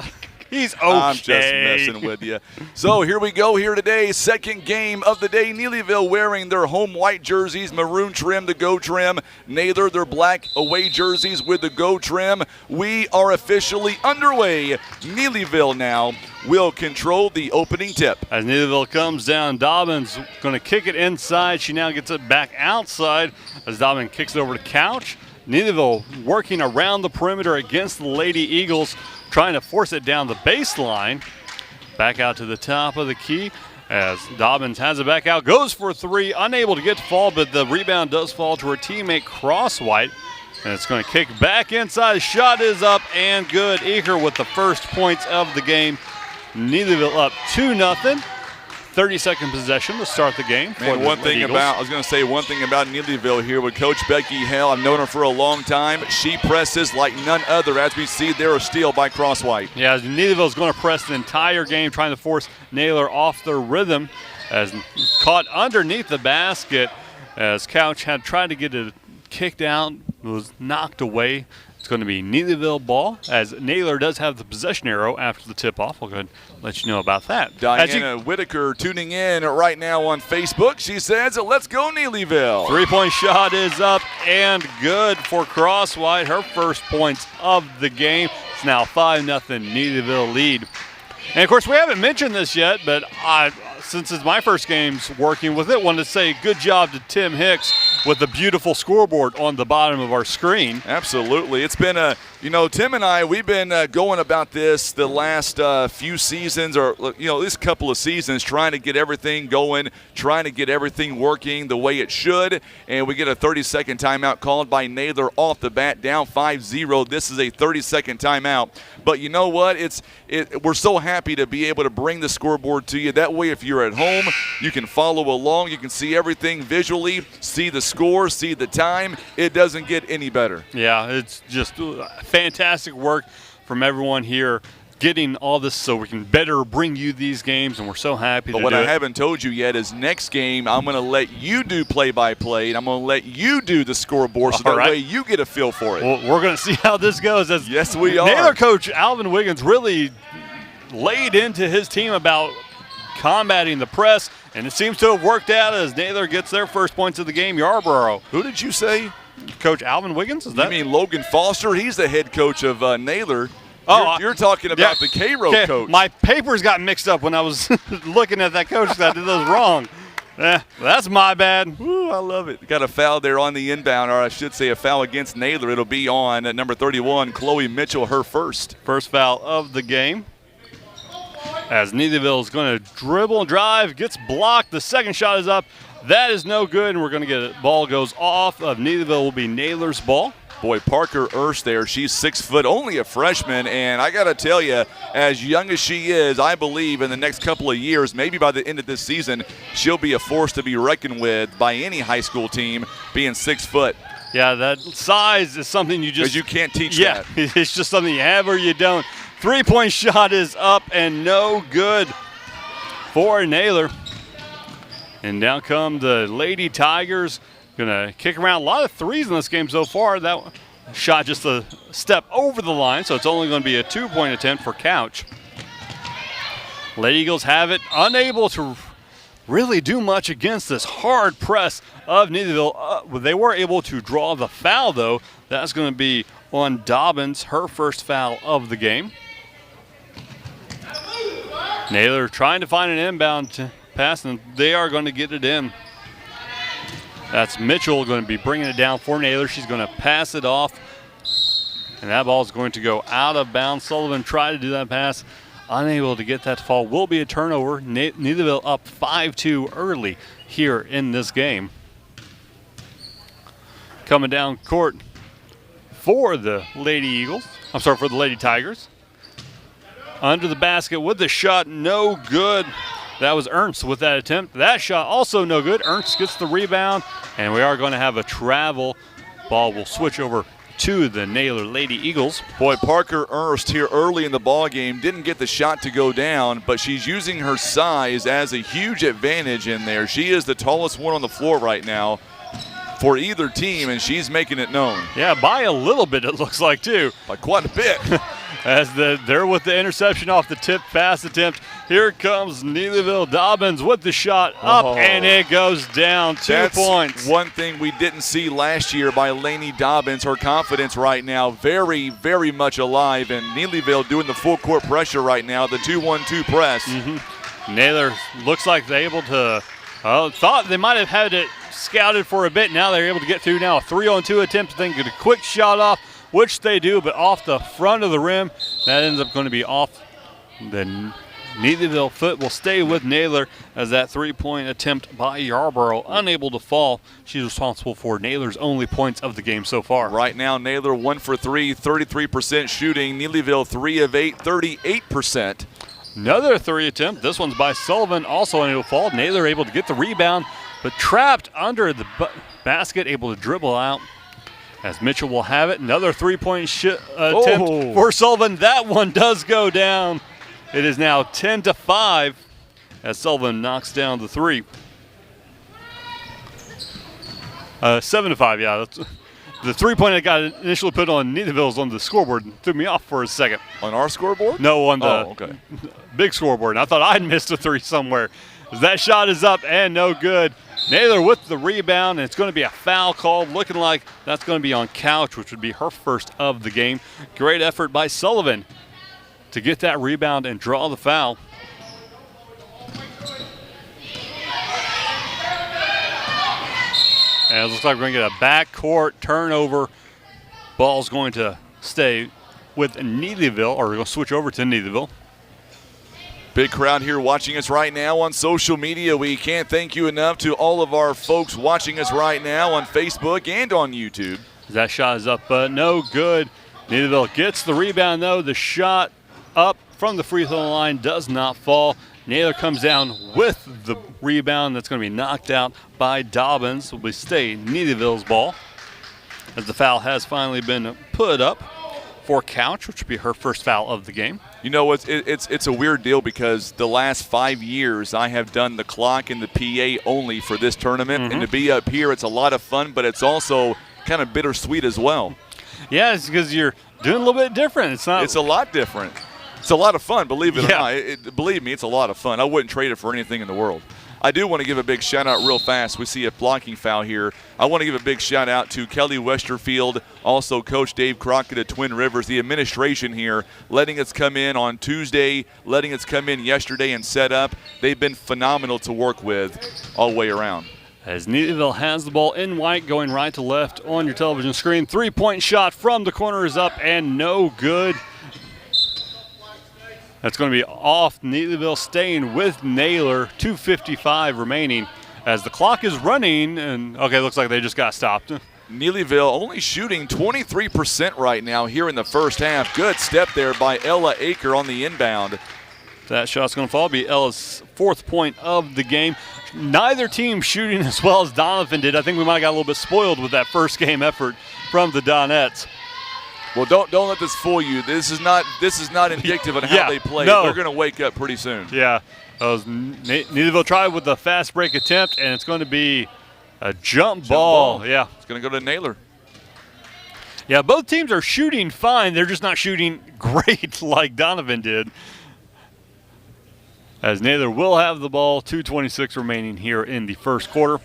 he's okay. I'm just messing with you. So here we go here today. Second game of the day. Neelyville wearing their home white jerseys, maroon trim, the go trim. Naylor, their black away jerseys with the go trim. We are officially underway. Neelyville now will control the opening tip. As Neelyville comes down, Dobbins going to kick it inside. She now gets it back outside as Dobbins kicks it over to Couch. Neelyville working around the perimeter against the Lady Eagles, trying to force it down the baseline. Back out to the top of the key as Dobbins has it back out, goes for three, unable to get to fall, but the rebound does fall to her teammate Crosswhite. And it's going to kick back inside. Shot is up and good. Eaker with the first points of the game. Neelyville up 2-0. 30-second possession to start the game. Man, one thing about Neelyville here with Coach Becky Hale, I've known her for a long time. She presses like none other, as we see there a steal by Crosswhite. Yeah, Neelyville is going to press the entire game, trying to force Naylor off their rhythm, as caught underneath the basket as Couch had tried to get it kicked out, was knocked away. It's going to be Neelyville ball, as Naylor does have the possession arrow after the tip-off. We'll go ahead and let you know about that. Diana Whitaker tuning in right now on Facebook. She says, let's go Neelyville. Three-point shot is up and good for Crosswhite. Her first points of the game. It's now 5-0 Neelyville lead. And, of course, we haven't mentioned this yet, but since it's my first games working with it, wanted to say good job to Tim Hicks with the beautiful scoreboard on the bottom of our screen. Absolutely. It's been Tim and I, we've been going about this the last few seasons, or, this couple of seasons, trying to get everything going, trying to get everything working the way it should. And we get a 30-second timeout called by Naylor off the bat, down 5-0. This is a 30-second timeout. But you know what? We're so happy to be able to bring the scoreboard to you. That way, if you're at home, you can follow along. You can see everything visually, see the score, see the time. It doesn't get any better. Yeah, it's just fantastic work from everyone here, getting all this so we can better bring you these games, and we're so happy to do it. But what I haven't told you yet is next game I'm going to let you do play-by-play, and I'm going to let you do the scoreboard so that way you get a feel for it. Well, we're going to see how this goes. Yes, we are. Naylor coach Alvin Wiggins really laid into his team about combating the press, and it seems to have worked out as Naylor gets their first points of the game. Yarborough. Who did you say? Coach Alvin Wiggins? You mean Logan Foster? He's the head coach of Naylor. Oh, you're talking about the K-Row coach. My papers got mixed up when I was looking at that coach. I did those wrong. That's my bad. Ooh, I love it. Got a foul there on the inbound, or I should say a foul against Naylor. It'll be on at number 31, Chloe Mitchell, her first. First foul of the game. As Neelyville is going to dribble and drive, gets blocked. The second shot is up. That is no good, and we're going to get it. Ball goes off of Neelyville. Will be Naylor's ball. Boy, Parker Erst there. She's 6 foot, only a freshman, and I got to tell you, as young as she is, I believe in the next couple of years, maybe by the end of this season, she'll be a force to be reckoned with by any high school team, being 6 foot. Yeah, that size is something you just – because you can't teach that. Yeah, it's just something you have or you don't. Three-point shot is up and no good for Naylor. And down come the Lady Tigers. Going to kick around a lot of threes in this game so far. That shot just a step over the line, so it's only going to be a 2-point attempt for Couch. Lady Eagles have it, unable to really do much against this hard press of Neelyville. They were able to draw the foul, though. That's going to be on Dobbins, her first foul of the game. Naylor trying to find an inbound pass, and they are going to get it in. That's Mitchell going to be bringing it down for Naylor. She's going to pass it off, and that ball is going to go out of bounds. Sullivan tried to do that pass, unable to get that to fall. Will be a turnover. Neelyville up 5-2 early here in this game. Coming down court for the Lady Eagles. I'm sorry, for the Lady Tigers. Under the basket with the shot, no good. That was Ernst with that attempt. That shot also no good. Ernst gets the rebound, and we are going to have a travel. Ball will switch over to the Naylor Lady Eagles. Boy, Parker Ernst here early in the ball game didn't get the shot to go down, but she's using her size as a huge advantage in there. She is the tallest one on the floor right now for either team, and she's making it known. Yeah, by a little bit it looks like too. By quite a bit. As they're with the interception off the tip pass attempt. Here comes Neelyville Dobbins with the shot up, and it goes down. 2 points. One thing we didn't see last year by Lainey Dobbins. Her confidence right now very, very much alive, and Neelyville doing the full court pressure right now, the 2-1-2 press. Naylor looks like they're able to, thought they might have had it scouted for a bit. Now they're able to get through now. A 3-on-2 attempt, then get a quick shot off, which they do, but off the front of the rim. That ends up going to be off. The Neelyville foot will stay with Naylor as that 3-point attempt by Yarborough unable to fall. She's responsible for Naylor's only points of the game so far. Right now, Naylor 1 for 3, 33% shooting. Neelyville 3 of 8, 38%. Another 3 attempt. This one's by Sullivan, also unable to fall. Naylor able to get the rebound, but trapped under the basket, able to dribble out. As Mitchell will have it, another 3-point attempt for Sullivan. That one does go down. It is now 10-5 as Sullivan knocks down the 3. 7-5, yeah. That's, the 3-point I got initially put on Neelyville's on the scoreboard and threw me off for a second. On our scoreboard? No, on the big scoreboard. And I thought I'd missed a 3 somewhere. As that shot is up and no good. Naylor with the rebound, and it's going to be a foul called. Looking like that's going to be on Couch, which would be her first of the game. Great effort by Sullivan to get that rebound and draw the foul. And it looks like we're going to get a backcourt turnover. Ball's going to stay with Neelyville, or we're going to switch over to Neelyville. Big crowd here watching us right now on social media. We can't thank you enough to all of our folks watching us right now on Facebook and on YouTube. That shot is up, no good. Neelyville gets the rebound, though. The shot up from the free throw line does not fall. Naylor comes down with the rebound. That's going to be knocked out by Dobbins. Will stay Neelyville's ball as the foul has finally been put up for Couch, which would be her first foul of the game. You know, it's a weird deal because the last 5 years I have done the clock and the PA only for this tournament. And to be up here, it's a lot of fun, but it's also kind of bittersweet as well. Yeah, it's because you're doing a little bit different. It's a lot different. It's a lot of fun, believe it or not. Believe me, it's a lot of fun. I wouldn't trade it for anything in the world. I do want to give a big shout-out real fast. We see a blocking foul here. I want to give a big shout-out to Kelly Westerfield, also Coach Dave Crockett at Twin Rivers, the administration here, letting us come in on Tuesday, letting us come in yesterday and set up. They've been phenomenal to work with all the way around. As Neelyville has the ball in white, going right to left on your television screen. 3-point shot from the corner is up and no good. That's going to be off. Neelyville staying with Naylor. 2:55 remaining as the clock is running. And okay, looks like they just got stopped. Neelyville only shooting 23% right now here in the first half. Good step there by Ella Aker on the inbound. That shot's going to fall. Be Ella's 4th point of the game. Neither team shooting as well as Doniphan did. I think we might have got a little bit spoiled with that first game effort from the Donettes. Well, don't let this fool you. This is not indicative of how they play. No. They're going to wake up pretty soon. Yeah. Neelyville tried with the fast break attempt, and it's going to be a jump ball. Yeah. It's going to go to Naylor. Yeah, both teams are shooting fine. They're just not shooting great like Doniphan did. As Naylor will have the ball, 2:26 remaining here in the first quarter.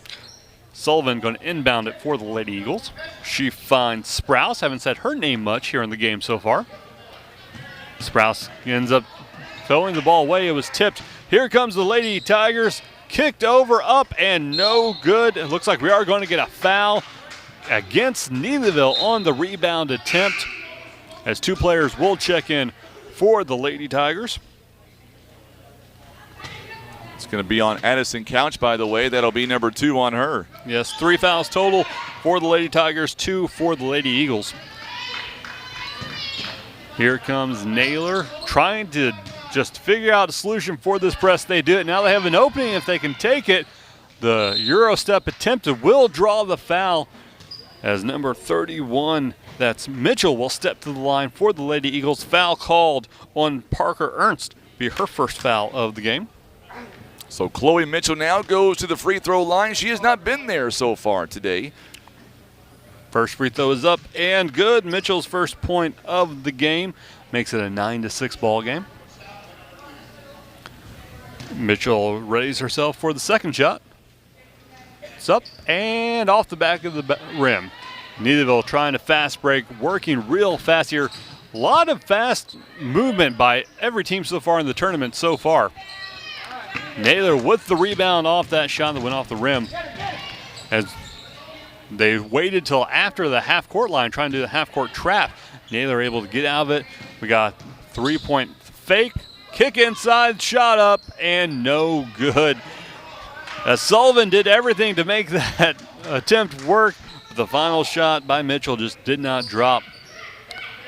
Sullivan going to inbound it for the Lady Eagles. She finds Sprouse. Haven't said her name much here in the game so far. Sprouse ends up throwing the ball away. It was tipped. Here comes the Lady Tigers. Kicked over, up, and no good. It looks like we are going to get a foul against Neelyville on the rebound attempt as 2 players will check in for the Lady Tigers. It's going to be on Addison Couch, by the way. That'll be number 2 on her. Yes, 3 fouls total for the Lady Tigers, 2 for the Lady Eagles. Here comes Naylor trying to just figure out a solution for this press. They do it. Now they have an opening if they can take it. The Euro step attempted will draw the foul as number 31, that's Mitchell, will step to the line for the Lady Eagles. Foul called on Parker Ernst, be her first foul of the game. So Chloe Mitchell now goes to the free throw line. She has not been there so far today. First free throw is up and good. Mitchell's first point of the game makes it a 9-6 ball game. Mitchell readies herself for the second shot. It's up and off the back of the rim. Neelyville trying to fast break, working real fast here. A lot of fast movement by every team so far in the tournament so far. Naylor with the rebound off that shot that went off the rim. As they waited till after the half-court line trying to do the half-court trap. Naylor able to get out of it. We got three-point fake, kick inside, shot up, and no good. As Sullivan did everything to make that attempt work, but the final shot by Mitchell just did not drop.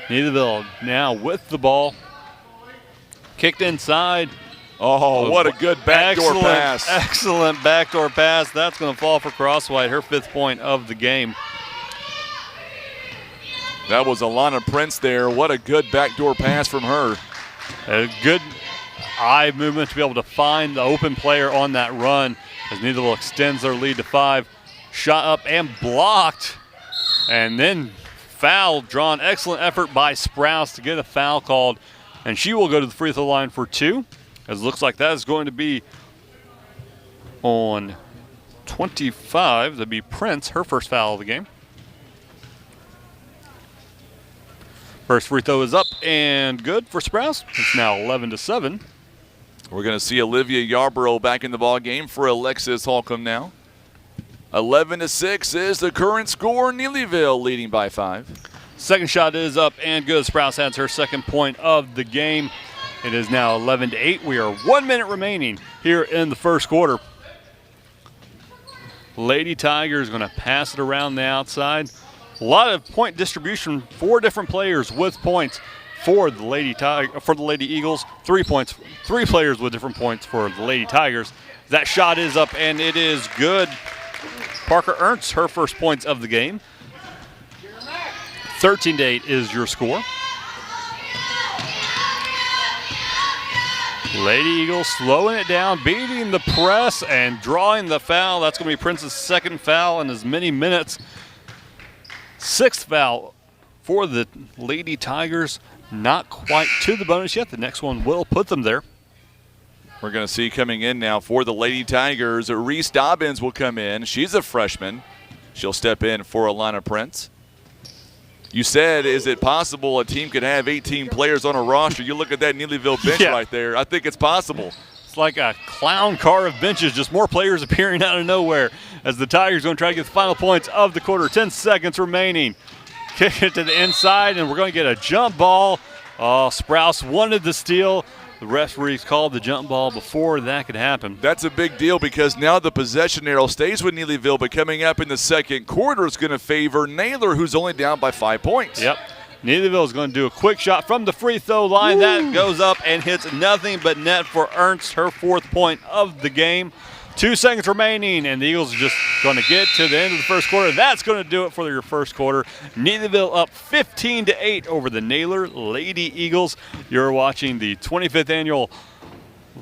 Neelyville now with the ball. Kicked inside. Oh, what a good backdoor pass. Excellent backdoor pass. That's going to fall for Crosswhite, her 5th point of the game. That was Alana Prince there. What a good backdoor pass from her. A good eye movement to be able to find the open player on that run as Neelyville extends their lead to 5. Shot up and blocked. And then foul drawn. Excellent effort by Sprouse to get a foul called. And she will go to the free throw line for 2. As it looks like that is going to be on 25. That'd be Prince, her first foul of the game. First free throw is up and good for Sprouse. It's now 11-7. We're going to see Olivia Yarborough back in the ball game for Alexis Holcomb now. 11-6 is the current score. Neelyville leading by 5. Second shot is up and good. Sprouse has her second point of the game. It is now 11-8. We are 1 minute remaining here in the first quarter. Lady Tigers going to pass it around the outside. A lot of point distribution. 4 different players with points for the Lady Eagles. 3 points. 3 players with different points for the Lady Tigers. That shot is up and it is good. Parker Ernst, her first points of the game. 13-8 is your score. Lady Eagles slowing it down, beating the press and drawing the foul. That's going to be Prince's second foul in as many minutes. 6th foul for the Lady Tigers. Not quite to the bonus yet. The next one will put them there. We're going to see coming in now for the Lady Tigers. Reese Dobbins will come in. She's a freshman. She'll step in for Alana Prince. You said, is it possible a team could have 18 players on a roster? You look at that Neelyville bench right there. I think it's possible. It's like a clown car of benches, just more players appearing out of nowhere as the Tigers going to try to get the final points of the quarter. 10 seconds remaining. Kick it to the inside, and we're going to get a jump ball. Oh, Sprouse wanted the steal. The referees called the jump ball before that could happen. That's a big deal because now the possession arrow stays with Neelyville, but coming up in the second quarter is going to favor Naylor, who's only down by 5 points. Yep. Neelyville is going to do a quick shot from the free throw line. That goes up and hits nothing but net for Ernst, her 4th point of the game. 2 seconds remaining, and the Eagles are just going to get to the end of the first quarter. That's going to do it for your first quarter. Neelyville up 15-8 over the Naylor Lady Eagles. You're watching the 25th annual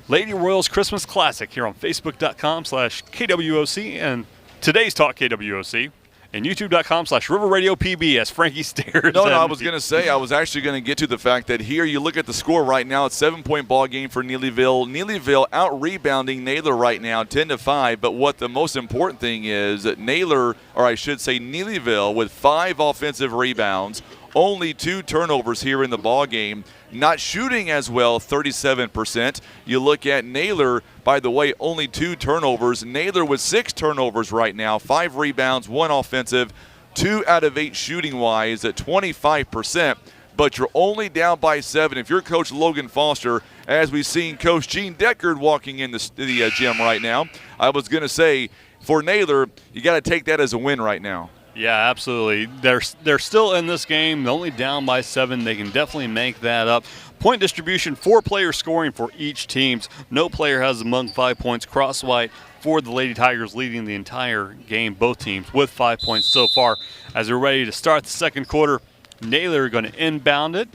Lady Royals Christmas Classic here on Facebook.com/KWOC and today's Talk KWOC. And YouTube.com/River Radio PB as Frankie stares. No, I was going to say, I was actually going to get to the fact that here you look at the score right now. It's 7-point ball game for Neelyville. Neelyville out-rebounding Naylor right now, 10-5. But what the most important thing is that Naylor, or I should say Neelyville, with 5 offensive rebounds, only 2 turnovers here in the ball game. Not shooting as well, 37%. You look at Naylor, by the way, only 2 turnovers. Naylor with 6 turnovers right now, 5 rebounds, 1 offensive, 2 out of 8 shooting-wise at 25%. But you're only down by 7. If you're Coach Logan Foster, as we've seen Coach Gene Deckard walking in the gym right now, I was going to say, for Naylor, you got to take that as a win right now. Yeah, absolutely. They're still in this game. They're only down by 7. They can definitely make that up. Point distribution, 4 players scoring for each team. No player has among 5 points. Cross white for the Lady Tigers leading the entire game, both teams, with 5 points so far. As we're ready to start the second quarter, Naylor going to inbound it.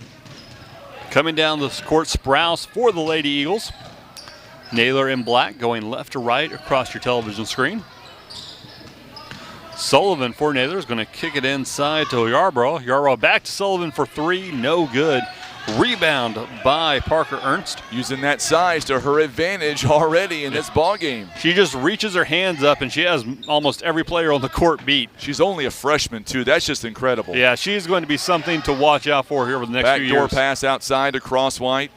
Coming down the court, Sprouse for the Lady Eagles. Naylor in black going left to right across your television screen. Sullivan for Naylor is going to kick it inside to Yarborough. Yarborough back to Sullivan for 3, no good. Rebound by Parker Ernst. Using that size to her advantage already in this ball game. She just reaches her hands up, and she has almost every player on the court beat. She's only a freshman, too. That's just incredible. Yeah, she's going to be something to watch out for here over the next few years. Backdoor pass outside to Cross White.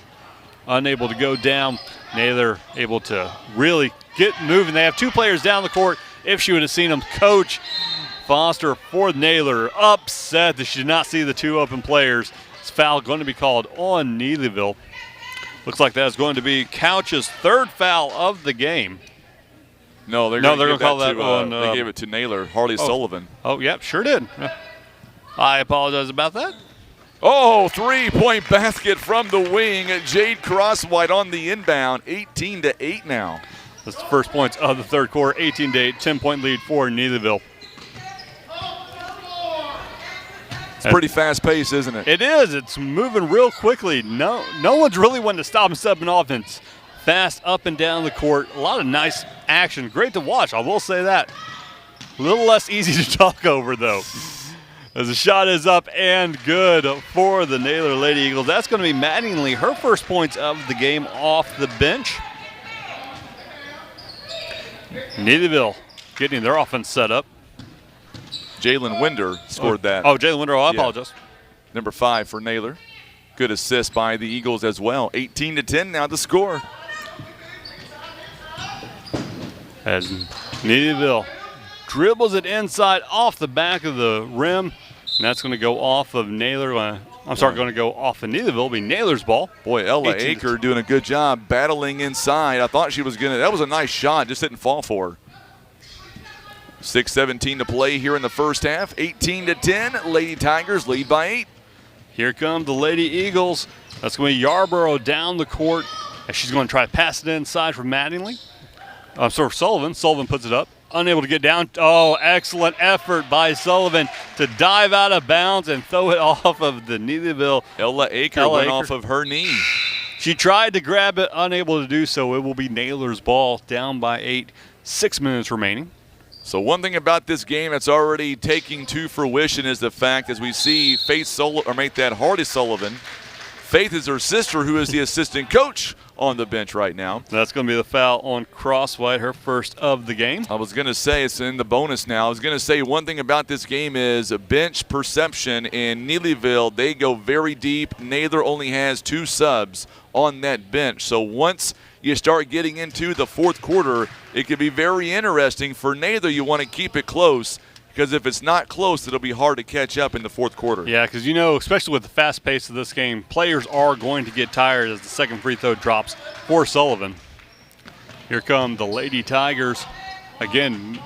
Unable to go down. Naylor able to really get moving. They have 2 players down the court. If she would have seen them, Coach Foster for Naylor upset that she did not see the 2 open players. This foul going to be called on Neelyville. Looks like that's going to be Couch's 3rd foul of the game. No, they're going to call that on. They gave it to Naylor, Harley Sullivan. Oh, yep, sure did. I apologize about that. Oh, 3-point basket from the wing. Jade Crosswhite on the inbound, 18-8 now. That's the first points of the third quarter, 18-8, 10-point lead for Neelyville. It's pretty fast pace, isn't it? It is. It's moving real quickly. No one's really wanting to stop and step in offense. Fast up and down the court. A lot of nice action. Great to watch, I will say that. A little less easy to talk over, though. As the shot is up and good for the Naylor Lady Eagles. That's going to be Mattingly, her first points of the game off the bench. Neelyville getting their offense set up. Jalen Winder scored that. Oh, Jalen Winder, I apologize. Number 5 for Naylor. Good assist by the Eagles as well. 18-10 now the score. As Neelyville dribbles it inside off the back of the rim. And that's going to go off of Naylor. Going to go off of Neelyville. It'll be Naylor's ball. Boy, Ella Aker doing a good job battling inside. I thought she was going to. That was a nice shot. Just didn't fall for her. 6:17 to play here in the first half. 18-10. Lady Tigers lead by 8. Here come the Lady Eagles. That's going to be Yarborough down the court. And she's going to try to pass it inside for Mattingly. Sullivan. Sullivan puts it up. Unable to get down. Oh, excellent effort by Sullivan to dive out of bounds and throw it off of the Neelyville. Ella Aker went off of her knee. She tried to grab it, unable to do so. It will be Naylor's ball, down by 8. 6 minutes remaining. So one thing about this game that's already taking to fruition is the fact, as we see Hardy Sullivan. Faith is her sister, who is the assistant coach on the bench right now. That's going to be the foul on Crosswhite, her first of the game. I was going to say it's in the bonus now. I was going to say one thing about this game is bench perception. In Neelyville, they go very deep. Naylor only has 2 subs on that bench. So once you start getting into the fourth quarter, it could be very interesting. For Naylor, you want to keep it close, because if it's not close, it'll be hard to catch up in the fourth quarter. Yeah, because especially with the fast pace of this game, players are going to get tired as the second free throw drops for Sullivan. Here come the Lady Tigers. Again,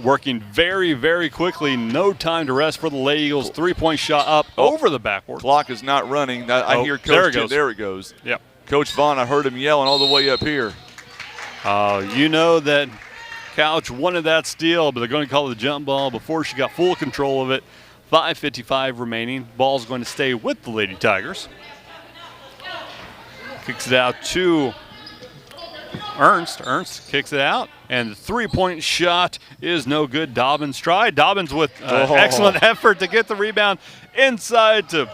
working very, very quickly. No time to rest for the Lady Eagles. 3-point shot up over the backboard. Clock is not running. I hear Coach. There it goes. Yep. Coach Vaughn, I heard him yelling all the way up here. You know that Couch wanted that steal, but they're going to call it a jump ball before she got full control of it. 5:55 remaining. Ball's going to stay with the Lady Tigers. Kicks it out to Ernst. Ernst kicks it out, and the 3-point shot is no good. Dobbins tried. Dobbins with excellent effort to get the rebound inside to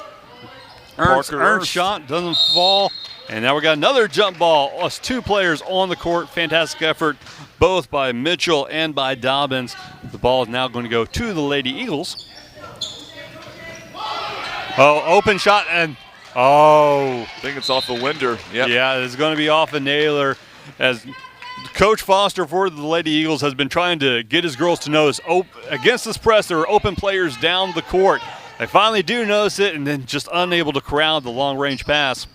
Ernst. Ernst shot doesn't fall. And now we got another jump ball. Us 2 players on the court. Fantastic effort, both by Mitchell and by Dobbins. The ball is now going to go to the Lady Eagles. Oh, open shot, and I think it's off the Winder. Yep. Yeah, it's going to be off of Naylor, as Coach Foster for the Lady Eagles has been trying to get his girls to notice against this press there are open players down the court. They finally do notice it, and then just unable to corral the long-range pass.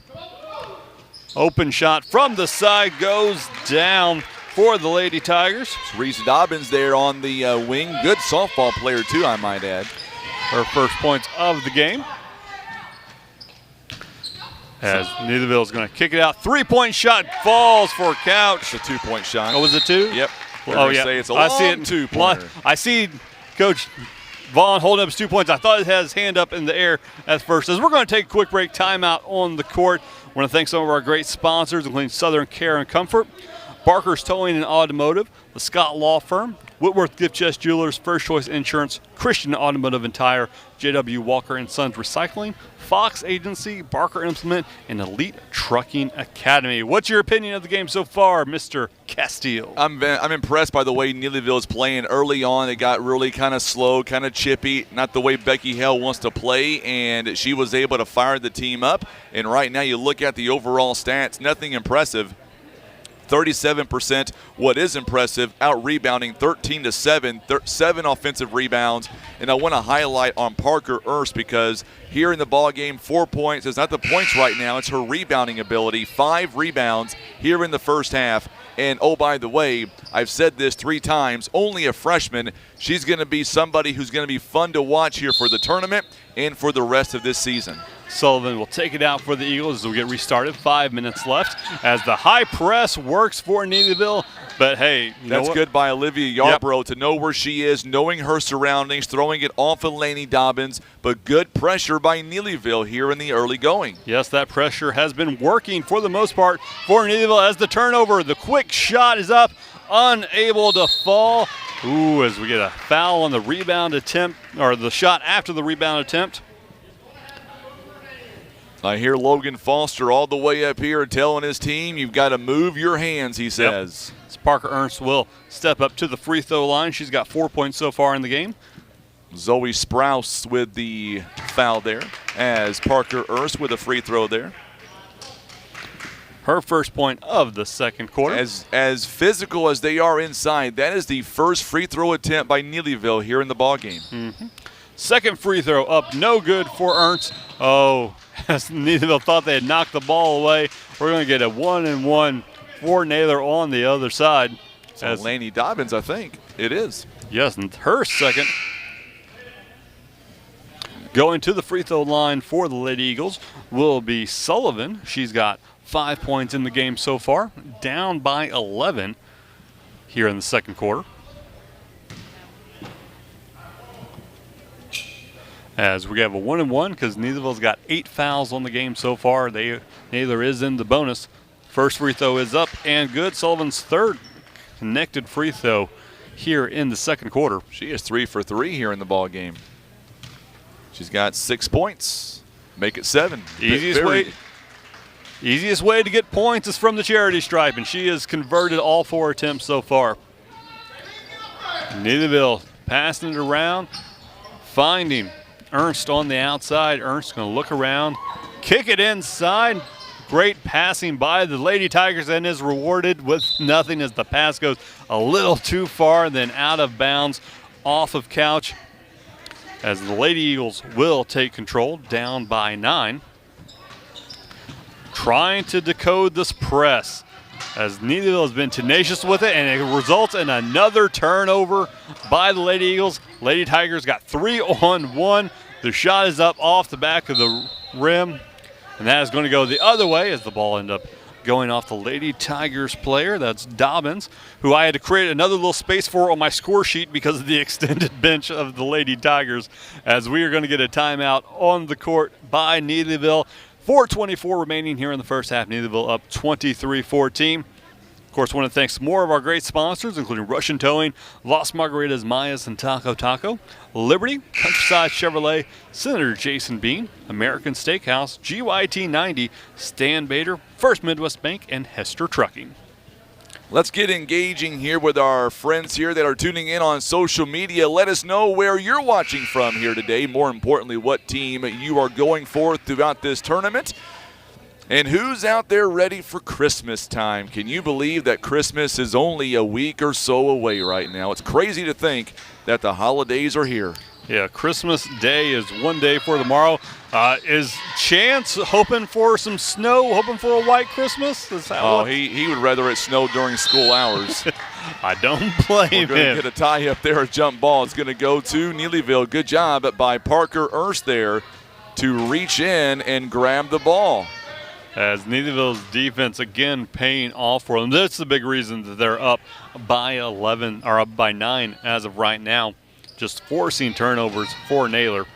Open shot from the side goes down. for the Lady Tigers. Reese Dobbins there on the wing. Good softball player, too, I might add. Her first points of the game. As Neelyville is going to kick it out. 3-point shot falls for Couch. It's a 2-point shot. Oh, was it 2? Yep. Say it's a long 2-pointer. I see Coach Vaughn holding up his 2 points. I thought it had his hand up in the air at first. As we're going to take a quick break, timeout on the court. I want to thank some of our great sponsors, including Southern Care and Comfort, Barker's Towing and Automotive, the Scott Law Firm, Whitworth Gift Chest Jewelers, First Choice Insurance, Christian Automotive and Tire, J.W. Walker and Sons Recycling, Fox Agency, Barker Implement, and Elite Trucking Academy. What's your opinion of the game so far, Mr. Castile? I'm impressed by the way Neelyville is playing early on. It got really kind of slow, kind of chippy, not the way Becky Hale wants to play, and she was able to fire the team up. And right now you look at the overall stats, nothing impressive. 37%. What is impressive, out-rebounding 13-7, 7 offensive rebounds. And I want to highlight on Parker Ernst because here in the ball game, 4 points. It's not the points right now, it's her rebounding ability. 5 rebounds here in the first half. And, oh, by the way, I've said this 3 times, only a freshman. She's going to be somebody who's going to be fun to watch here for the tournament and for the rest of this season. Sullivan will take it out for the Eagles as we get restarted. 5 minutes left as the high press works for Neelyville. But, hey, that's good by Olivia Yarbrough to know where she is, knowing her surroundings, throwing it off of Laney Dobbins, but good pressure by Neelyville here in the early going. Yes, that pressure has been working for the most part for Neelyville as the turnover. The quick shot is up, unable to fall. Ooh, as we get a foul on the rebound attempt, or the shot after the rebound attempt. I hear Logan Foster all the way up here telling his team, you've got to move your hands, he says. Yep. Parker Ernst will step up to the free throw line. She's got 4 points so far in the game. Zoe Sprouse with the foul there, as Parker Ernst with a free throw there. Her first point of the second quarter. As physical as they are inside, that is the first free throw attempt by Neelyville here in the ballgame. Mm-hmm. Second free throw up, no good for Ernst. Oh, as Neelyville thought they had knocked the ball away. We're going to get a 1-and-1 for Naylor on the other side. So Laney Dobbins, I think it is. Yes, and her second. Going to the free throw line for the Lady Eagles will be Sullivan. She's got 5 points in the game so far, down by 11 here in the second quarter. As we have a 1-and-1 because Neelyville's got 8 fouls on the game so far. Naylor is in the bonus. First free throw is up and good. Sullivan's third connected free throw here in the second quarter. She is 3 for 3 here in the ball game. She's got 6 points. Make it 7. Easiest way to get points is from the charity stripe, and she has converted all 4 attempts so far. Neelyville passing it around, finding Ernst on the outside. Ernst going to look around, kick it inside. Great passing by the Lady Tigers and is rewarded with nothing as the pass goes a little too far, then out of bounds off of Couch. As the Lady Eagles will take control, down by 9. Trying to decode this press as Neelyville has been tenacious with it, and it results in another turnover by the Lady Eagles. Lady Tigers got 3-on-1. The shot is up off the back of the rim, and that is going to go the other way as the ball ended up going off the Lady Tigers player. That's Dobbins, who I had to create another little space for on my score sheet because of the extended bench of the Lady Tigers, as we are going to get a timeout on the court by Neelyville. 4:24 remaining here in the first half. Neelyville up 23-14. Of course, I want to thank some more of our great sponsors, including Russian Towing, Las Margaritas, Mayas, and Taco Taco, Liberty, Countryside Chevrolet, Senator Jason Bean, American Steakhouse, GYT 90, Stan Bader, First Midwest Bank, and Hester Trucking. Let's get engaging here with our friends here that are tuning in on social media. Let us know where you're watching from here today. More importantly, what team you are going for throughout this tournament. And who's out there ready for Christmas time? Can you believe that Christmas is only a week or so away right now? It's crazy to think that the holidays are here. Yeah, Christmas Day is one day for tomorrow. Is Chance hoping for some snow, hoping for a white Christmas? He would rather it snow during school hours. I don't blame him. We're going to get a tie up there, a jump ball. It's going to go to Neelyville. Good job by Parker Erst there to reach in and grab the ball. As Neelyville's defense again paying off for them. That's the big reason that they're up by 11 or up by 9 as of right now. Just forcing turnovers for Naylor.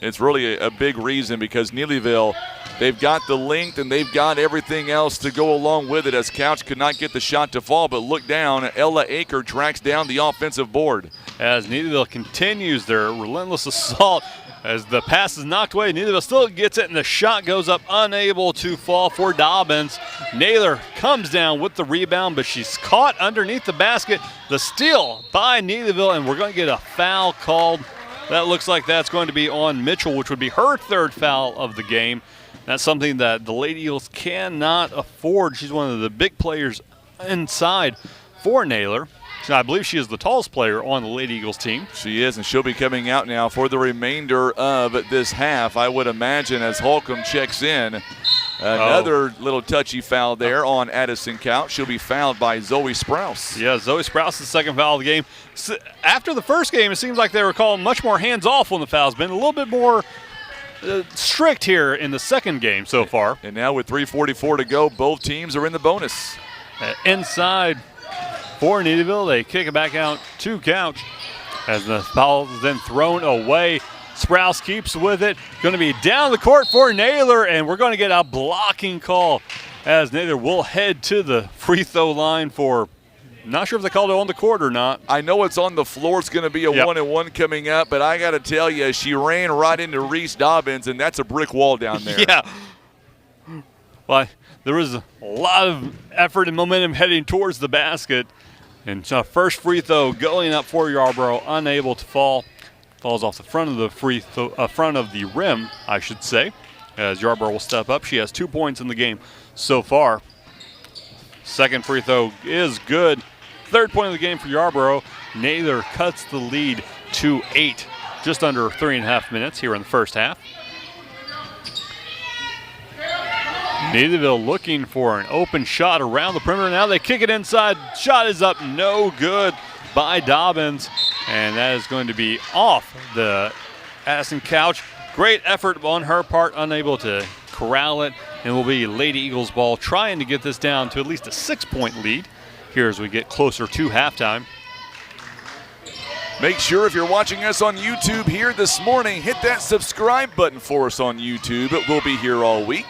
It's really a big reason because Neelyville, they've got the length and they've got everything else to go along with it as Couch could not get the shot to fall, but look down, Ella Aker tracks down the offensive board. As Neelyville continues their relentless assault as the pass is knocked away, Neelyville still gets it and the shot goes up, unable to fall for Dobbins. Naylor comes down with the rebound, but she's caught underneath the basket. The steal by Neelyville, and we're going to get a foul called. That looks like that's going to be on Mitchell, which would be her third foul of the game. That's something that the Lady Eagles cannot afford. She's one of the big players inside for Naylor. I believe she is the tallest player on the Lady Eagles team. She is, and she'll be coming out now for the remainder of this half, I would imagine, as Holcomb checks in. Another little touchy foul there on Addison Couch. She'll be fouled by Zoe Sprouse. Yeah, Zoe Sprouse, the second foul of the game. After the first game, it seems like they were calling much more hands-off on the fouls. Been a little bit more strict here in the second game so far. And now with 3:44 to go, both teams are in the bonus. Inside for Neelyville, they kick it back out to Couch as the foul is then thrown away. Sprouse keeps with it. Going to be down the court for Naylor, and we're going to get a blocking call as Naylor will head to the free throw line for, not sure if they called it on the court or not. I know it's on the floor. It's going to be a 1-and-1 coming up, but I got to tell you, she ran right into Reese Dobbins, and that's a brick wall down there. Yeah. Well, there was a lot of effort and momentum heading towards the basket. And first free throw going up for Yarborough, unable to fall. Falls off the front of the front of the rim, I should say, as Yarborough will step up. She has 2 points in the game so far. Second free throw is good. Third point of the game for Yarborough. Naylor cuts the lead to 8, just under 3.5 minutes here in the first half. Neelyville looking for an open shot around the perimeter. Now they kick it inside. Shot is up, no good by Dobbins. And that is going to be off the Addison Couch. Great effort on her part, unable to corral it. And will be Lady Eagles ball, trying to get this down to at least a 6-point lead here as we get closer to halftime. Make sure if you're watching us on YouTube here this morning, hit that subscribe button for us on YouTube. We'll be here all week.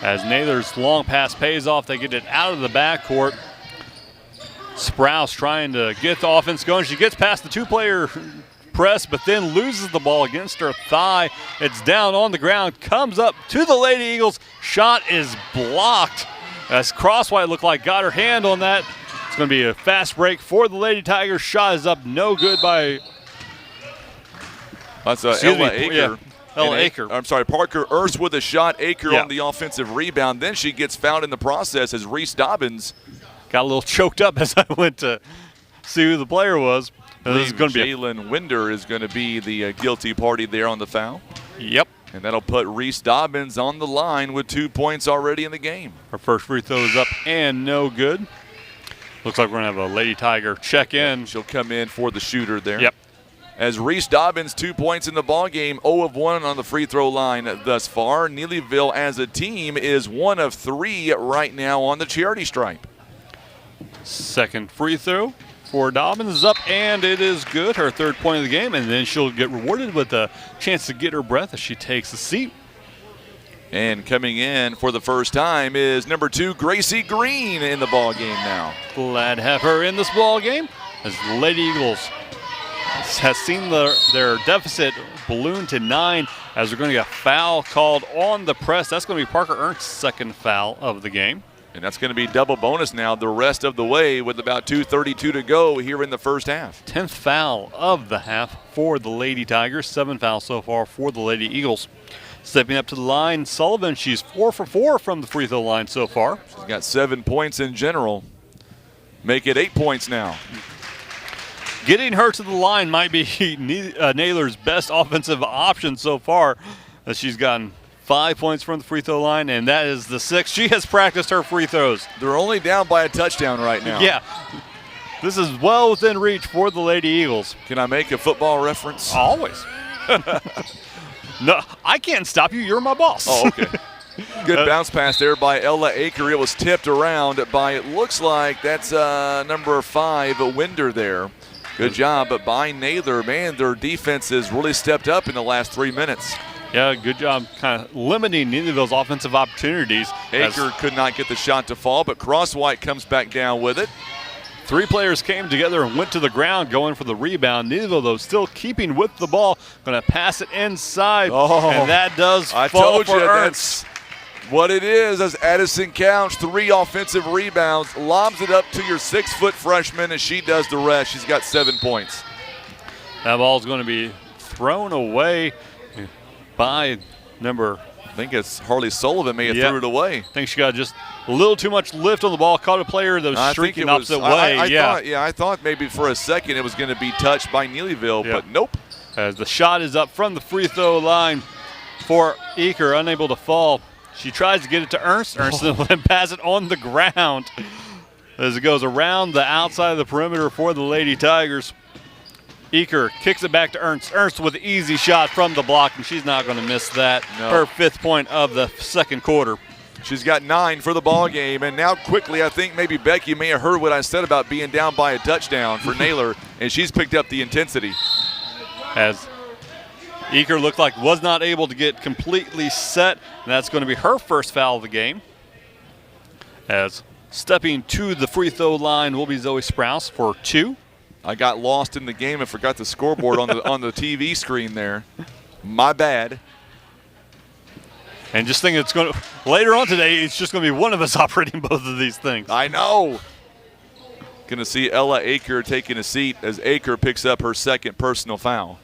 As Naylor's long pass pays off, they get it out of the backcourt. Sprouse trying to get the offense going. She gets past the two-player press, but then loses the ball against her thigh. It's down on the ground, comes up to the Lady Eagles. Shot is blocked as Crosswhite looked like got her hand on that. It's going to be a fast break for the Lady Tigers. Shot is up, no good by Ella Aker. Yeah. Aker. I'm sorry, Parker Erst with a shot. Aker on the offensive rebound. Then she gets fouled in the process as Reese Dobbins got a little choked up as I went to see who the player was. This is going to be Jalen Winder is going to be the guilty party there on the foul. Yep. And that'll put Reese Dobbins on the line with 2 points already in the game. Her first free throw is up and no good. Looks like we're going to have a Lady Tiger check in. She'll come in for the shooter there. Yep. As Reese Dobbins, 2 points in the ball game, 0 of 1 on the free throw line thus far. Neelyville as a team is 1 of 3 right now on the charity stripe. Second free throw for Dobbins is up, and it is good. Her third point of the game, and then she'll get rewarded with a chance to get her breath as she takes a seat. And coming in for the first time is number 2, Gracie Green in the ball game now. Glad to have her in this ball game as the Lady Eagles has seen their deficit balloon to 9 as they're going to get a foul called on the press. That's going to be Parker Ernst's second foul of the game. And that's going to be double bonus now the rest of the way with about 2:32 to go here in the first half. 10th foul of the half for the Lady Tigers. 7 fouls so far for the Lady Eagles. Stepping up to the line, Sullivan. She's 4 for 4 from the free throw line so far. She's got 7 points in general. Make it 8 points now. Getting her to the line might be Naylor's best offensive option so far, as she's gotten 5 points from the free throw line, and that is the 6th. She has practiced her free throws. They're only down by a touchdown right now. Yeah. This is well within reach for the Lady Eagles. Can I make a football reference? Always. No, I can't stop you. You're my boss. Oh, okay. Good bounce pass there by Ella Aker. It was tipped around by, it looks like that's number 5, Winder there. Good job by Naylor. Man, their defense has really stepped up in the last 3 minutes. Yeah, good job kind of limiting Neelyville's offensive opportunities. Aker could not get the shot to fall, but Crosswhite comes back down with it. 3 players came together and went to the ground going for the rebound. Neelyville, though, still keeping with the ball. Going to pass it inside, and that does fall for Ernst. Ernst. That's what it is, as Addison Couch, 3 offensive rebounds, lobs it up to your 6-foot freshman, and she does the rest. She's got 7 points. That ball's going to be thrown away by number, I think it's Harley Sullivan may have threw it away. I think she got just a little too much lift on the ball, caught a player that was streaking the opposite way. I thought maybe for a second it was going to be touched by Neelyville, but nope. As the shot is up from the free throw line for Eker, unable to fall. She tries to get it to Ernst. Ernst then pass it on the ground as it goes around the outside of the perimeter for the Lady Tigers. Eker kicks it back to Ernst. Ernst with an easy shot from the block, and she's not going to miss that. No. Her 5th point of the 2nd quarter. She's got 9 for the ball game, and now quickly, I think maybe Becky may have heard what I said about being down by a touchdown for Naylor, and she's picked up the intensity. As Eker looked like was not able to get completely set, and that's going to be her first foul of the game. As stepping to the free throw line will be Zoe Sprouse for 2. I got lost in the game and forgot the scoreboard on the TV screen there. My bad. And just think it's going to, later on today, it's just going to be one of us operating both of these things. I know. Going to see Ella Aker taking a seat as Aker picks up her 2nd personal foul.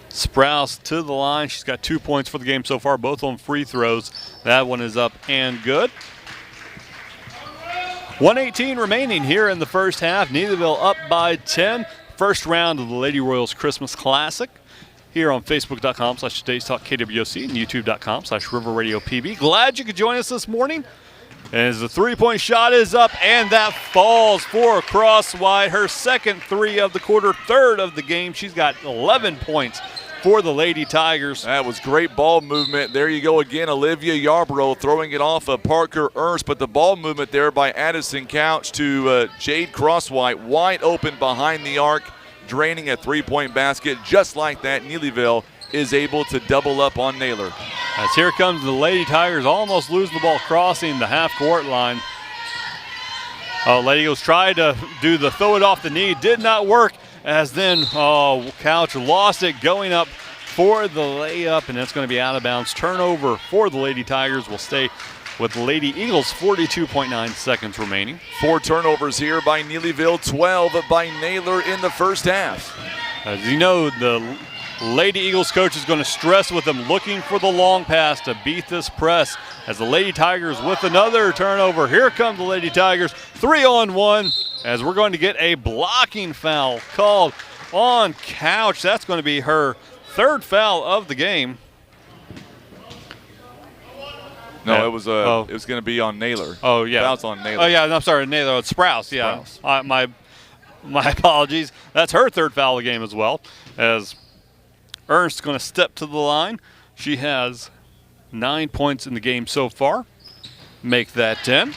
Sprouse to the line. She's got 2 points for the game so far, both on free throws. That one is up and good. 1:18 remaining here in the first half. Neelyville up by 10. First round of the Lady Royals Christmas Classic here on Facebook.com/Today's Talk KWOC and YouTube.com/River Radio PB. Glad you could join us this morning. As the 3-point shot is up, and that falls for Crosswhite. Her 2nd 3 of the quarter, 3rd of the game. She's got 11 points for the Lady Tigers. That was great ball movement. There you go again, Olivia Yarborough throwing it off of Parker Ernst, but the ball movement there by Addison Couch to Jade Crosswhite, wide open behind the arc, draining a 3-point basket. Just like that, Neelyville is able to double up on Naylor. As here comes the Lady Tigers, almost lose the ball crossing the half-court line. Lady Eagles tried to do the throw it off the knee, did not work, as then Couch lost it going up for the layup, and it's going to be out of bounds. Turnover for the Lady Tigers. Will stay with the Lady Eagles, 42.9 seconds remaining. 4 turnovers here by Neelyville, 12 by Naylor in the first half. As you know, the Lady Eagles coach is going to stress with them looking for the long pass to beat this press. As the Lady Tigers with another turnover. Here come the Lady Tigers, 3-on-1, as we're going to get a blocking foul called on Couch. That's going to be her 3rd foul of the game. No, it was going to be on Naylor. Oh, yeah. Foul's on Naylor. Oh, yeah, I'm sorry, Naylor. It's Sprouse, yeah. Sprouse. My apologies. That's her 3rd foul of the game as well, as Ernst going to step to the line. She has 9 points in the game so far. Make that 10.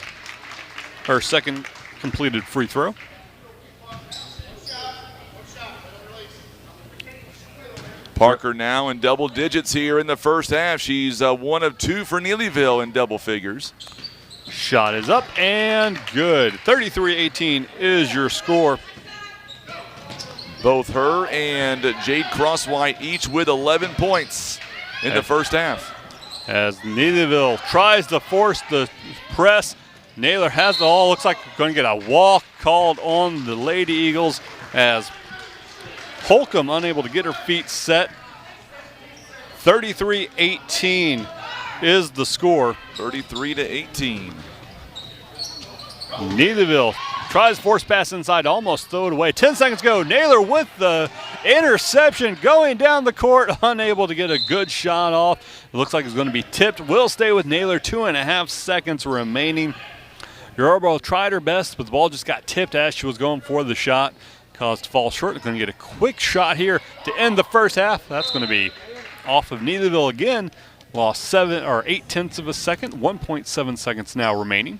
Her 2nd completed free throw. Parker now in double digits here in the first half. She's 1 of 2 for Neelyville in double figures. Shot is up and good. 33-18 is your score. Both her and Jade Crosswhite each with 11 points in the first half. As Neelyville tries to force the press, Naylor has the ball. Looks like going to get a walk called on the Lady Eagles, as Holcomb unable to get her feet set. 33-18 is the score. 33-18. Neelyville Tries force pass inside, almost throw it away. 10 seconds go. Naylor with the interception going down the court, unable to get a good shot off. It looks like it's going to be tipped. Will stay with Naylor, 2.5 seconds remaining. Yarborough tried her best, but the ball just got tipped as she was going for the shot. Caused to fall short. They're going to get a quick shot here to end the first half. That's going to be off of Neelyville again. Lost 8/10 of a second. 1.7 seconds now remaining.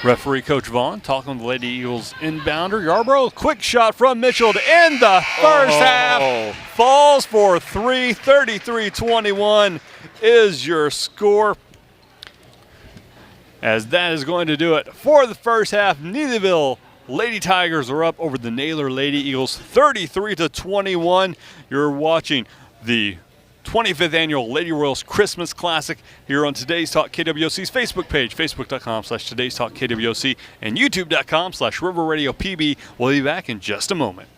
Referee Coach Vaughn talking with the Lady Eagles inbounder. Yarborough, quick shot from Mitchell to end the first half. Falls for 3. 33-21 is your score. As that is going to do it for the first half. Neelyville Lady Tigers are up over the Naylor Lady Eagles 33-21. You're watching the 25th Annual Lady Royals Christmas Classic here on Today's Talk KWOC's Facebook page, facebook.com/Today's Talk KWOC, and youtube.com/River Radio PB. We'll be back in just a moment.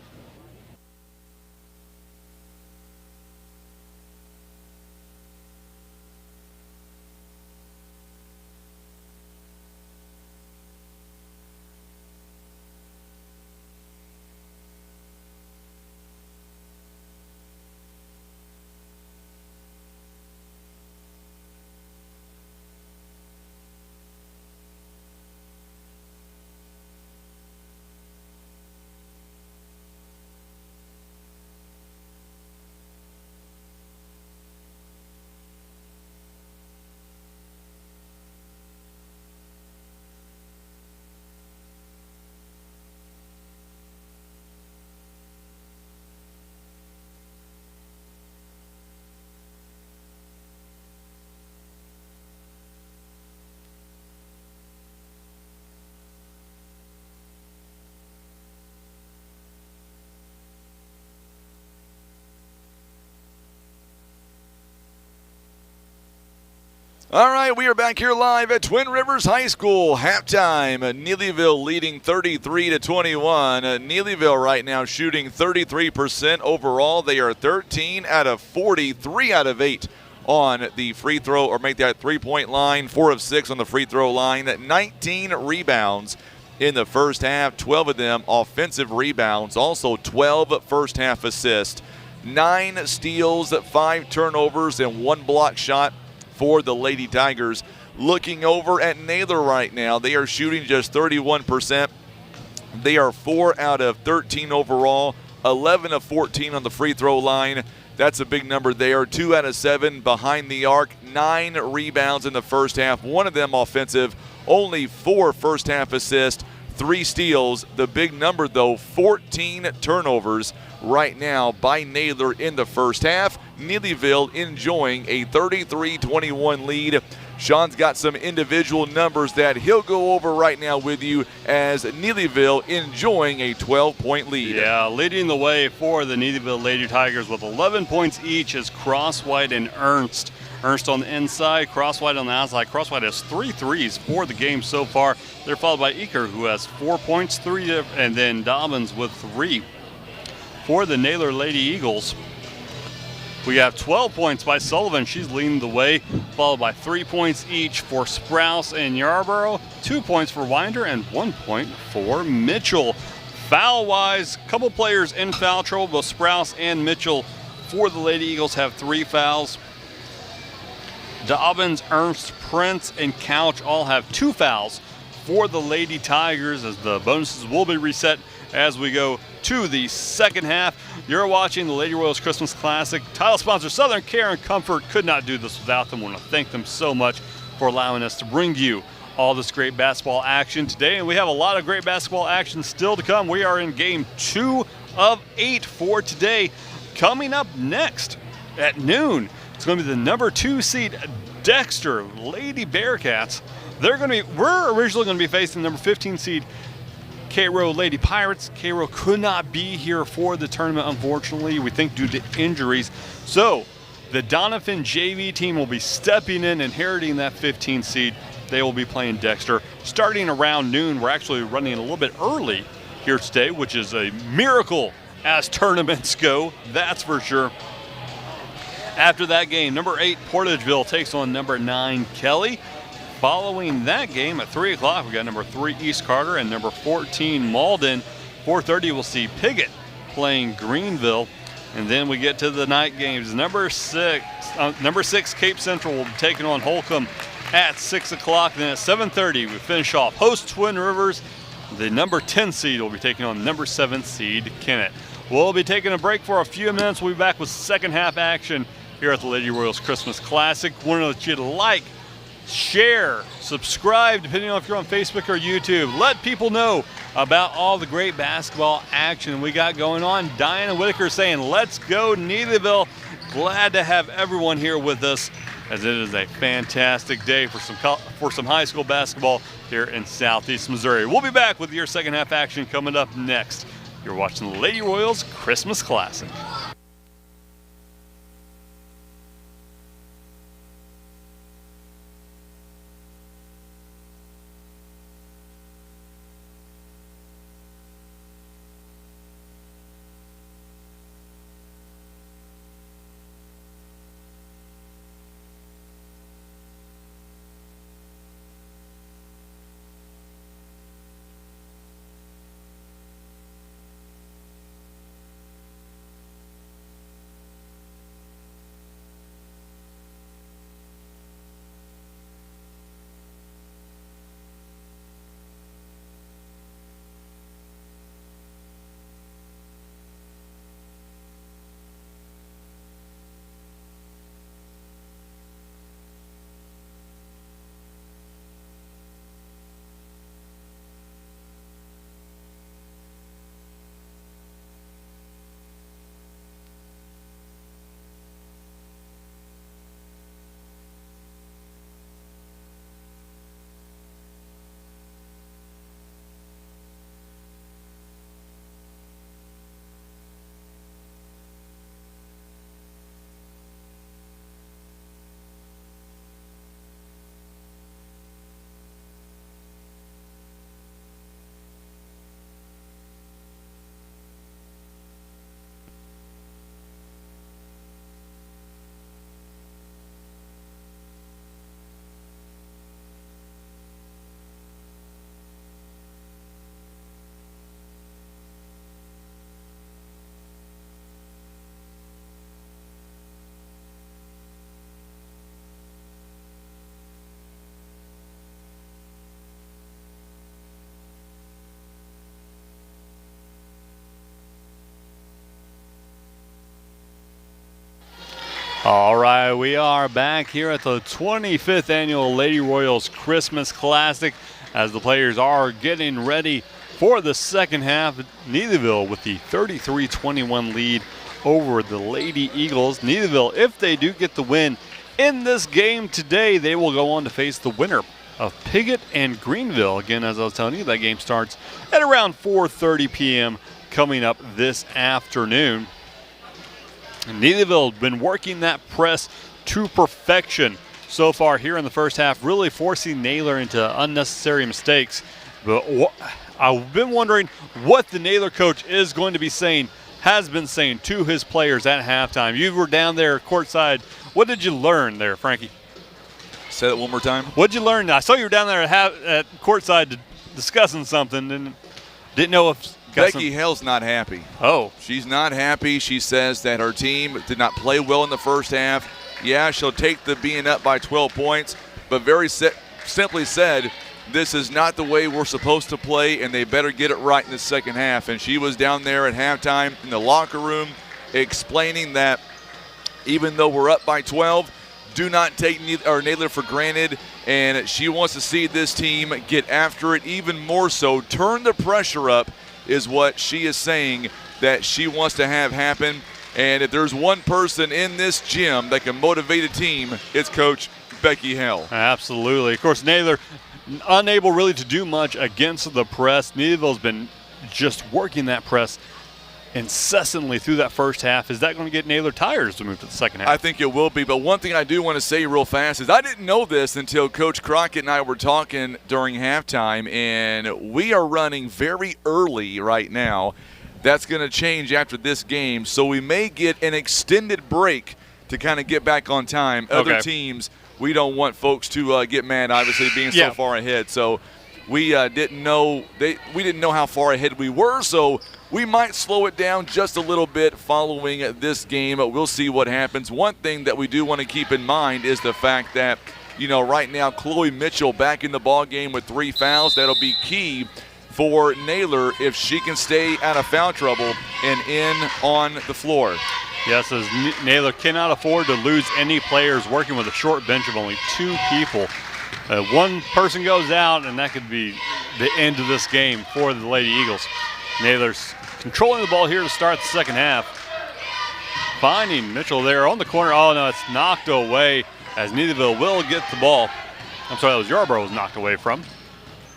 All right, we are back here live at Twin Rivers High School. Halftime, Neelyville leading 33-21. Neelyville right now shooting 33% overall. They are 13 out of 40, 3 out of 8 on the free throw, or make that three-point line, 4 of 6 on the free throw line. 19 rebounds in the first half, 12 of them offensive rebounds, also 12 first half assists, 9 steals, 5 turnovers, and 1 block shot for the Lady Tigers. Looking over at Naylor right now, they are shooting just 31%. They are 4 out of 13 overall, 11 of 14 on the free throw line. That's a big number there. 2 out of 7 behind the arc, 9 rebounds in the first half, 1 of them offensive, only 4 first half assists, 3 steals. The big number though, 14 turnovers right now by Naylor in the first half. Neelyville enjoying a 33-21 lead. Sean's got some individual numbers that he'll go over right now with you as Neelyville enjoying a 12-point lead. Yeah, leading the way for the Neelyville Lady Tigers with 11 points each is Crosswhite and Ernst. Ernst on the inside, Crosswhite on the outside. Crosswhite has 3 threes for the game so far. They're followed by Eaker, who has 4 points, 3, and then Dobbins with 3. For the Naylor Lady Eagles, we have 12 points by Sullivan. She's leading the way, followed by 3 points each for Sprouse and Yarborough, 2 points for Winder, and 1 point for Mitchell. Foul-wise, a couple players in foul trouble. Both Sprouse and Mitchell for the Lady Eagles have 3 fouls. Dobbins, Ernst, Prince, and Couch all have 2 fouls for the Lady Tigers, as the bonuses will be reset as we go to the second half. You're watching the Lady Royals Christmas Classic. Title sponsor Southern Care and Comfort. Could not do this without them. I want to thank them so much for allowing us to bring you all this great basketball action today. And we have a lot of great basketball action still to come. We are in game 2 of 8 for today. Coming up next at noon, it's going to be the number 2 seed Dexter Lady Bearcats. We're originally going to be facing the number 15 seed Cairo Lady Pirates. Cairo could not be here for the tournament, unfortunately, we think due to injuries. So the Doniphan JV team will be stepping in, inheriting that 15 seed. They will be playing Dexter starting around noon. We're actually running a little bit early here today, which is a miracle as tournaments go, that's for sure. After that game, number 8 Portageville takes on number 9 Kelly. following that game at 3 o'clock, we got number 3 East Carter and number 14 Malden. 4:30 we'll see Piggott playing Greenville. And then we get to the night games. Number 6 Cape Central will be taking on Holcomb at 6 o'clock. Then at 7:30 we finish off host Twin Rivers. The number 10 seed will be taking on number 7 seed Kennett. We'll be taking a break for a few minutes. We'll be back with second half action here at the Lady Royals Christmas Classic. Want to let you like, share, subscribe, depending on if you're on Facebook or YouTube. Let people know about all the great basketball action we got going on. Diana Whitaker saying, let's go Neelyville. Glad to have everyone here with us, as it is a fantastic day for some high school basketball here in Southeast Missouri. We'll be back with your second half action coming up next. You're watching the Lady Royals Christmas Classic. All right, we are back here at the 25th Annual Lady Royals Christmas Classic as the players are getting ready for the second half. Neelyville with the 33-21 lead over the Lady Eagles. Neelyville, if they do get the win in this game today, they will go on to face the winner of Piggott and Greenville. Again, as I was telling you, that game starts at around 4:30 p.m. coming up this afternoon. Neelyville has been working that press to perfection so far here in the first half, really forcing Naylor into unnecessary mistakes. But I've been wondering what the Naylor coach is going to be saying, has been saying to his players at halftime. You were down there courtside. What did you learn there, Frankie? Say that one more time. What did you learn? I saw you were down there at courtside discussing something and didn't know if Becky Hale's not happy. Oh. She's not happy. She says that her team did not play well in the first half. Yeah, she'll take the being up by 12 points, but very simply said, this is not the way we're supposed to play, and they better get it right in the second half. And she was down there at halftime in the locker room explaining that even though we're up by 12, do not take Naylor for granted, and she wants to see this team get after it even more so. Turn the pressure up is what she is saying that she wants to have happen. And if there's one person in this gym that can motivate a team, it's Coach Becky Hale. Absolutely. Of course, Naylor unable really to do much against the press. Neelyville's been just working that press incessantly through that first half. Is that going to get Naylor tired as we move to the second half? I think it will be, but one thing I do want to say real fast is I didn't know this until Coach Crockett and I were talking during halftime, and we are running very early right now. That's going to change after this game, so we may get an extended break to kind of get back on time. Other teams we don't want folks to get mad, obviously, being so far ahead. So we didn't know how far ahead we were, so we might slow it down just a little bit following this game. We'll see what happens. One thing that we do want to keep in mind is the fact that, right now Chloe Mitchell back in the ball game with 3 fouls. That'll be key for Naylor if she can stay out of foul trouble and in on the floor. Yes, as Naylor cannot afford to lose any players working with a short bench of only 2 people. One person goes out, and that could be the end of this game for the Lady Eagles. Naylor's controlling the ball here to start the second half. Finding Mitchell there on the corner. Oh, no, it's knocked away as Neelyville will get the ball. I'm sorry, that was Yarborough was knocked away from.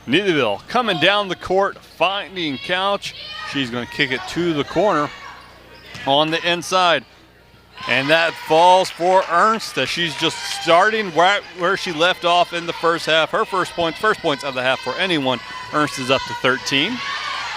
Neelyville coming down the court, finding Couch. She's going to kick it to the corner on the inside. And that falls for Ernst as she's just starting right where she left off in the first half. Her first points of the half for anyone. Ernst is up to 13.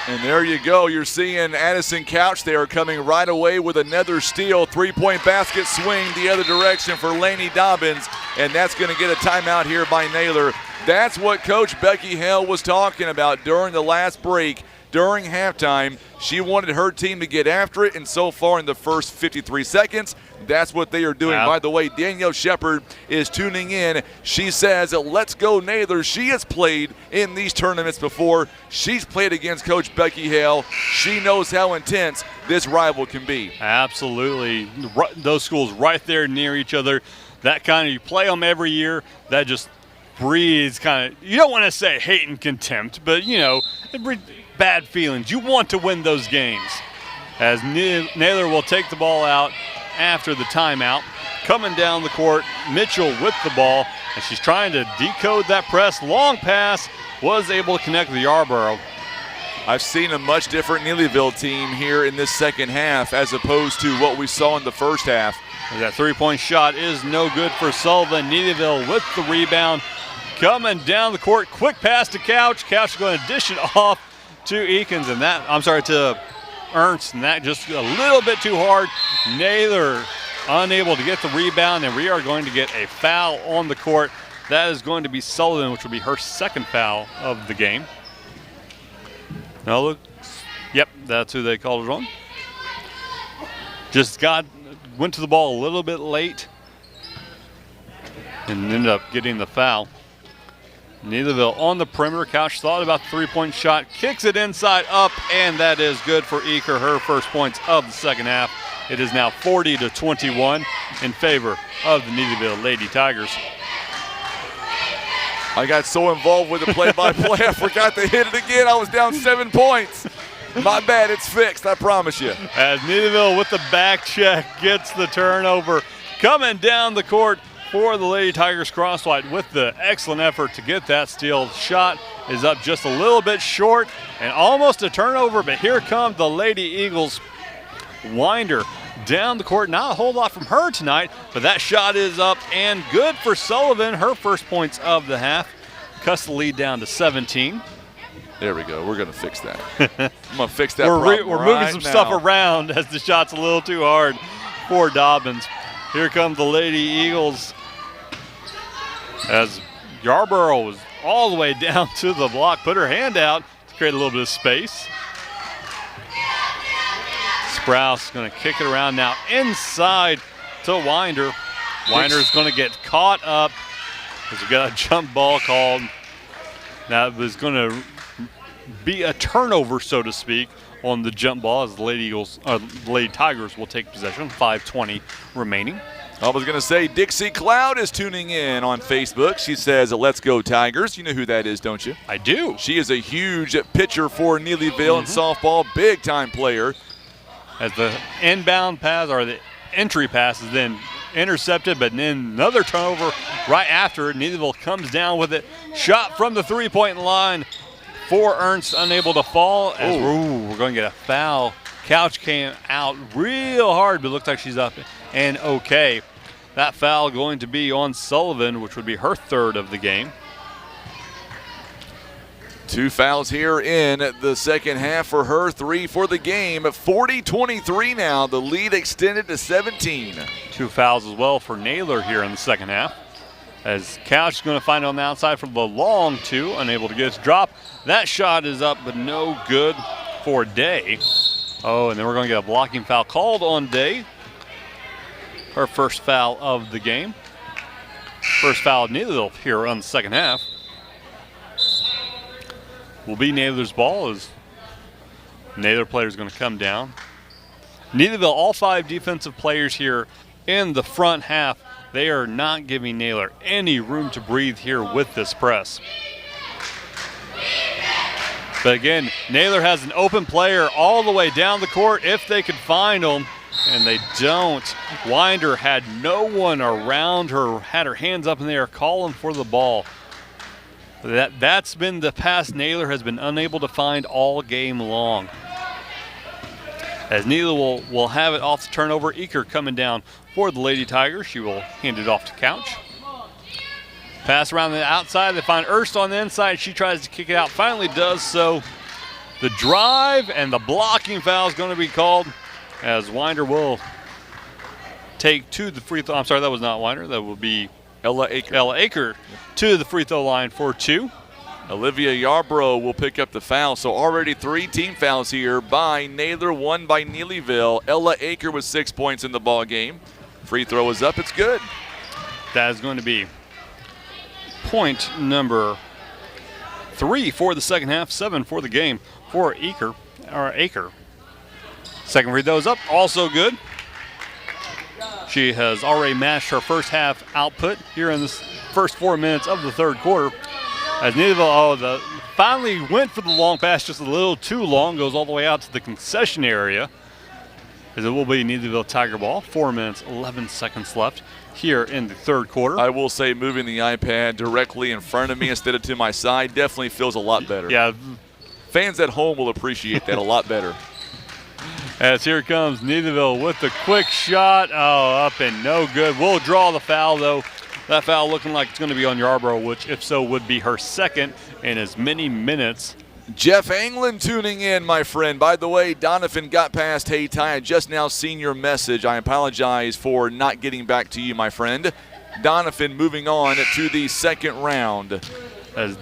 And there you go. You're seeing Addison Couch there coming right away with another steal. 3-point basket swing the other direction for Lainey Dobbins. And that's going to get a timeout here by Naylor. That's what Coach Becky Hale was talking about during the last break. During halftime, she wanted her team to get after it, and so far in the first 53 seconds, that's what they are doing. Wow. By the way, Danielle Shepard is tuning in. She says, let's go Naylor. She has played in these tournaments before. She's played against Coach Becky Hale. She knows how intense this rival can be. Absolutely. Those schools right there near each other. That kind of, you play them every year, that just breeds kind of, you don't want to say hate and contempt, but, it breeds bad feelings. You want to win those games. As Naylor will take the ball out after the timeout. Coming down the court, Mitchell with the ball, and she's trying to decode that press. Long pass, was able to connect with Yarborough. I've seen a much different Neelyville team here in this second half as opposed to what we saw in the first half. That 3-point shot is no good for Sullivan. Neelyville with the rebound. Coming down the court, quick pass to Couch. Couch is going to dish it off to Eakins, and to Ernst, and that just a little bit too hard. Naylor unable to get the rebound, and we are going to get a foul on the court. That is going to be Sullivan, which will be her second foul of the game. Now look, yep, that's who they called it on. Went to the ball a little bit late and ended up getting the foul. Neelyville on the perimeter. Couch thought about the 3-point shot, kicks it inside up, and that is good for Eaker, her first points of the second half. It is now 40-21 in favor of the Neelyville Lady Tigers. I got so involved with the play-by-play, I forgot to hit it again. I was down 7 points. My bad, it's fixed, I promise you. As Neelyville with the back check gets the turnover. Coming down the court for the Lady Tigers Crosswhite with the excellent effort to get that steal. Shot is up just a little bit short and almost a turnover, but here come the Lady Eagles. Winder down the court. Not a whole lot from her tonight, but that shot is up and good for Sullivan. Her first points of the half. Cuts the lead down to 17. There we go. We're going to fix that. I'm going to fix that problem We're moving some stuff around as the shot's a little too hard for Dobbins. Here comes the Lady Eagles as Yarborough was all the way down to the block, put her hand out to create a little bit of space. Sprouse going to kick it around now inside to Winder. Winder's going to get caught up as we got a jump ball called. That was going to be a turnover, so to speak, on the jump ball as the Lady Tigers will take possession. 5:20 remaining. I was going to say Dixie Cloud is tuning in on Facebook. She says, let's go Tigers. You know who that is, don't you? I do. She is a huge pitcher for Neelyville in softball, big-time player. As the inbound pass or the entry pass is then intercepted, but then another turnover right after it. Neelyville comes down with it. Shot from the 3-point line for Ernst, unable to fall. As we're going to get a foul. Couch came out real hard, but it looks like she's up and okay. That foul going to be on Sullivan, which would be her third of the game. 2 fouls here in the second half for her, 3 for the game. 40-23 now, the lead extended to 17. 2 fouls as well for Naylor here in the second half. As Couch is going to find it on the outside for the long two, unable to get it to drop. That shot is up, but no good for Day. Oh, and then we're going to get a blocking foul called on Day. Her first foul of the game. First foul of Neelyville here on the second half. Will be Naylor's ball as Naylor player is going to come down. Neelyville, all 5 defensive players here in the front half. They are not giving Naylor any room to breathe here with this press. But again, Naylor has an open player all the way down the court if they could find him, and they don't. Winder had no one around her, had her hands up in the air calling for the ball. That's been the pass Naylor has been unable to find all game long. As Neelyville will have it off the turnover. Eaker coming down for the Lady Tigers. She will hand it off to Couch. Pass around the outside. They find Erst on the inside. She tries to kick it out. Finally does so. The drive and the blocking foul is going to be called as Winder will take to the free throw. I'm sorry, that was not Winder. That will be Ella Aker. Ella Aker to the free throw line for 2. Olivia Yarbrough will pick up the foul. So already 3 team fouls here by Naylor, 1 by Neelyville. Ella Aker with 6 points in the ball game. Free throw is up. It's good. That is going to be point number 3 for the second half, 7 for the game for Aker. Second free throw is up, also good. She has already matched her first half output here in the first 4 minutes of the third quarter. As Neelyville, finally went for the long pass, just a little too long, goes all the way out to the concession area. As it will be Neelyville Tiger ball. 4 minutes, 11 seconds left here in the third quarter. I will say moving the iPad directly in front of me instead of to my side definitely feels a lot better. Yeah. Fans at home will appreciate that a lot better. As here comes Neelyville with the quick shot. Oh, up and no good. We'll draw the foul, though. That foul looking like it's going to be on Yarbrough, which, if so, would be her second in as many minutes. Jeff Anglin tuning in, my friend. By the way, Doniphan got past Hayti. I just now seen your message. I apologize for not getting back to you, my friend. Doniphan moving on to the second round. As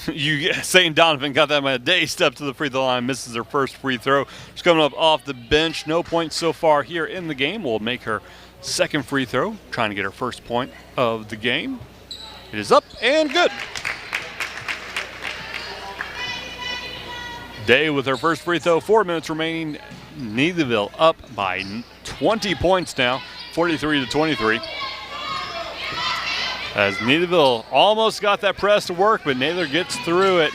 you saying Doniphan got that my day, step to the free throw line, misses her first free throw. She's coming up off the bench. No points so far here in the game. Will make her second free throw, trying to get her first point of the game. It is up and good. Day with her first free throw, 4 minutes remaining. Neelyville up by 20 points now, 43-23. As Neelyville almost got that press to work, but Naylor gets through it.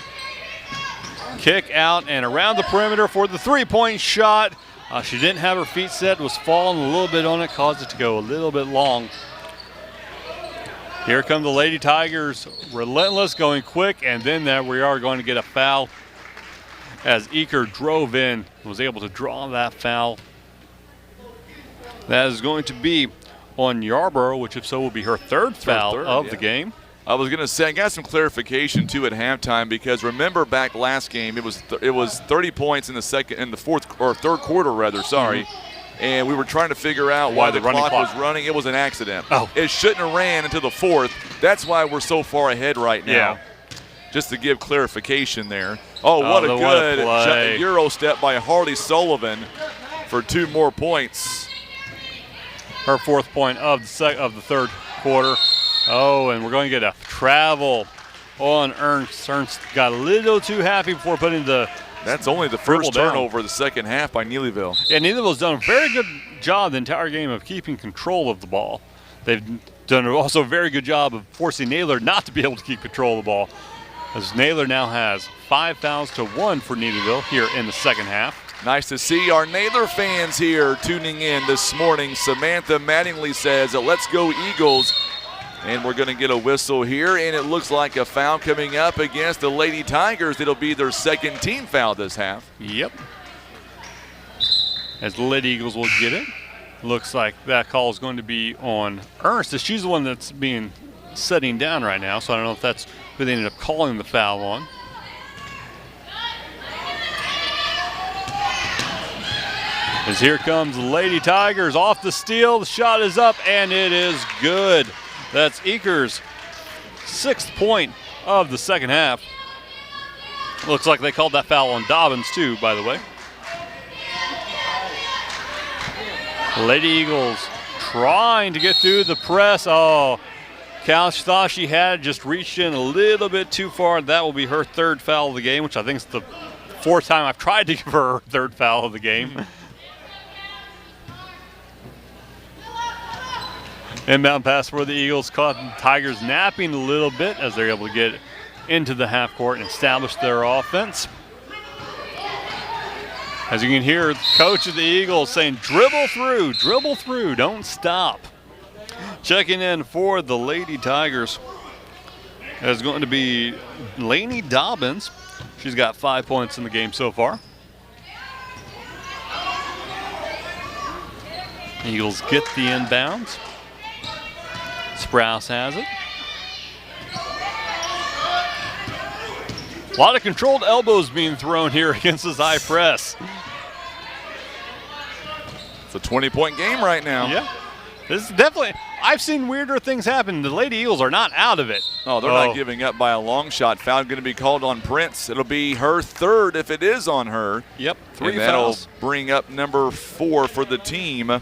Kick out and around the perimeter for the three-point shot. She didn't have her feet set, was falling a little bit on it, caused it to go a little bit long. Here come the Lady Tigers, relentless, going quick, and then there we are going to get a foul as Eaker drove in, was able to draw that foul. That is going to be on Yarbrough, which if so will be her third foul of the game. I was going to say, I got some clarification too at halftime because remember back last game it was 30 points in the third quarter rather. Sorry, and we were trying to figure out why the clock was running. It was an accident. Oh. It shouldn't have ran until the fourth. That's why we're so far ahead right now. Yeah. Just to give clarification there. Oh, what a good Euro step by Harley Sullivan for 2 more points. Her fourth point of the third quarter. Oh, and we're going to get a travel on Ernst. Ernst got a little too happy before putting That's only the first turnover of the second half by Neelyville. Yeah, Neelyville's done a very good job the entire game of keeping control of the ball. They've done also a very good job of forcing Naylor not to be able to keep control of the ball. As Naylor now has 5 fouls to 1 for Neelyville here in the second half. Nice to see our Naylor fans here tuning in this morning. Samantha Mattingly says, let's go Eagles. And we're going to get a whistle here, and it looks like a foul coming up against the Lady Tigers. It'll be their second team foul this half. Yep. As the Lady Eagles will get it. Looks like that call is going to be on Ernst. She's the one that's being setting down right now, so I don't know if that's who they ended up calling the foul on. As here comes the Lady Tigers off the steal. The shot is up, and it is good. That's Eaker's 6th point of the second half. Looks like they called that foul on Dobbins too, by the way. Lady Eagles trying to get through the press. Oh, Couch thought she had just reached in a little bit too far. That will be her 3rd foul of the game, which I think is the 4th time I've tried to give her 3rd foul of the game. Inbound pass for the Eagles, caught the Tigers napping a little bit as they're able to get into the half court and establish their offense. As you can hear, the coach of the Eagles saying, dribble through, don't stop. Checking in for the Lady Tigers is going to be Lainey Dobbins. She's got 5 points in the game so far. Eagles get the inbounds. Sprouse has it. A lot of controlled elbows being thrown here against this high press. It's a 20-point game right now. Yeah. This is definitely, I've seen weirder things happen. The Lady Eagles are not out of it. Oh, they're not giving up by a long shot. Foul going to be called on Prince. It'll be her 3rd if it is on her. Yep, 3 and fouls. That'll bring up number 4 for the team.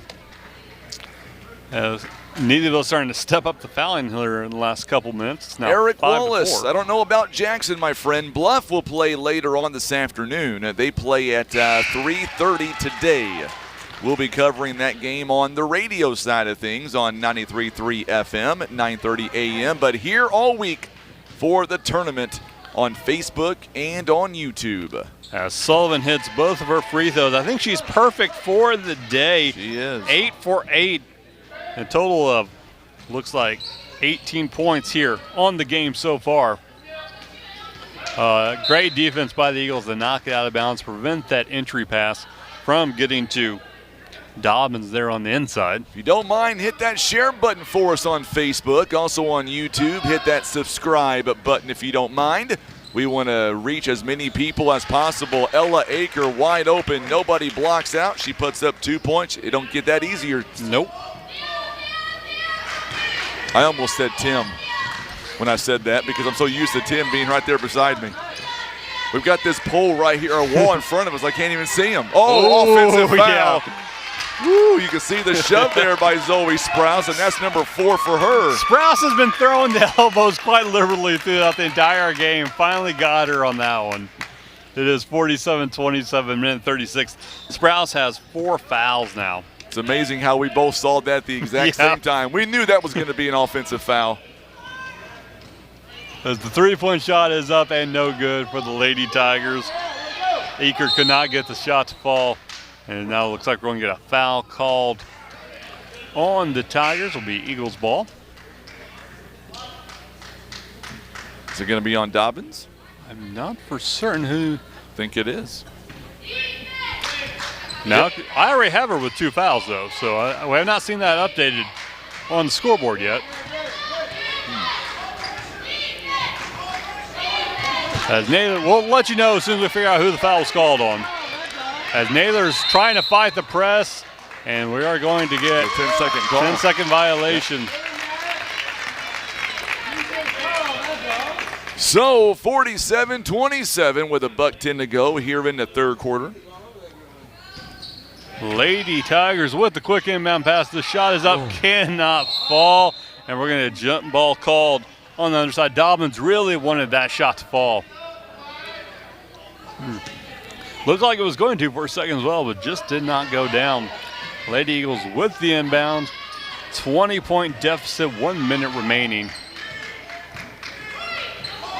Neelyville starting to step up the fouling here in the last couple minutes. It's now Eric 5-4. Wallace. I don't know about Jackson, my friend. Bluff will play later on this afternoon. They play at 3:30 today. We'll be covering that game on the radio side of things on 93.3 FM at 9:30 a.m. But here all week for the tournament on Facebook and on YouTube. As Sullivan hits both of her free throws, I think she's perfect for the day. She is. 8 for 8. A total of, looks like, 18 points here on the game so far. Great defense by the Eagles to knock it out of bounds, prevent that entry pass from getting to Dobbins there on the inside. If you don't mind, hit that share button for us on Facebook. Also on YouTube, hit that subscribe button if you don't mind. We want to reach as many people as possible. Ella Aker wide open. Nobody blocks out. She puts up 2 points. It don't get that easier. Nope. I almost said Tim when I said that because I'm so used to Tim being right there beside me. We've got this pole right here, a wall in front of us. I can't even see him. Oh, offensive foul. Yeah. Woo, you can see the shove there by Zoe Sprouse, and that's number 4 for her. Sprouse has been throwing the elbows quite liberally throughout the entire game. Finally got her on that one. It is 47-27, minute 36. Sprouse has 4 fouls now. It's amazing how we both saw that at the exact same time. We knew that was going to be an offensive foul. As the 3-point shot is up and no good for the Lady Tigers. Eaker could not get the shot to fall. And now it looks like we're going to get a foul called on the Tigers. It'll be Eagles ball. Is it going to be on Dobbins? I'm not for certain who. I think it is. Now, I already have her with 2 fouls, though, so we have not seen that updated on the scoreboard yet. As Naylor, we'll let you know as soon as we figure out who the foul was called on. As Naylor's trying to fight the press, and we are going to get a 10-second call. 10-second violation. So 47-27 with $1:10 to go here in the 3rd quarter. Lady Tigers with the quick inbound pass. The shot is up, cannot fall, and we're going to jump ball called on the other side. Dobbins really wanted that shot to fall. Looked like it was going to for a second as well, but just did not go down. Lady Eagles with the inbound. 20-point deficit, 1 minute remaining.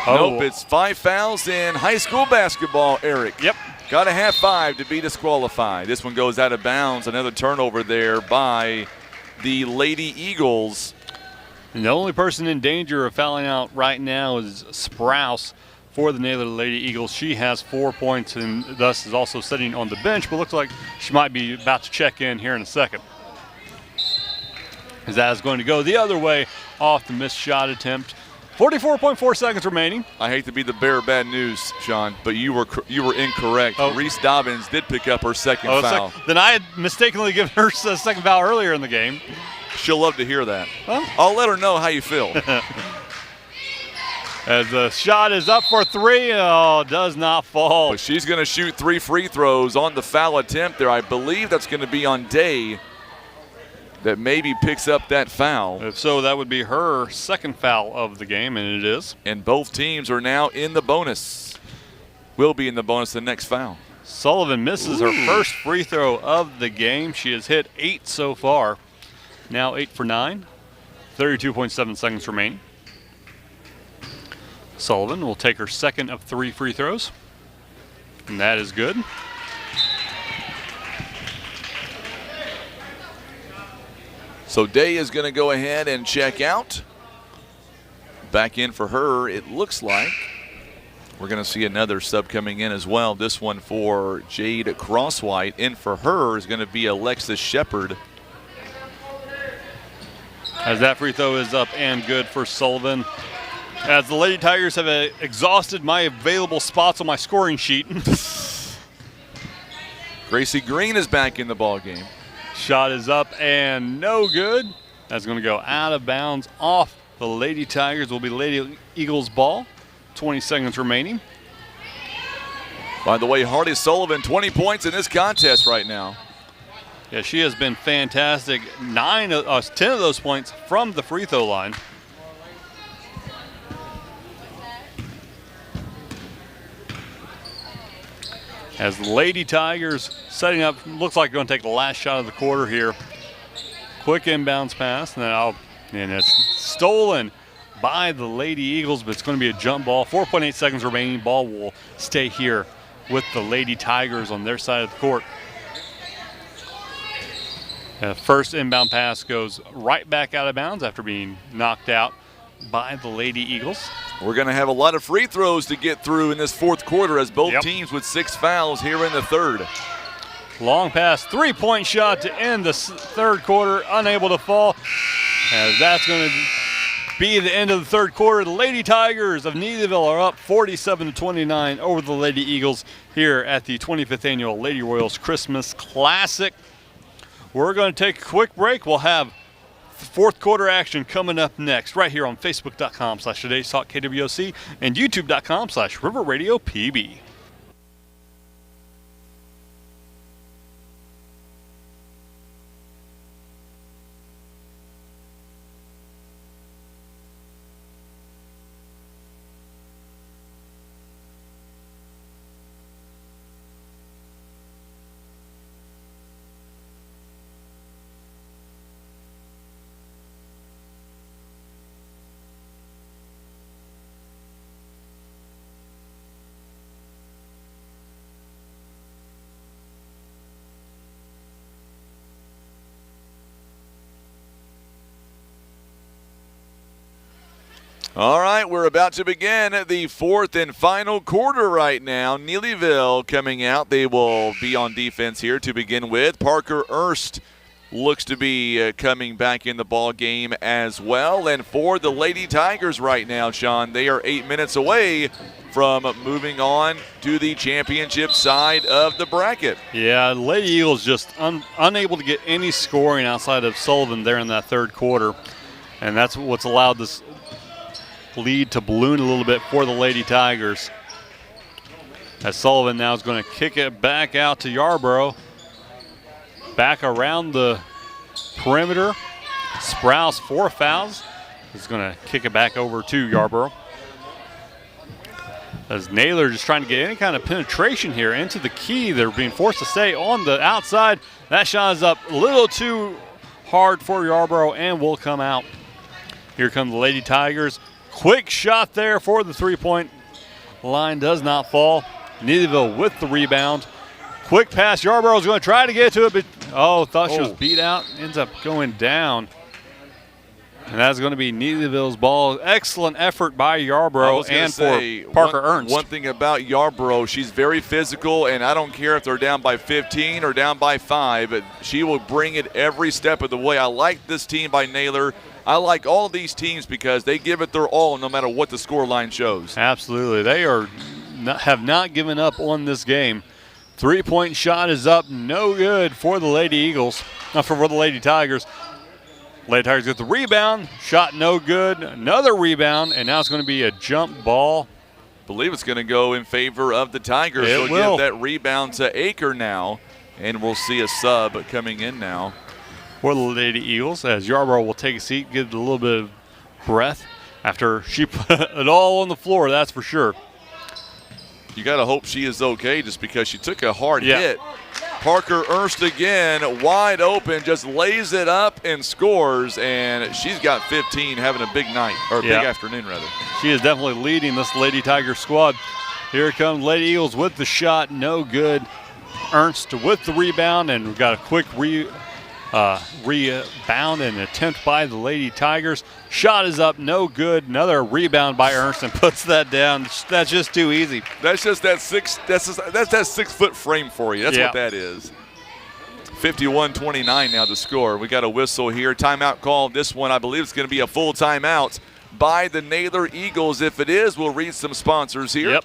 Nope, it's 5 fouls in high school basketball, Eric. Yep. Got to have 5 to be disqualified. This one goes out of bounds. Another turnover there by the Lady Eagles. And the only person in danger of fouling out right now is Sprouse for the Naylor Lady Eagles. She has 4 points and thus is also sitting on the bench, but looks like she might be about to check in here in a second. As that is going to go the other way off the missed shot attempt. 44.4 seconds remaining. I hate to be the bearer of bad news, Sean, but you were incorrect. Oh. Reese Dobbins did pick up her second foul. Then I had mistakenly given her a second foul earlier in the game. She'll love to hear that. Well, I'll let her know how you feel. As the shot is up for three, does not fall. But she's going to shoot 3 free throws on the foul attempt there. I believe that's going to be on Day that maybe picks up that foul. If so, that would be her second foul of the game, and it is. And both teams are now in the bonus. Will be in the bonus the next foul. Sullivan misses her first free throw of the game. She has hit 8 so far. Now 8 for 9. 32.7 seconds remaining. Sullivan will take her second of 3 free throws. And that is good. So Day is going to go ahead and check out. Back in for her, it looks like. We're going to see another sub coming in as well. This one for Jade Crosswhite. In for her is going to be Alexis Shepard. As that free throw is up and good for Sullivan. As the Lady Tigers have exhausted my available spots on my scoring sheet. Gracie Green is back in the ball game. Shot is up and no good. That's going to go out of bounds off the Lady Tigers. Will be Lady Eagles ball. 20 seconds remaining. By the way, Hardy Sullivan, 20 points in this contest right now. Yeah, she has been fantastic. 10 of those points from the free throw line. As the Lady Tigers setting up, looks like going to take the last shot of the quarter here. Quick inbounds pass, and it's stolen by the Lady Eagles, but it's going to be a jump ball. 4.8 seconds remaining. Ball will stay here with the Lady Tigers on their side of the court. First inbound pass goes right back out of bounds after being knocked out by the Lady Eagles. We're going to have a lot of free throws to get through in this fourth quarter as both teams with 6 fouls here in the third. Long pass, 3-point shot to end the third quarter, unable to fall. As that's going to be the end of the third quarter. The Lady Tigers of Neelyville are up 47-29 over the Lady Eagles here at the 25th Annual Lady Royals Christmas Classic. We're going to take a quick break. We'll have fourth quarter action coming up next right here on Facebook.com/Today's Talk KWOC and YouTube.com/River Radio PB. All right, we're about to begin the fourth and final quarter right now. Neelyville coming out. They will be on defense here to begin with. Parker Erst looks to be coming back in the ball game as well. And for the Lady Tigers right now, Sean, they are 8 minutes away from moving on to the championship side of the bracket. Yeah, Lady Eagles just unable to get any scoring outside of Sullivan there in that third quarter. And that's what's allowed this lead to balloon a little bit for the Lady Tigers. As Sullivan now is going to kick it back out to Yarborough. Back around the perimeter. Sprouse, 4 fouls. Is going to kick it back over to Yarborough. As Naylor just trying to get any kind of penetration here into the key. They're being forced to stay on the outside. That shot is up a little too hard for Yarborough and will come out. Here come the Lady Tigers. Quick shot there for the three-point line. Does not fall. Neelyville with the rebound. Quick pass. Yarborough is going to try to get to it, but thought she was beat out. Ends up going down. And that's going to be Neelyville's ball. Excellent effort by Yarborough and for Parker Ernst. One thing about Yarborough, she's very physical, and I don't care if they're down by 15 or down by 5, but she will bring it every step of the way. I like this team by Naylor. I like all these teams because they give it their all no matter what the score line shows. Absolutely. They have not given up on this game. Three-point shot is up, no good for the Lady Eagles, for the Lady Tigers. Lady Tigers get the rebound. Shot no good. Another rebound, and now it's going to be a jump ball. I believe it's going to go in favor of the Tigers. It will give that rebound to Aker now, and we'll see a sub coming in now. For the Lady Eagles, as Yarborough will take a seat, give it a little bit of breath after she put it all on the floor, that's for sure. You got to hope she is okay just because she took a hard hit. Parker Ernst again, wide open, just lays it up and scores, and she's got 15, having a big night, or a big afternoon, rather. She is definitely leading this Lady Tiger squad. Here comes Lady Eagles with the shot, no good. Ernst with the rebound, and we've got a quick rebound and attempt by the Lady Tigers. Shot is up, no good. Another rebound by Ernst and puts that down. That's just too easy. That's just that that 6 foot frame for you. That's what that is. 51-29 now to score. We got a whistle here. Timeout call. This one, I believe, is going to be a full timeout by the Naylor Eagles. If it is, we'll read some sponsors here. Yep.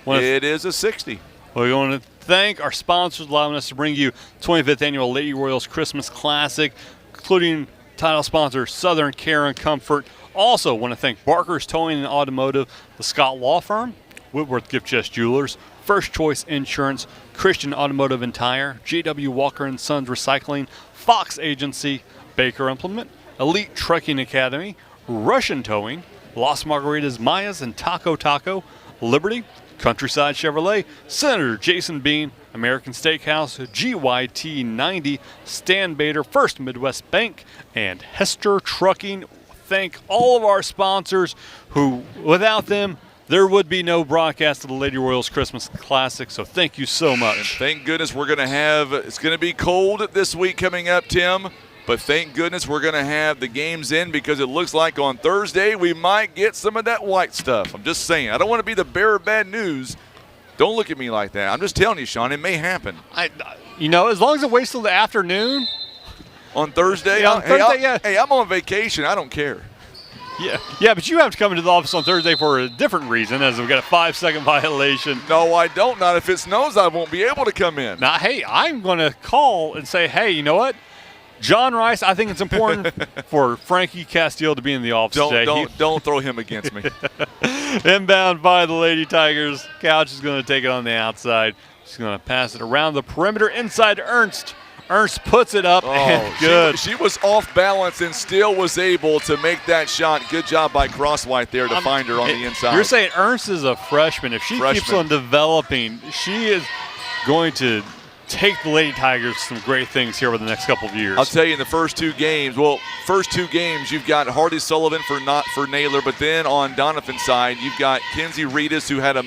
It is a 60. We want to thank our sponsors allowing us to bring you 25th Annual Lady Royals Christmas Classic, including title sponsor Southern Care and Comfort. Also want to thank Barker's Towing and Automotive, the Scott Law Firm, Whitworth Gift Chest Jewelers, First Choice Insurance, Christian Automotive and Tire, J.W. Walker & Sons Recycling, Fox Agency, Baker Implement, Elite Trucking Academy, Russian Towing, Las Margaritas Mayas and Taco Taco, Liberty, Countryside Chevrolet, Senator Jason Bean, American Steakhouse, GYT 90, Stan Bader, First Midwest Bank, and Hester Trucking. Thank all of our sponsors who, without them, there would be no broadcast of the Lady Royals Christmas Classic, so thank you so much. And thank goodness we're going to have, it's going to be cold this week coming up, Tim, but thank goodness we're going to have the games in because it looks like on Thursday we might get some of that white stuff. I'm just saying. I don't want to be the bearer of bad news. Don't look at me like that. I'm just telling you, Sean, it may happen. As long as it waits till the afternoon. On Thursday? Yeah, on Thursday, Hey, I'm on vacation. I don't care. Yeah, but you have to come into the office on Thursday for a different reason, as we've got a 5-second violation. No, I don't. Not if it snows, I won't be able to come in. Now, hey, I'm going to call and say, hey, you know what? John Rice, I think it's important for Frankie Castile to be in the office today. Don't throw him against me. Inbound by the Lady Tigers. Couch is going to take it on the outside. She's going to pass it around the perimeter inside to Ernst. Ernst puts it up and good. She was off balance and still was able to make that shot. Good job by Crosswhite there to find her on the inside. You're saying Ernst is a freshman. If she keeps on developing, she is going to take the Lady Tigers some great things here over the next couple of years. I'll tell you, in the first two games, you've got Hardy Sullivan for Naylor, but then on Doniphan's side, you've got Kenzie Reedus, who had a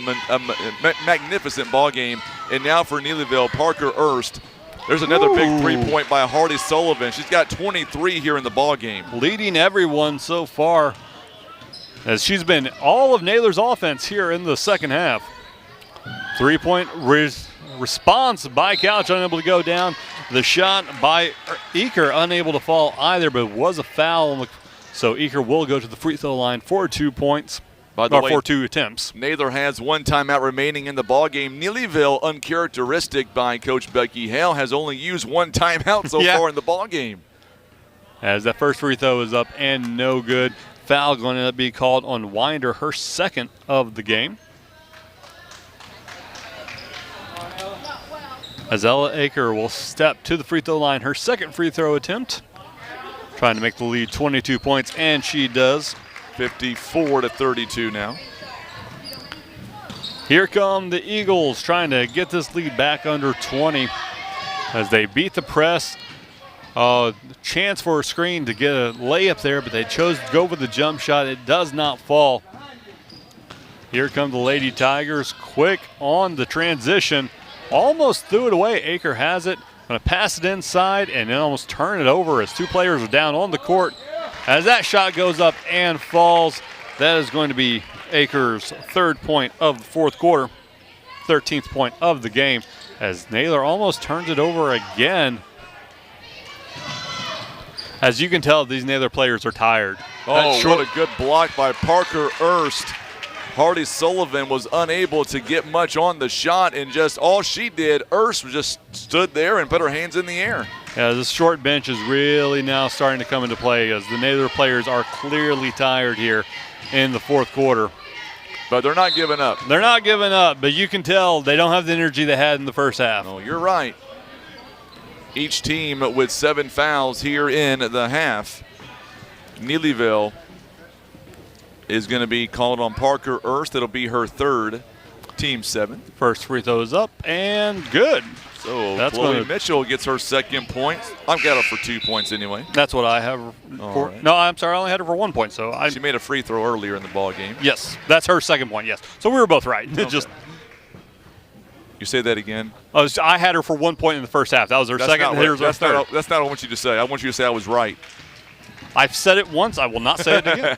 magnificent ball game, and now for Neelyville, Parker Ernst. There's another big three-point by Hardy Sullivan. She's got 23 here in the ball game. Leading everyone so far, as she's been all of Naylor's offense here in the second half. Three-point response by Couch, unable to go down. The shot by Eker, unable to fall either, but it was a foul. So Eker will go to the free throw line for 2 points. By the way, for 2 attempts. Naylor has one timeout remaining in the ball game. Neelyville, uncharacteristic by Coach Becky Hale, has only used one timeout so far in the ball game. As that first free throw is up and no good. Foul going to be called on Winder, her second of the game. As Ella Aker will step to the free throw line, her second free throw attempt. Trying to make the lead 22 points, and she does. 54-32 now. Here come the Eagles trying to get this lead back under 20 as they beat the press. Chance for a screen to get a layup there, but they chose to go for the jump shot. It does not fall. Here come the Lady Tigers, quick on the transition. Almost threw it away. Aker has it. Going to pass it inside and then almost turn it over as two players are down on the court. As that shot goes up and falls, that is going to be Aker's third point of the fourth quarter, 13th point of the game, as Naylor almost turns it over again. As you can tell, these Naylor players are tired. Oh, what a good block by Parker Ernst. Hardy Sullivan was unable to get much on the shot, and just all she did, Ernst just stood there and put her hands in the air. Yeah, this short bench is really now starting to come into play as the Naylor players are clearly tired here in the fourth quarter. But they're not giving up. They're not giving up, but you can tell they don't have the energy they had in the first half. No, you're right. Each team with 7 fouls here in the half. Neelyville is going to be called on Parker Erst. It'll be her third, team 7. First free throw is up and good. So that's Chloe Mitchell gets her second point. I've got her for 2 points anyway. That's what I have for. Right. No, I'm sorry, I only had her for 1 point. So she made a free throw earlier in the ball game. Yes, that's her second point. Yes, so we were both right. Okay. You say that again? I had her for 1 point in the first half. That was her second. That's not what I want you to say. I want you to say I was right. I've said it once. I will not say it again.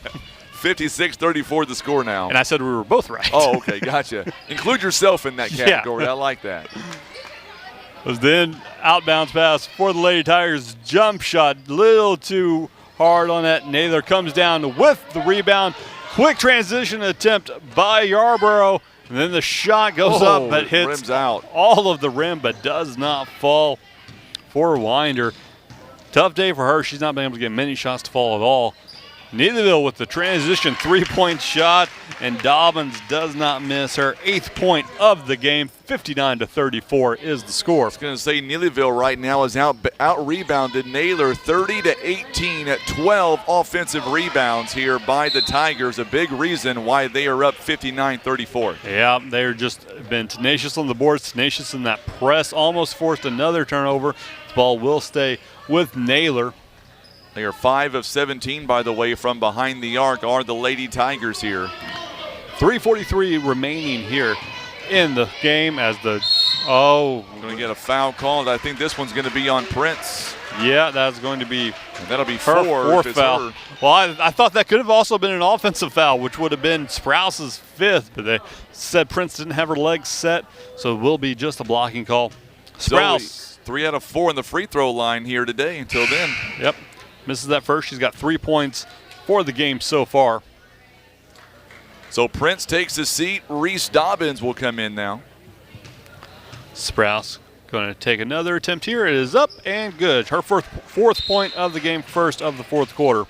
56-34 the score now. And I said we were both right. Oh, okay, gotcha. Include yourself in that category. Yeah. I like that. Was then outbounds pass for the Lady Tigers. Jump shot, little too hard on that. Naylor comes down with the rebound. Quick transition attempt by Yarborough. And then the shot goes up, but hits rims out. All of the rim, but does not fall for Winder. Tough day for her. She's not been able to get many shots to fall at all. Neelyville with the transition 3-point shot, and Dobbins does not miss her 8th point of the game. 59-34 is the score. I was going to say Neelyville right now is out rebounded Naylor 30-18 at 12 offensive rebounds here by the Tigers. A big reason why they are up 59-34. Yeah, they're just been tenacious on the boards, tenacious in that press. Almost forced another turnover. The ball will stay with Naylor. They are 5 of 17, by the way, from behind the arc are the Lady Tigers here. 3:43 remaining here in the game as going to get a foul called. I think this one's going to be on Prince. Yeah, that's going to be that'll be her fourth foul. Her. Well, I thought that could have also been an offensive foul, which would have been Sprouse's 5th, but they said Prince didn't have her legs set, so it will be just a blocking call. Sprouse. 3 out of 4 in the free throw line here today until then. Yep. Misses that first. She's got 3 points for the game so far. So Prince takes a seat. Reese Dobbins will come in now. Sprouse going to take another attempt here. It is up and good. Her fourth point of the game, first of the fourth quarter.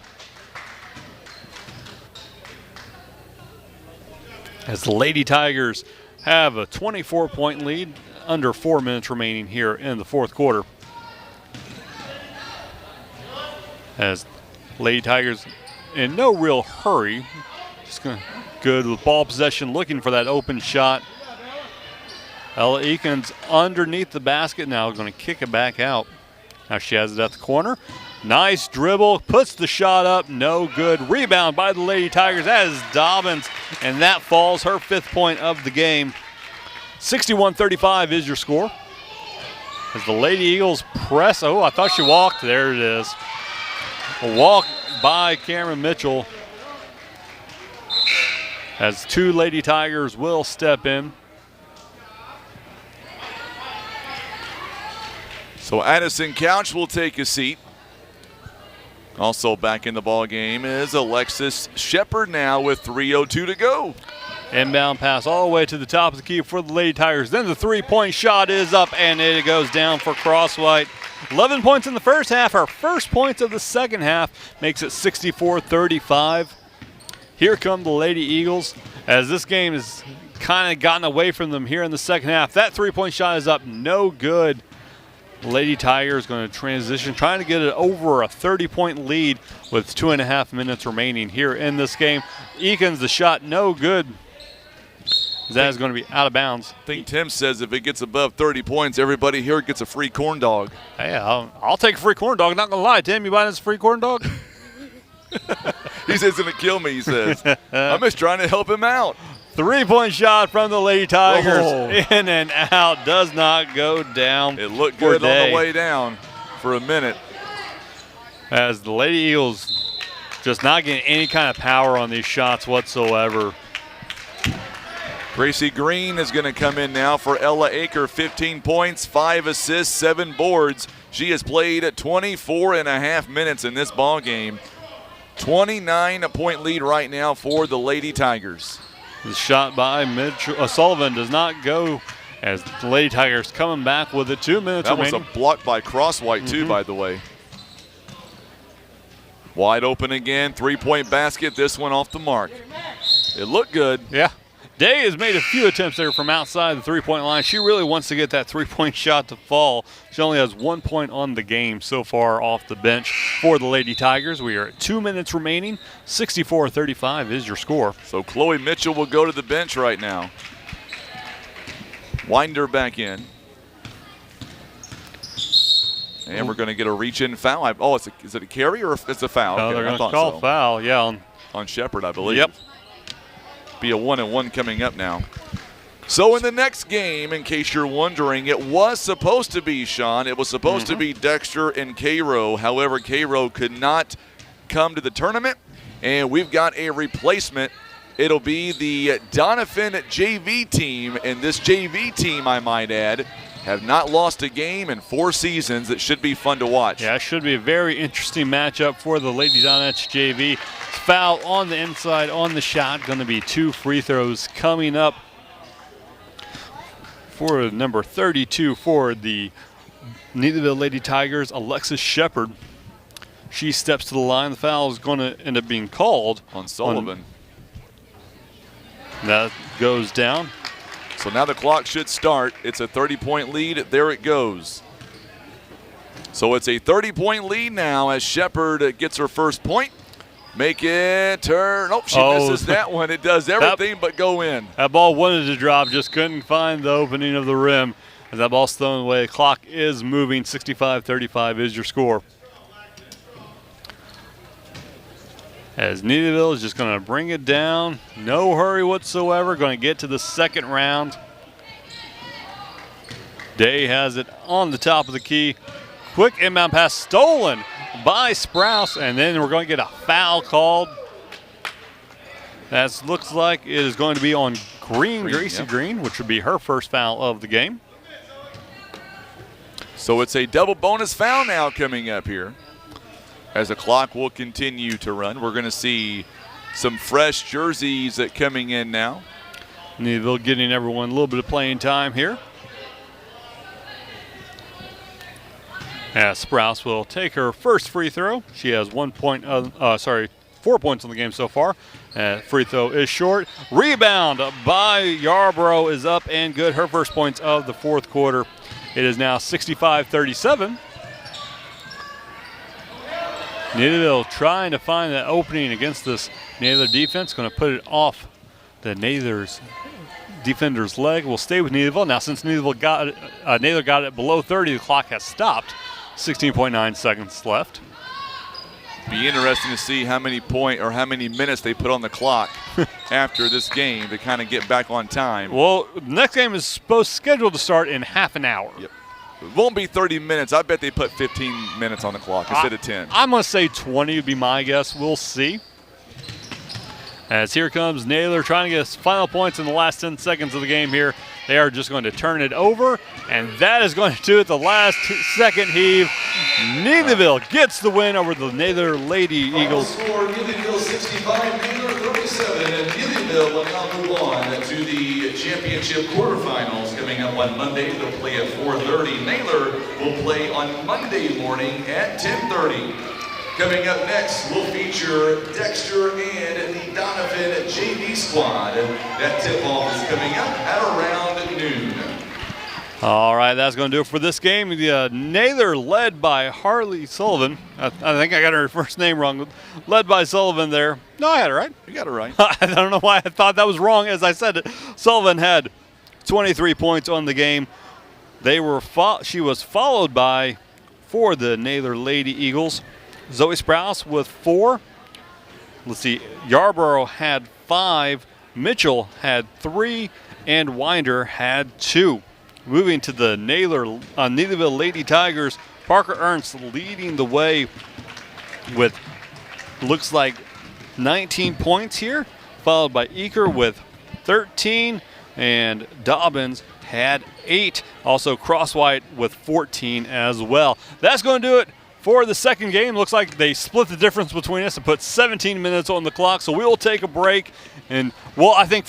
As the Lady Tigers have a 24-point lead, under 4 minutes remaining here in the fourth quarter. As Lady Tigers in no real hurry, just good with ball possession, looking for that open shot. Ella Eakins underneath the basket now, going to kick it back out. Now she has it at the corner. Nice dribble, puts the shot up, no good. Rebound by the Lady Tigers. That is Dobbins, and that falls, her 5th point of the game. 61-35 is your score. As the Lady Eagles press, I thought she walked. There it is. A walk by Cameron Mitchell. As 2 Lady Tigers will step in. So Addison Couch will take a seat. Also back in the ball game is Alexis Shepard now with 3:02 to go. Inbound pass all the way to the top of the key for the Lady Tigers. Then the 3-point shot is up, and it goes down for Crosswhite. 11 points in the first half. Her first points of the second half makes it 64-35. Here come the Lady Eagles as this game has kind of gotten away from them here in the second half. That 3-point shot is up, no good. Lady Tigers going to transition, trying to get it over a 30-point lead with 2.5 minutes remaining here in this game. Eakins, the shot, no good. That is going to be out of bounds. I think Tim says if it gets above 30 points, everybody here gets a free corn dog. Hey, I'll take a free corn dog. Not going to lie, Tim, you buying us a free corn dog? He says it's going to kill me, he says. I'm just trying to help him out. 3-point shot from the Lady Tigers. In and out. Does not go down. It looked good on the way down for a minute. As the Lady Eagles just not getting any kind of power on these shots whatsoever. Gracie Green is going to come in now for Ella Aker. 15 points, 5 assists, 7 boards. She has played 24.5 minutes in this ball game. 29-point lead right now for the Lady Tigers. The shot by Mitchell Sullivan does not go as the Lady Tigers coming back with it. 2 minutes remaining. That was a block by Crosswhite, too, by the way. Wide open again, three-point basket. This one off the mark. It looked good. Yeah. Day has made a few attempts there from outside the three-point line. She really wants to get that three-point shot to fall. She only has 1 point on the game so far off the bench for the Lady Tigers. We are at 2 minutes remaining. 64-35 is your score. So Chloe Mitchell will go to the bench right now. Winder back in. And we're going to get a reach-in foul. Is it a carry or is it a foul? No, okay, they're going to call foul, yeah. On Shepard, I believe. Yep. Be a 1-and-1 coming up now. So in the next game, in case you're wondering, it was supposed to be, Sean, it was supposed to be Dexter and Cairo. However, Cairo could not come to the tournament, and we've got a replacement. It'll be the Doniphan JV team, and this JV team, I might add, have not lost a game in 4 seasons. It should be fun to watch. Yeah, it should be a very interesting matchup for the Lady Donuts JV. Foul on the inside on the shot. Going to be 2 free throws coming up for number 32 for the Neelyville Lady Tigers, Alexis Shepard. She steps to the line. The foul is going to end up being called on Sullivan. That goes down. So now the clock should start. It's a 30-point lead. There it goes. So it's a 30-point lead now as Shepard gets her first point. Make it turn. Oh, she misses that one. It does everything but go in. That ball wanted to drop, just couldn't find the opening of the rim. As that ball's thrown away, the clock is moving. 65-35 is your score. As Neelyville is just going to bring it down. No hurry whatsoever. Going to get to the second round. Day has it on the top of the key. Quick inbound pass stolen by Sprouse, and then we're going to get a foul called. That looks like it is going to be on Gracie Green, which would be her first foul of the game. So it's a double bonus foul now coming up here as the clock will continue to run. We're going to see some fresh jerseys coming in now. Neelyville getting everyone a little bit of playing time here. As Sprouse will take her first free throw. She has 4 points on the game so far. Free throw is short. Rebound by Yarborough is up and good. Her first points of the fourth quarter. It is now 65-37. Neelyville trying to find that opening against this Naylor defense. Going to put it off the Naylor's defender's leg. Will stay with Neelyville. Now since Naylor got it below 30, the clock has stopped. 16.9 seconds left. Be interesting to see how many minutes they put on the clock after this game to kind of get back on time. Well, the next game is scheduled to start in half an hour. Yep. It won't be 30 minutes. I bet they put 15 minutes on the clock instead of 10. I'm going to say 20 would be my guess. We'll see. As here comes Naylor trying to get his final points in the last 10 seconds of the game here. They are just going to turn it over, and that is going to do it. The last second heave. Neelyville gets the win over the Naylor Lady Eagles. Score Neelyville 65, Naylor 37, and Neelyville will now move on to the championship quarterfinals coming up on Monday. They'll play at 4:30. Naylor will play on Monday morning at 10:30. Coming up next, we'll feature Dexter and the Doniphan JV squad. That tip-off is coming up at around noon. All right, that's going to do it for this game. The Naylor led by Harley Sullivan. I think I got her first name wrong. Led by Sullivan there. No, I had it right. You got it right. I don't know why I thought that was wrong. As I said it, Sullivan had 23 points on the game. She was followed by, for the Naylor Lady Eagles, Zoe Sprouse with 4. Let's see, Yarborough had 5, Mitchell had 3, and Winder had 2. Moving to the Neelyville Lady Tigers, Parker Ernst leading the way with, looks like, 19 points here, followed by Eaker with 13, and Dobbins had 8. Also Crosswhite with 14 as well. That's going to do it for the second game. Looks like they split the difference between us and put 17 minutes on the clock, so we will take a break. And, well, I think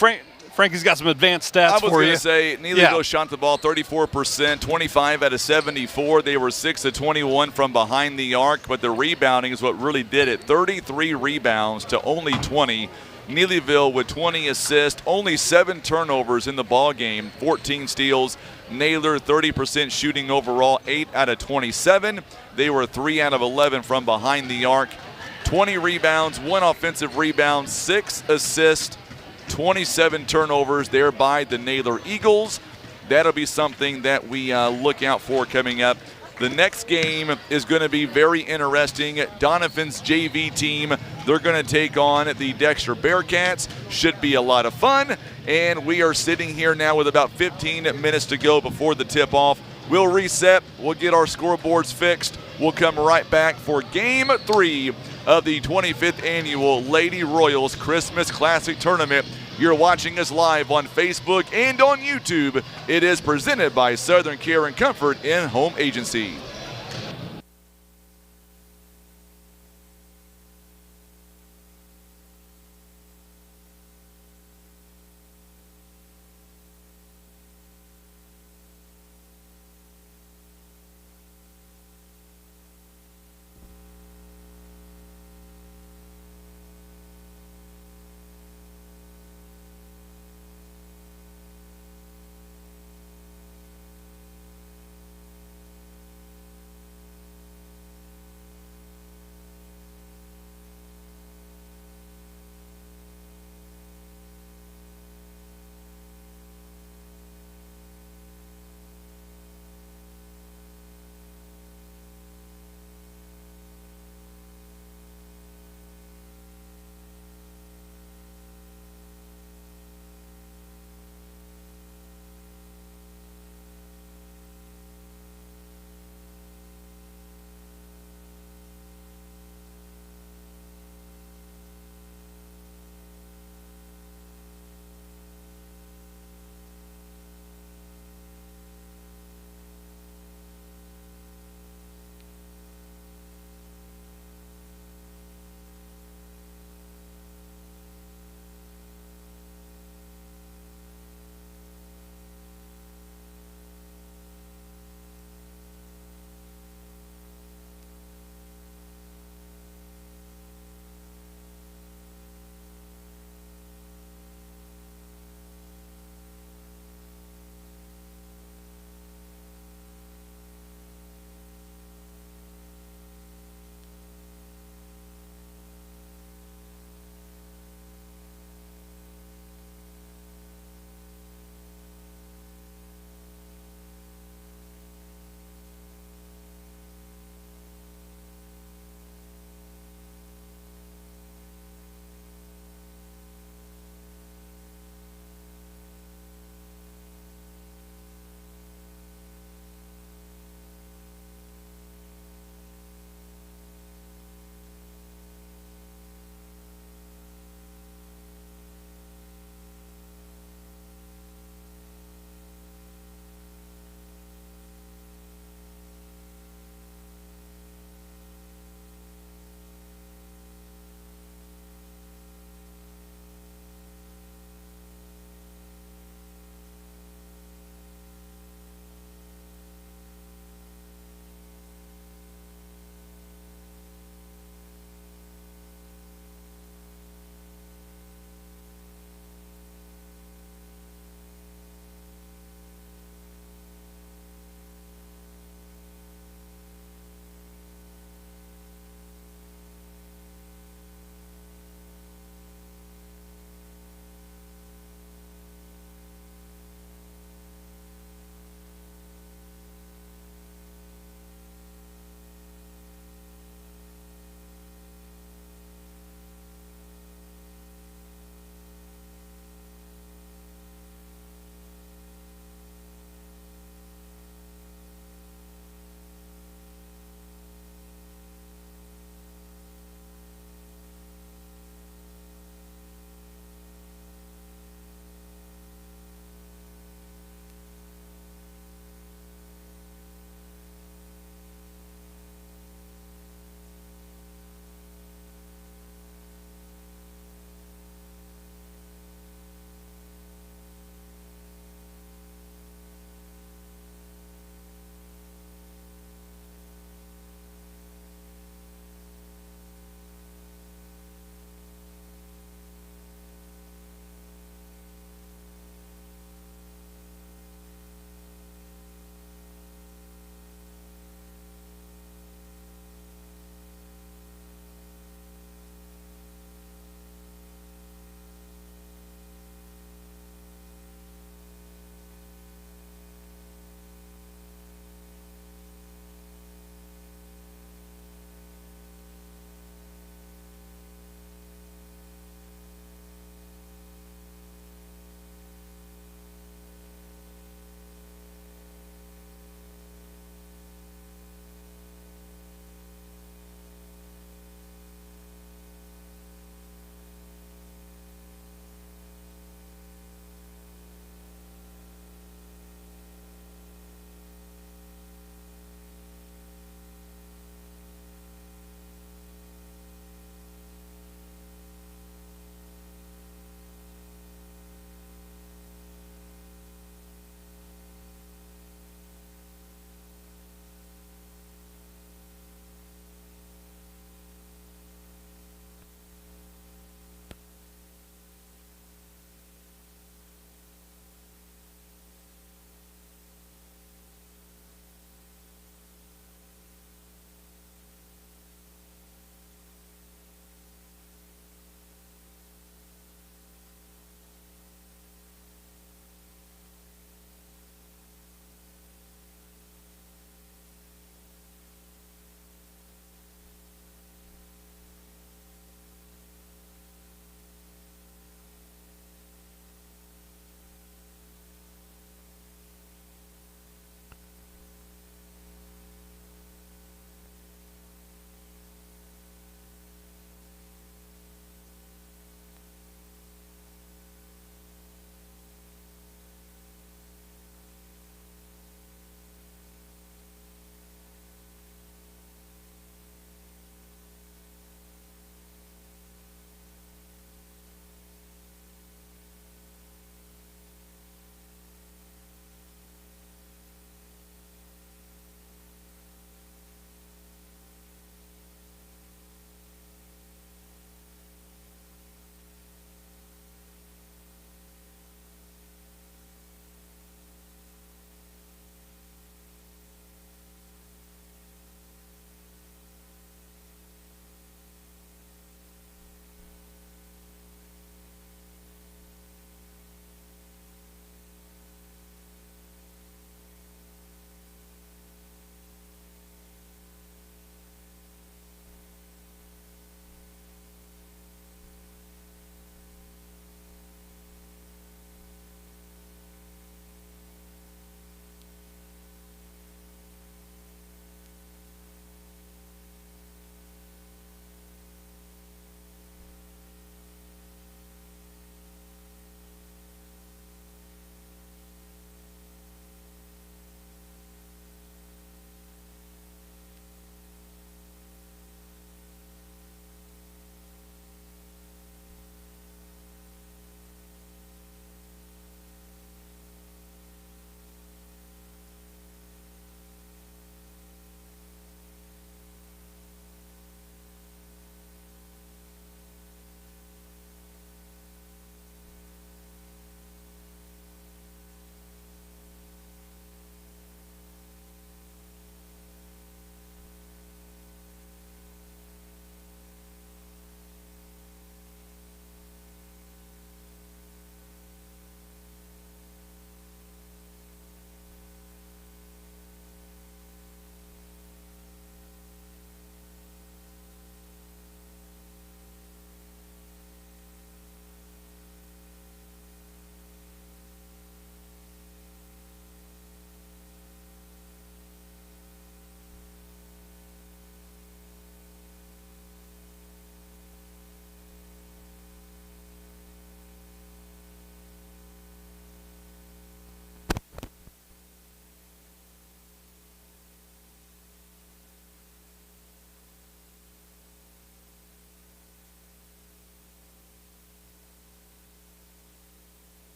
Frankie's got some advanced stats for you. I was going to say, Neelyville shot the ball 34%, 25 out of 74. They were 6 of 21 from behind the arc, but the rebounding is what really did it. 33 rebounds to only 20. Neelyville with 20 assists, only 7 turnovers in the ball game, 14 steals. Naylor 30% shooting overall, 8 out of 27. They were 3 out of 11 from behind the arc. 20 rebounds, 1 offensive rebound, 6 assists, 27 turnovers there by the Naylor Eagles. That'll be something that we look out for coming up. The next game is going to be very interesting. Doniphan's JV team, they're going to take on the Dexter Bearcats. Should be a lot of fun. And we are sitting here now with about 15 minutes to go before the tip-off. We'll reset. We'll get our scoreboards fixed. We'll come right back for Game 3 of the 25th Annual Lady Royals Christmas Classic Tournament. You're watching us live on Facebook and on YouTube. It is presented by Southern Care and Comfort in Home Agency.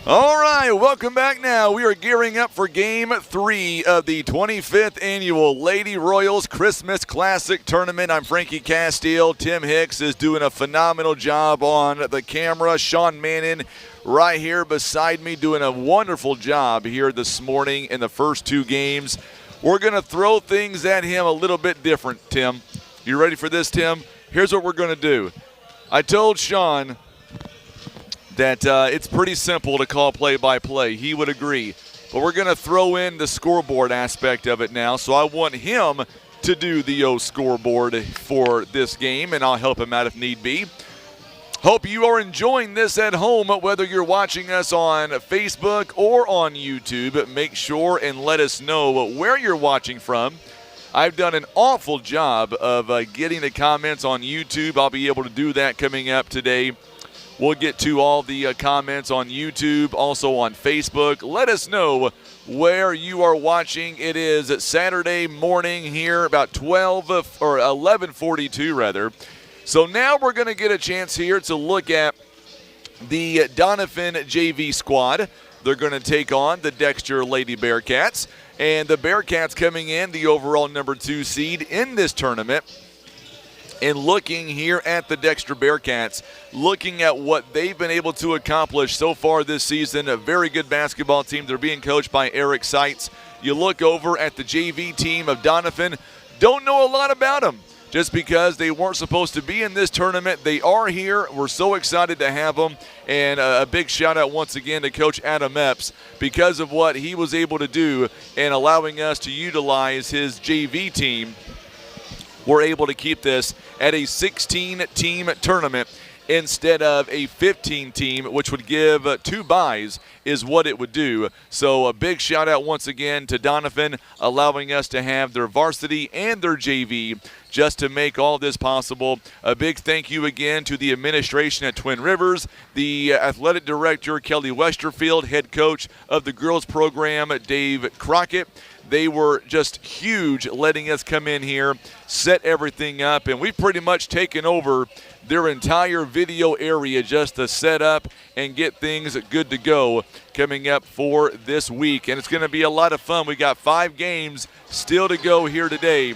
All right, welcome back now. We are gearing up for Game 3 of the 25th Annual Lady Royals Christmas Classic Tournament. I'm Frankie Castile. Tim Hicks is doing a phenomenal job on the camera. Sean Mannon right here beside me doing a wonderful job here this morning in the first two games. We're going to throw things at him a little bit different, Tim. You ready for this, Tim? Here's what we're going to do. I told Sean that it's pretty simple to call play-by-play. He would agree. But we're going to throw in the scoreboard aspect of it now, so I want him to do the scoreboard for this game, and I'll help him out if need be. Hope you are enjoying this at home, whether you're watching us on Facebook or on YouTube. Make sure and let us know where you're watching from. I've done an awful job of getting the comments on YouTube. I'll be able to do that coming up today. We'll get to all the comments on YouTube, also on Facebook. Let us know where you are watching. It is Saturday morning here, about 11:42 rather. So now we're going to get a chance here to look at the Doniphan JV squad. They're going to take on the Dexter Lady Bearcats. And the Bearcats coming in, the overall number 2 seed in this tournament. And looking here at the Dexter Bearcats, looking at what they've been able to accomplish so far this season, a very good basketball team. They're being coached by Eric Seitz. You look over at the JV team of Doniphan, don't know a lot about them. Just because they weren't supposed to be in this tournament, they are here. We're so excited to have them. And a big shout out once again to Coach Adam Epps because of what he was able to do and allowing us to utilize his JV team. We're able to keep this at a 16-team tournament instead of a 15-team, which would give 2 byes is what it would do. So a big shout out once again to Doniphan, allowing us to have their varsity and their JV just to make all this possible. A big thank you again to the administration at Twin Rivers, the athletic director Kelly Westerfield, head coach of the girls program Dave Crockett. They were just huge letting us come in here, set everything up, and we've pretty much taken over their entire video area just to set up and get things good to go coming up for this week. And it's going to be a lot of fun. We got 5 games still to go here today,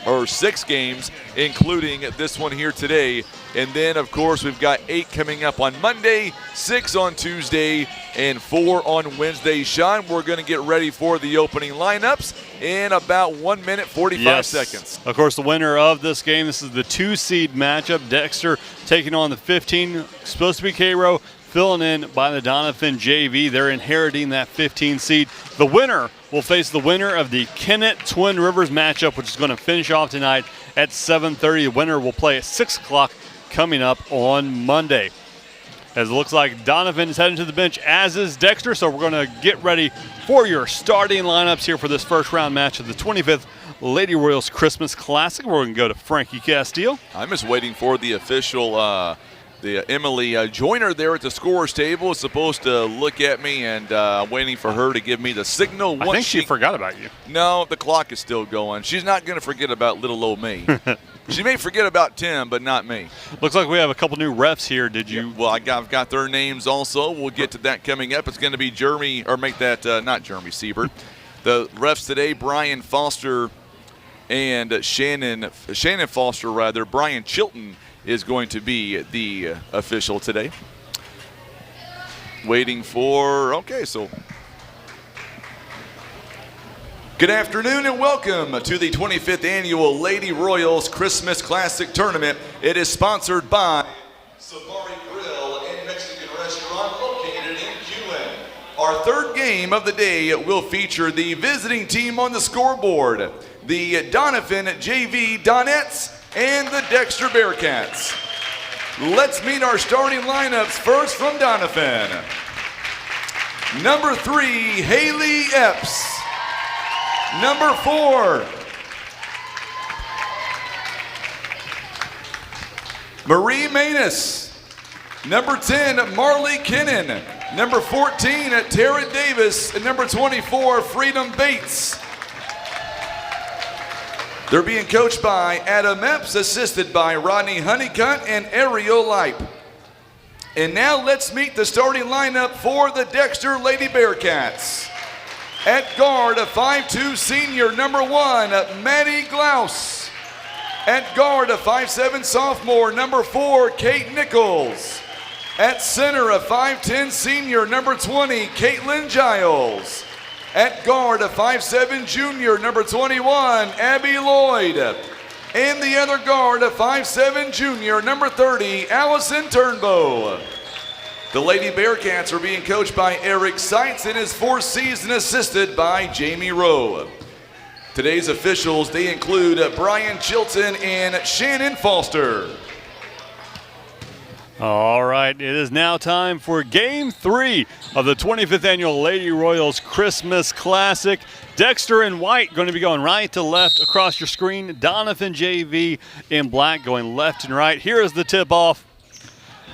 or 6 games, including this one here today. And then, of course, we've got 8 coming up on Monday, 6 on Tuesday, and 4 on Wednesday. Sean, we're going to get ready for the opening lineups in about 1 minute, 45 seconds. Of course, the winner of this game, this is the 2-seed matchup. Dexter taking on the 15, supposed to be Cairo, filling in by the Doniphan JV. They're inheriting that 15 seed. The winner will face the winner of the Kennett Twin Rivers matchup, which is going to finish off tonight at 7:30. The winner will play at 6 o'clock coming up on Monday. As it looks like Doniphan is heading to the bench, as is Dexter, so we're going to get ready for your starting lineups here for this first round match of the 25th Lady Royals Christmas Classic. We're going to go to Frankie Castile. I'm just waiting for the official Emily Joyner there at the scorer's table is supposed to look at me, and I'm waiting for her to give me the signal. I think she forgot about you. No, the clock is still going. She's not going to forget about little old me. She may forget about Tim, but not me. Looks like we have a couple new refs here. Did you? Yeah, well, I've got their names also. We'll get to that coming up. It's going to be Jeremy, or make that not Jeremy Siebert. The refs today, Brian Foster and Shannon Foster, rather. Brian Chilton is going to be the official today. Waiting for, okay, so. Good afternoon and welcome to the 25th Annual Lady Royals Christmas Classic Tournament. It is sponsored by Safari Grill and Mexican Restaurant located in QN. Our third game of the day will feature the visiting team on the scoreboard, the Doniphan JV Donettes and the Dexter Bearcats. Let's meet our starting lineups first from Doniphan. Number 3, Haley Epps. Number 4, Marie Manus. Number 10, Marley Kinnan. Number 14, Tara Davis. And number 24, Freedom Bates. They're being coached by Adam Epps, assisted by Rodney Honeycutt and Ariel Lipe. And now let's meet the starting lineup for the Dexter Lady Bearcats. At guard, a 5'2" senior, number 1, Maddie Glaus. At guard, a 5'7" sophomore, number 4, Kate Nichols. At center, a 5'10" senior, number 20, Caitlin Giles. At guard, a 5'7" junior, number 21, Abby Lloyd. And the other guard, a 5'7" junior, number 30, Allison Turnbow. The Lady Bearcats are being coached by Eric Seitz in his 4th season, assisted by Jamie Rowe. Today's officials, they include Brian Chilton and Shannon Foster. All right, it is now time for Game 3 of the 25th Annual Lady Royals Christmas Classic. Dexter in white going to be going right to left across your screen. Doniphan JV in black going left and right. Here is the tip-off,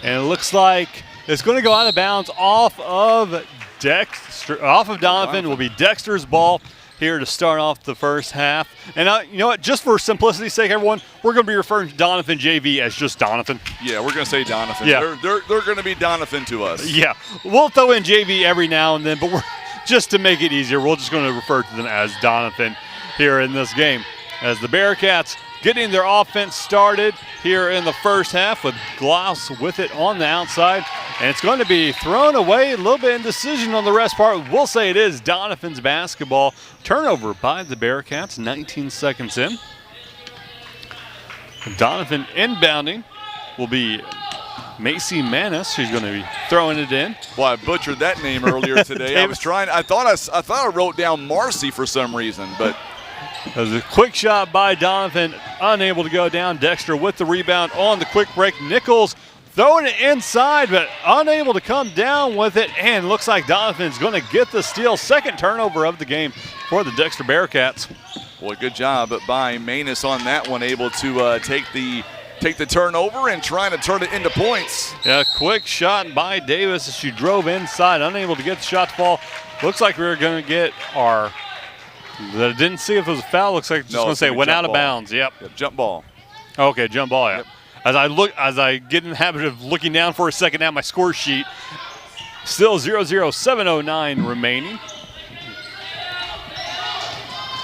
and it looks like it's going to go out of bounds off of Dexter, off of Doniphan. Will be Dexter's ball here to start off the first half. And you know what? Just for simplicity's sake, everyone, we're going to be referring to Doniphan JV as just Doniphan. Yeah, we're going to say Doniphan. Yeah. They're going to be Doniphan to us. Yeah, we'll throw in JV every now and then, but we're just to make it easier, we're just going to refer to them as Doniphan here in this game. As the Bearcats getting their offense started here in the first half with Glaus with it on the outside. And it's going to be thrown away, a little bit indecision on the rest part. We'll say it is Doniphan's basketball. Turnover by the Bearcats, 19 seconds in. Doniphan inbounding will be Macy Manis. She's going to be throwing it in. Well, I butchered that name earlier today. I thought I wrote down Marcy for some reason, but there's a quick shot by Doniphan, unable to go down. Dexter with the rebound on the quick break. Nichols throwing it inside, but unable to come down with it. And looks like Doniphan's going to get the steal. Second turnover of the game for the Dexter Bearcats. Well, good job by Manus on that one, able to take the turnover and trying to turn it into points. Yeah, quick shot by Davis as she drove inside, unable to get the shot to fall. Looks like we were going to get our didn't see if it was a foul. Looks like it's just going to say went out of bounds. Yep. Jump ball. Okay, jump ball. Yeah. Yep. As I get in the habit of looking down for a second at my score sheet, still 0-0, 7:09 remaining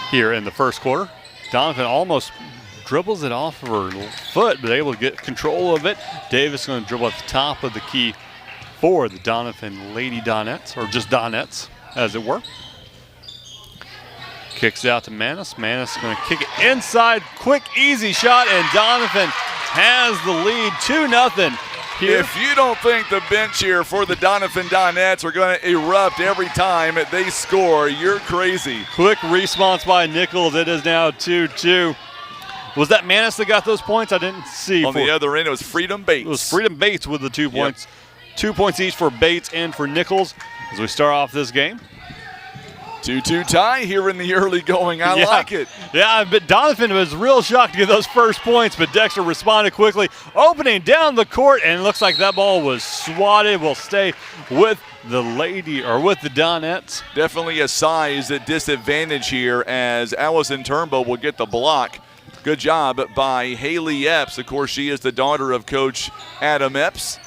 here in the first quarter. Doniphan almost dribbles it off of her foot, but able to get control of it. Davis going to dribble at the top of the key for the Doniphan Lady Donettes, or just Donettes, as it were. Kicks out to Manis. Manis going to kick it inside. Quick, easy shot, and Doniphan has the lead 2-0 here. If you don't think the bench here for the Doniphan Donettes are going to erupt every time they score, you're crazy. Quick response by Nichols. It is now 2-2. Was that Manis that got those points? I didn't see. On the other end, it was Freedom Bates. It was Freedom Bates with the 2 points. 2 points each for Bates and for Nichols as we start off this game. 2-2 tie here in the early going. I like it. Yeah, but Doniphan was real shocked to get those first points, but Dexter responded quickly, opening down the court, and it looks like that ball was swatted. Will stay with the lady, or with the Donettes. Definitely a size disadvantage here as Allison Turnbow will get the block. Good job by Haley Epps. Of course, she is the daughter of Coach Adam Epps.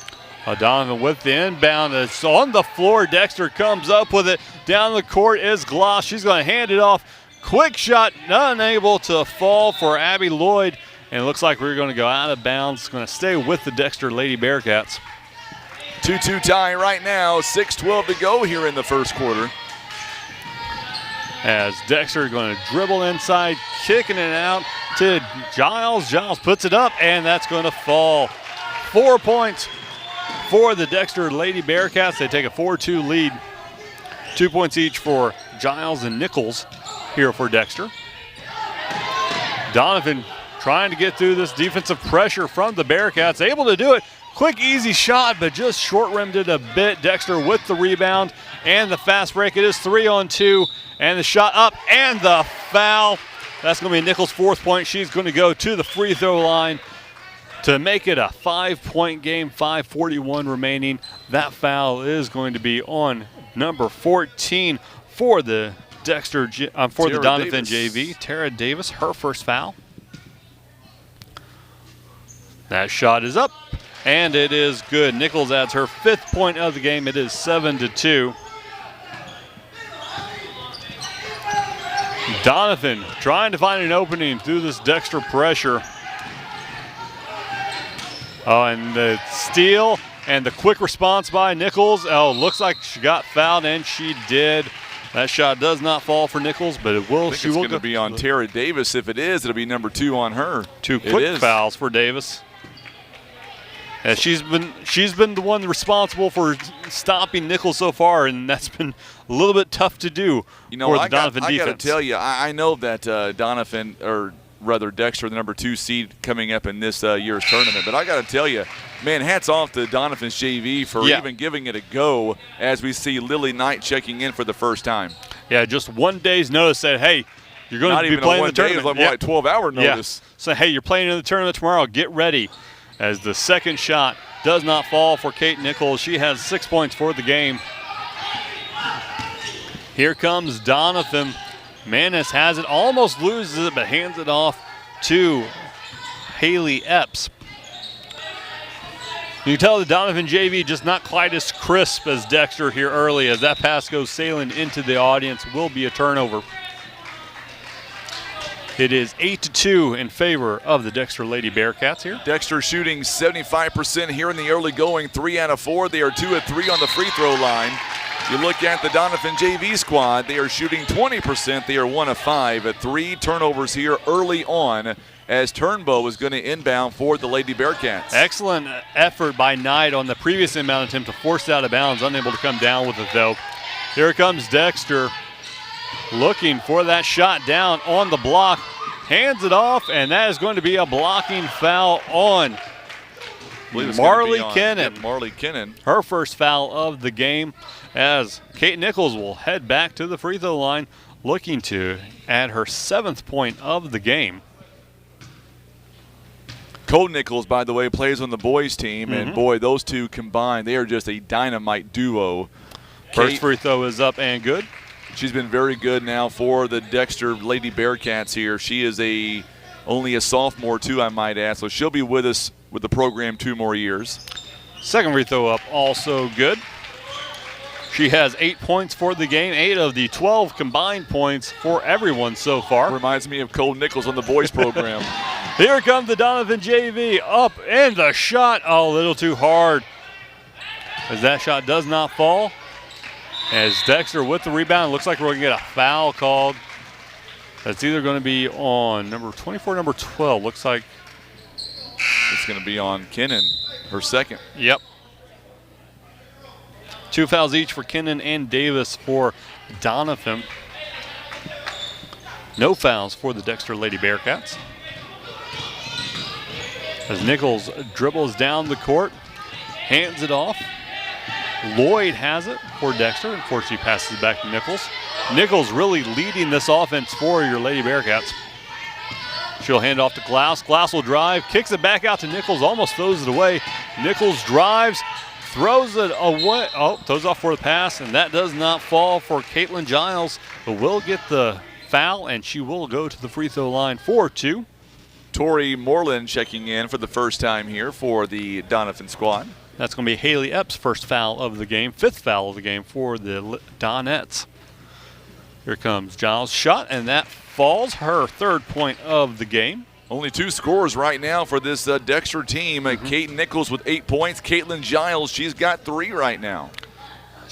Doniphan with the inbound. It's on the floor. Dexter comes up with it. Down the court is Glaus. She's going to hand it off. Quick shot, unable to fall for Abby Lloyd. And it looks like we're going to go out of bounds. It's going to stay with the Dexter Lady Bearcats. 2-2 tie right now. 6:12 to go here in the first quarter. As Dexter going to dribble inside, kicking it out to Giles. Giles puts it up, and that's going to fall. 4 points for the Dexter Lady Bearcats. They take a 4-2 lead. 2 points each for Giles and Nichols here for Dexter. Doniphan trying to get through this defensive pressure from the Bearcats. Able to do it. Quick, easy shot, but just short-rimmed it a bit. Dexter with the rebound and the fast break. It is 3-on-2, and the shot up and the foul. That's going to be Nichols' 4th point. She's going to go to the free throw line to make it a 5-point game, 5:41 remaining. That foul is going to be on number 14 for the Doniphan JV. Tara Davis, her first foul. That shot is up, and it is good. Nichols adds her 5th point of the game. It is 7-2. Doniphan trying to find an opening through this Dexter pressure. Oh, and the steal and the quick response by Nichols. Oh, looks like she got fouled, and she did. That shot does not fall for Nichols, but it will. I think it's going to be on Tara Davis. If it is, it'll be number 2 on her. 2 quick fouls for Davis. And she's been the one responsible for stopping Nichols so far, and that's been a little bit tough to do for the Doniphan defense. I got to tell you, I know that Doniphan, or rather Dexter, the number 2 seed coming up in this year's tournament, but I got to tell you, man, hats off to Doniphan's JV for even giving it a go as we see Lily Knight checking in for the first time. Yeah, just 1 day's notice said, hey, you're going to be playing in the tournament. Not even a 12-hour notice. Yeah. So, hey, you're playing in the tournament tomorrow. Get ready. As the second shot does not fall for Kate Nichols. She has 6 points for the game. Here comes Doniphan. Manis has it, almost loses it, but hands it off to Haley Epps. You can tell the Doniphan JV just not quite as crisp as Dexter here early, as that pass goes sailing into the audience. Will be a turnover. It is 8-2 in favor of the Dexter Lady Bearcats here. Dexter shooting 75% here in the early going, 3 out of 4. They are 2 of 3 on the free throw line. You look at the Doniphan JV squad, they are shooting 20%. They are 1 of 5 at 3 turnovers here early on, as Turnbow is going to inbound for the Lady Bearcats. Excellent effort by Knight on the previous inbound attempt to force it out of bounds, unable to come down with it though. Here comes Dexter, looking for that shot down on the block, hands it off, and that is going to be a blocking foul on Marley Kennan. Yeah, Marley Kennan. Her first foul of the game, as Kate Nichols will head back to the free throw line, looking to add her 7th point of the game. Cole Nichols, by the way, plays on the boys team, and boy, those two combined, they are just a dynamite duo. First free throw is up and good. She's been very good now for the Dexter Lady Bearcats here. She is only a sophomore too, I might add, so she'll be with us with the program 2 more years. Second free throw up, also good. She has 8 points for the game, 8 of the 12 combined points for everyone so far. Reminds me of Cole Nichols on the boys program. Here comes the Doniphan JV, up, and the shot, a little too hard, as that shot does not fall. As Dexter with the rebound, looks like we're going to get a foul called. That's either going to be on number 24, number 12. Looks like it's going to be on Kennan, her second. Yep. 2 fouls each for Kennan and Davis for Doniphan. No fouls for the Dexter Lady Bearcats. As Nichols dribbles down the court, hands it off. Lloyd has it for Dexter. Unfortunately, passes it back to Nichols. Nichols really leading this offense for your Lady Bearcats. She'll hand off to Glass. Glass will drive, kicks it back out to Nichols, almost throws it away. Nichols drives, throws it away. Oh, throws off for the pass, and that does not fall for Caitlin Giles, but will get the foul, and she will go to the free throw line for 2. Tori Moreland checking in for the first time here for the Doniphan squad. That's going to be Haley Epps' first foul of the game, 5th foul of the game for the Donettes. Here comes Giles' shot, and that falls, her 3rd point of the game. Only 2 scorers right now for this Dexter team. Kate Nichols with 8 points. Caitlin Giles, she's got 3 right now.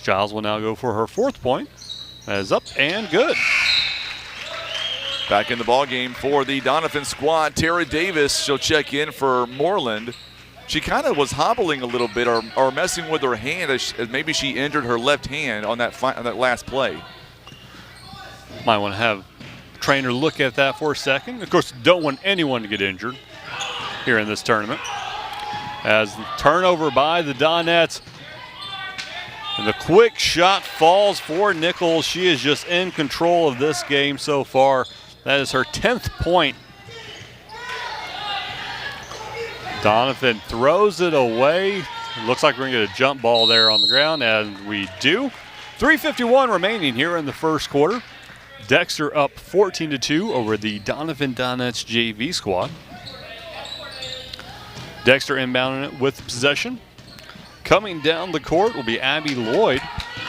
Giles will now go for her 4th point. That is up and good. Back in the ballgame for the Doniphan squad, Tara Davis, she'll check in for Moreland. She kind of was hobbling a little bit or messing with her hand as maybe she injured her left hand on that last play. Might want to have trainer look at that for a second. Of course, don't want anyone to get injured here in this tournament. As the turnover by the Donettes. And the quick shot falls for Nichols. She is just in control of this game so far. That is her 10th point. Doniphan throws it away. It looks like we're going to get a jump ball there on the ground, and we do. 3:51 remaining here in the first quarter. Dexter up 14-2 over the Doniphan Donettes JV squad. Dexter inbounding it with possession. Coming down the court will be Abby Lloyd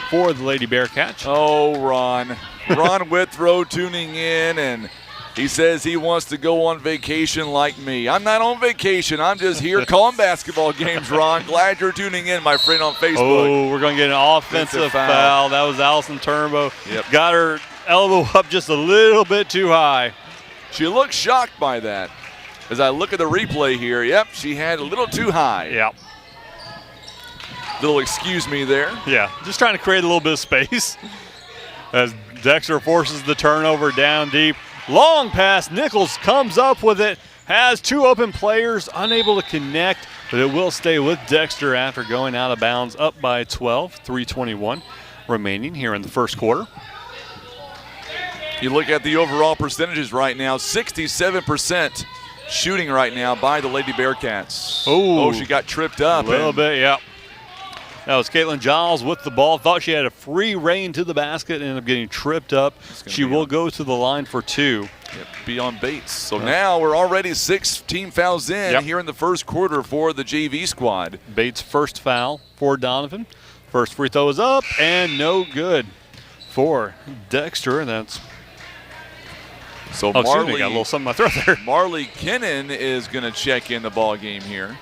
for the Lady Bearcats. Oh, Ron. Ron Withrow tuning in, and he says he wants to go on vacation like me. I'm not on vacation. I'm just here calling basketball games, Ron. Glad you're tuning in, my friend, on Facebook. Oh, we're going to get an offensive foul. That was Allison Turnbow. Yep. Got her elbow up just a little bit too high. She looked shocked by that. As I look at the replay here, yep, she had a little too high. Yep. Little excuse me there. Yeah, just trying to create a little bit of space. As Dexter forces the turnover down deep. Long pass, Nichols comes up with it, has two open players, unable to connect, but it will stay with Dexter after going out of bounds, up by 12, 3:21 remaining here in the first quarter. You look at the overall percentages right now, 67% shooting right now by the Lady Bearcats. Oh, she got tripped up. A little bit, yeah. That was Caitlin Giles with the ball. Thought she had a free reign to the basket, ended up getting tripped up. She will go to the line for two. Yep, be on Bates. So now we're already 16 fouls in here in the first quarter for the JV squad. Bates' first foul for Doniphan. First free throw is up and no good for Dexter. That's so Marley got a little something in my throat there. Marley Kinnan is going to check in the ball game here.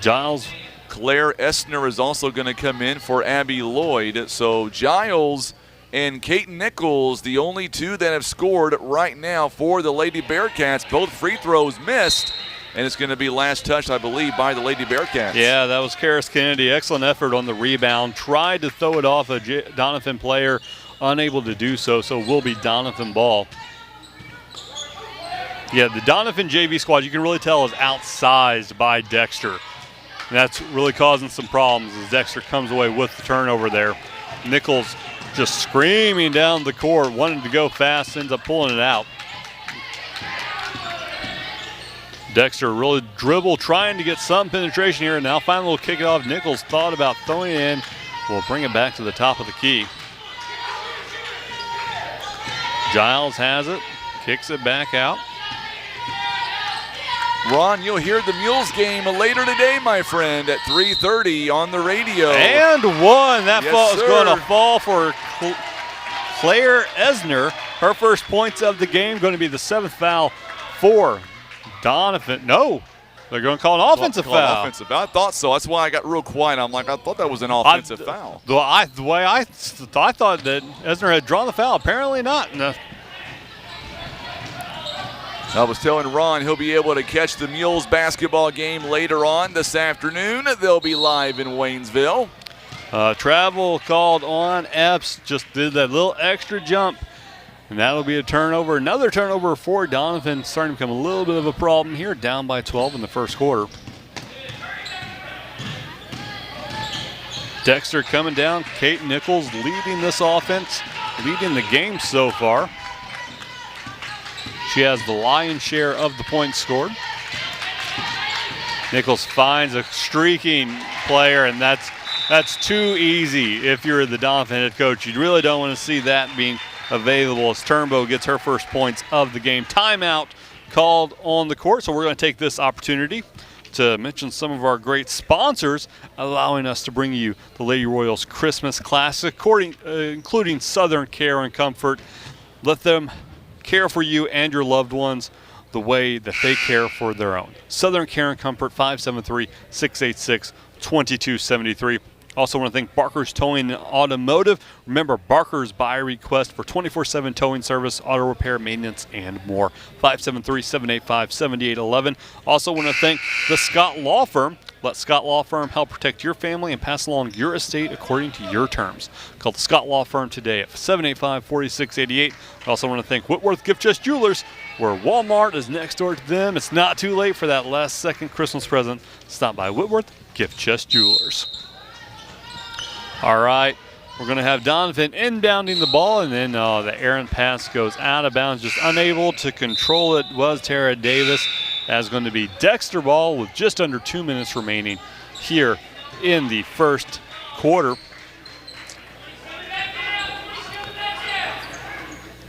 Giles. Claire Essner is also going to come in for Abby Lloyd. So Giles and Kate Nichols, the only two that have scored right now for the Lady Bearcats. Both free throws missed, and it's going to be last touch, I believe, by the Lady Bearcats. Yeah, that was Karis Kennedy. Excellent effort on the rebound. Tried to throw it off a Doniphan player, unable to do so, so will be Doniphan ball. Yeah, the Doniphan JV squad, you can really tell, is outsized by Dexter. And that's really causing some problems as Dexter comes away with the turnover there. Nichols just screaming down the court, wanting to go fast, ends up pulling it out. Dexter really dribble, trying to get some penetration here, and now finally will kick it off. Nichols thought about throwing it in. We'll bring it back to the top of the key. Giles has it, kicks it back out. Ron, you'll hear the Mules game later today, my friend, at 3:30 on the radio. And one. That yes, ball is sir. going to fall for Claire Essner. Her first points of the game, going to be the 7th foul for Doniphan. No, they're going to call an offensive foul. Offensive foul. I thought so. That's why I got real quiet. I'm like, I thought that was an offensive foul. The way I thought that Essner had drawn the foul. Apparently not. No. I was telling Ron he'll be able to catch the Mules basketball game later on this afternoon. They'll be live in Waynesville. Travel called on. Epps just did that little extra jump, and that'll be a turnover. Another turnover for Doniphan, starting to become a little bit of a problem here, down by 12 in the first quarter. Dexter coming down. Kate Nichols leading this offense, leading the game so far. She has the lion's share of the points scored. Nichols finds a streaking player, and that's too easy if you're the Doniphan head coach. You really don't want to see that being available as Turnbow gets her first points of the game. Timeout called on the court, so we're going to take this opportunity to mention some of our great sponsors, allowing us to bring you the Lady Royals Christmas Classic, including Southern Care and Comfort. Let them care for you and your loved ones the way that they care for their own. Southern Care and Comfort, 573-686-2273. Also want to thank Barker's Towing and Automotive. Remember, Barker's by request for 24/7 towing service, auto repair, maintenance, and more. 573-785-7811. Also want to thank the Scott Law Firm. Let Scott Law Firm help protect your family and pass along your estate according to your terms. Call the Scott Law Firm today at 785-4688. I also want to thank Whitworth Gift Chest Jewelers, where Walmart is next door to them. It's not too late for that last-second Christmas present. Stop by Whitworth Gift Chest Jewelers. All right, we're going to have Doniphan inbounding the ball, and then the errant pass goes out of bounds. Just unable to control it was Tara Davis. That's going to be Dexter ball with just under 2 minutes remaining here in the first quarter.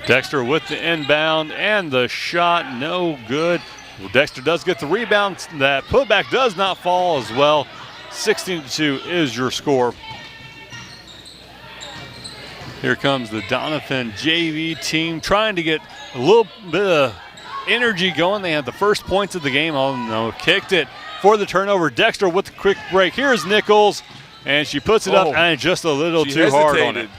Dexter with the inbound, and the shot no good. Well, Dexter does get the rebound. That putback does not fall as well. 16-2 is your score. Here comes the Doniphan JV team trying to get a little bit of energy going. They had the first points of the game. Oh no, kicked it for the turnover. Dexter with the quick break. Here's Nichols, and she puts it up and just a little too hard on it.